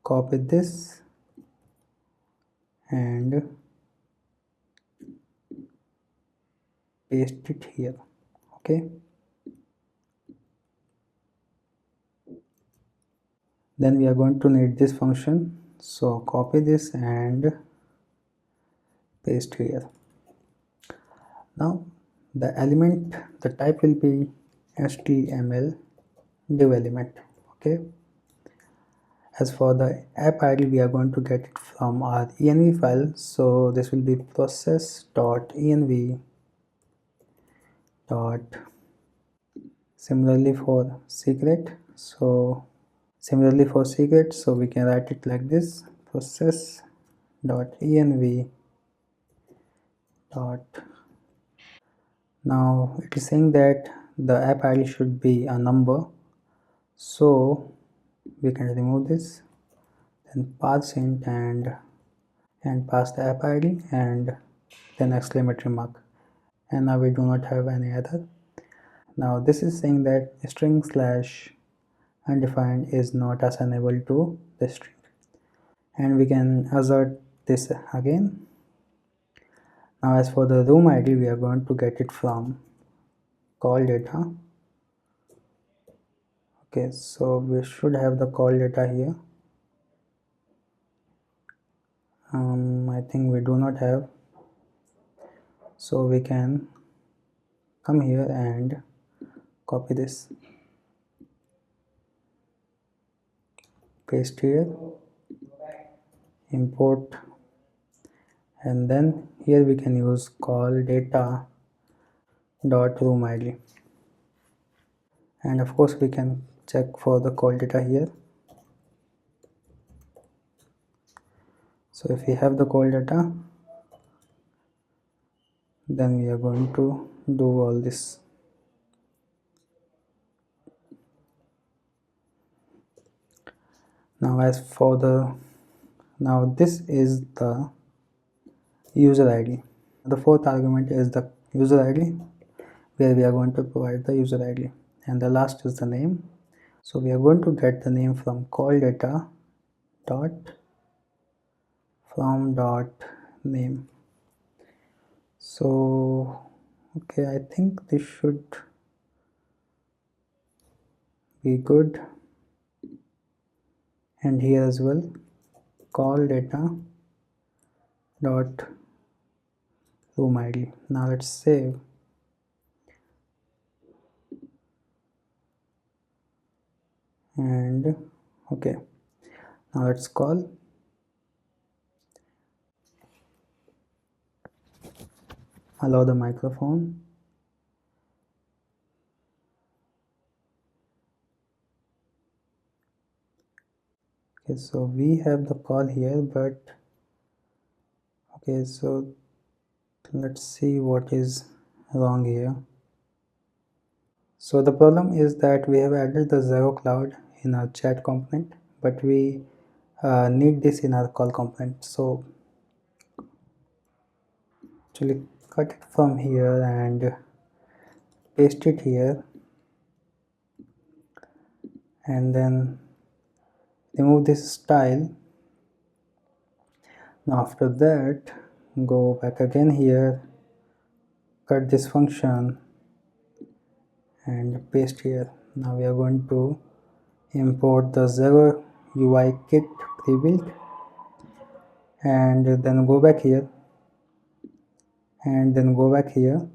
copy this and paste it here. Okay, then we are going to need this function, so copy this and paste here. Now the element, the type will be HTML div element. Okay, as for the app ID, we are going to get it from our env file, so this will be process.env dot, similarly for secret, so we can write it like this, process.env dot Now it is saying that the app ID should be a number, so we can remove this, then pass int and pass the app ID and then exclamatory mark, and now we do not have any other. Now this is saying that string slash undefined is not assignable to the string, and we can assert this again. Now as for the room ID, we are going to get it from call data. Okay, so we should have the call data here. I think we do not have, so we can come here and copy this, paste here, import, and then here we can use call data dot room ID, and of course we can check for the call data here. So if we have the call data, then we are going to do all this. Now as for the, now this is the user ID. The fourth argument is the user ID, where we are going to provide the user ID, and the last is the name. So we are going to get the name from call data dot from dot name. So okay, I think this should be good, and here as well, call data dot room ID. Now let's save, and okay, now let's call. Allow the microphone. Okay, so we have the call here, but okay, so let's see what is wrong here. So the problem is that we have added the ZegoCloud in our chat component, but we need this in our call component. So actually cut it from here and paste it here, and then remove this style. Now after that, go back again here, cut this function and paste here. Now we are going to import the Zego UI kit pre-built, and then go back here, and then go back here,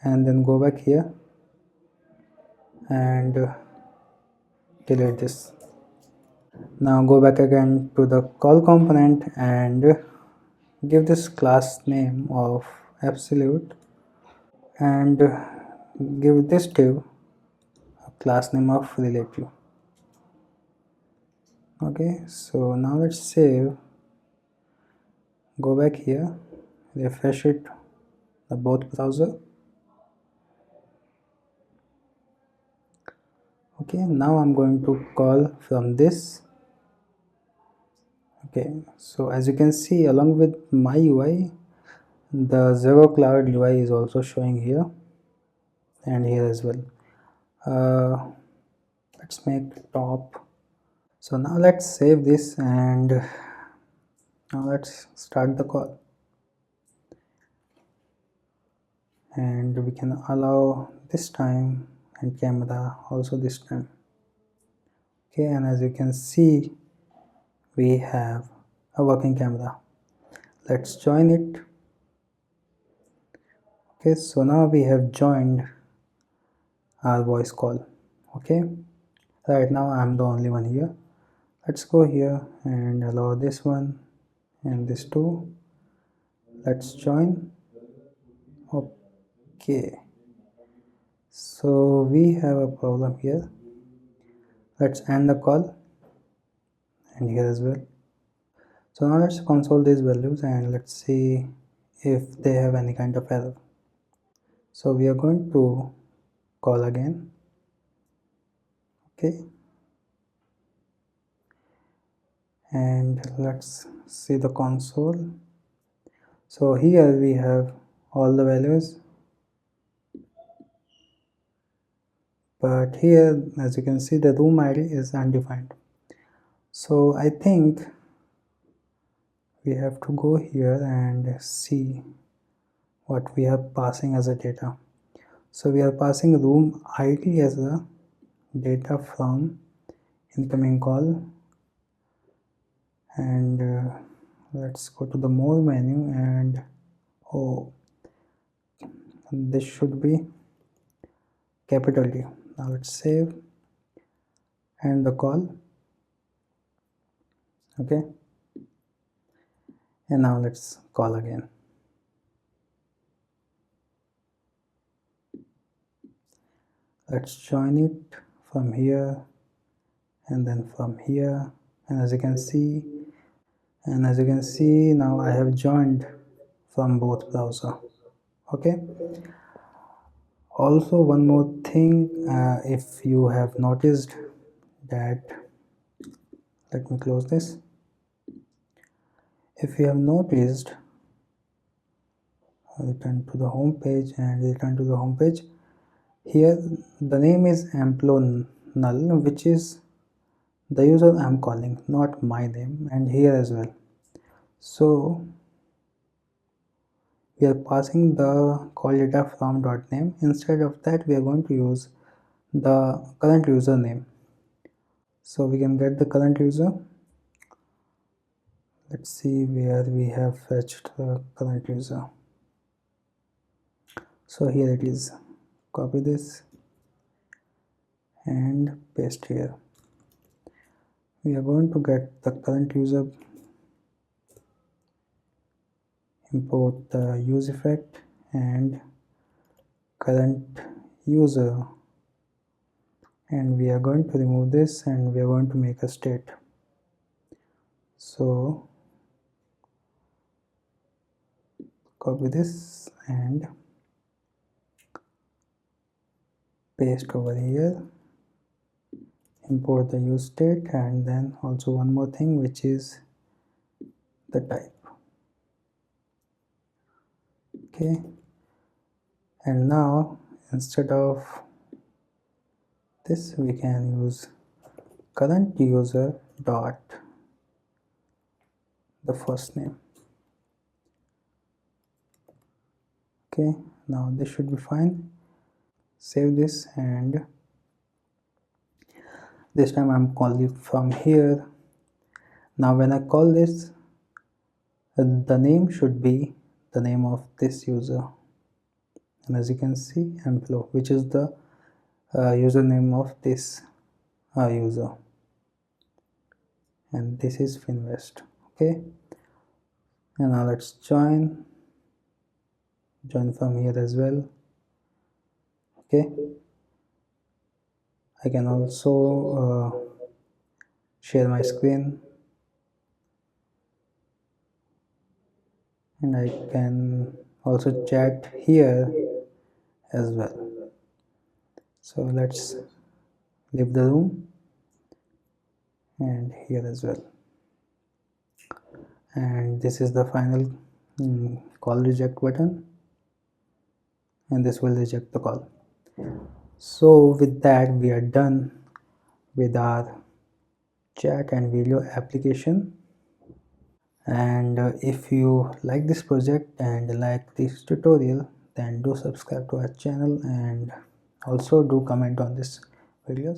and then go back here and delete this. Now go back again to the call component and give this class name of absolute, and give this div a class name of relative. Okay, so now let's save, go back here, refresh it, the both browser. Okay, now I'm going to call from this. Okay, so as you can see, along with my UI, the ZegoCloud UI is also showing here and here as well. Let's make top. So now let's save this, and now let's start the call, and we can allow this time and camera also this time. Okay, and as you can see, we have a working camera. Let's join it. Okay, so now we have joined our voice call. Okay, right now I'm the only one here. Let's go here and allow this one and this two. Let's join. Okay, so we have a problem here. Let's end the call, and here as well. So now let's console these values and let's see if they have any kind of error. So we are going to call again. Okay, and let's see the console. So here we have all the values, but here as you can see the room ID is undefined. So I think we have to go here and see what we are passing as a data. So we are passing room ID as a data from incoming call, and let's go to the more menu, and this should be capital D. Now let's save and the call. Okay, and now let's call again. Let's join it from here and then from here, and as you can see now I have joined from both browser. Okay, also one more thing, if you have noticed that, let me close this. If you have noticed, return to the home page, and return to the home page. Here the name is employee null, which is the user I'm calling, not my name, and here as well. So we are passing the call data from .name. Instead of that, we are going to use the current user name. So we can get the current user. Let's see where we have fetched the current user. So here it is. Copy this and paste here. We are going to get the current user, import the use effect and current user, and we are going to remove this, and we are going to make a state. So copy this and paste over here, import the use state, and then also one more thing, which is the type. Okay, and now instead of this, we can use current user dot the first name. Okay, now this should be fine. Save this, and this time I'm calling from here. Now when I call this, the name should be the name of this user, and as you can see, Emplo, which is the username of this user, and this is Finvest. Okay, and now let's join from here as well. Okay, I can also share my screen, and I can also chat here as well. So let's leave the room, and here as well, and this is the final call reject button, and this will reject the call. So with that, we are done with our chat and video application. And if you like this project and like this tutorial, then do subscribe to our channel, and also do comment on this video.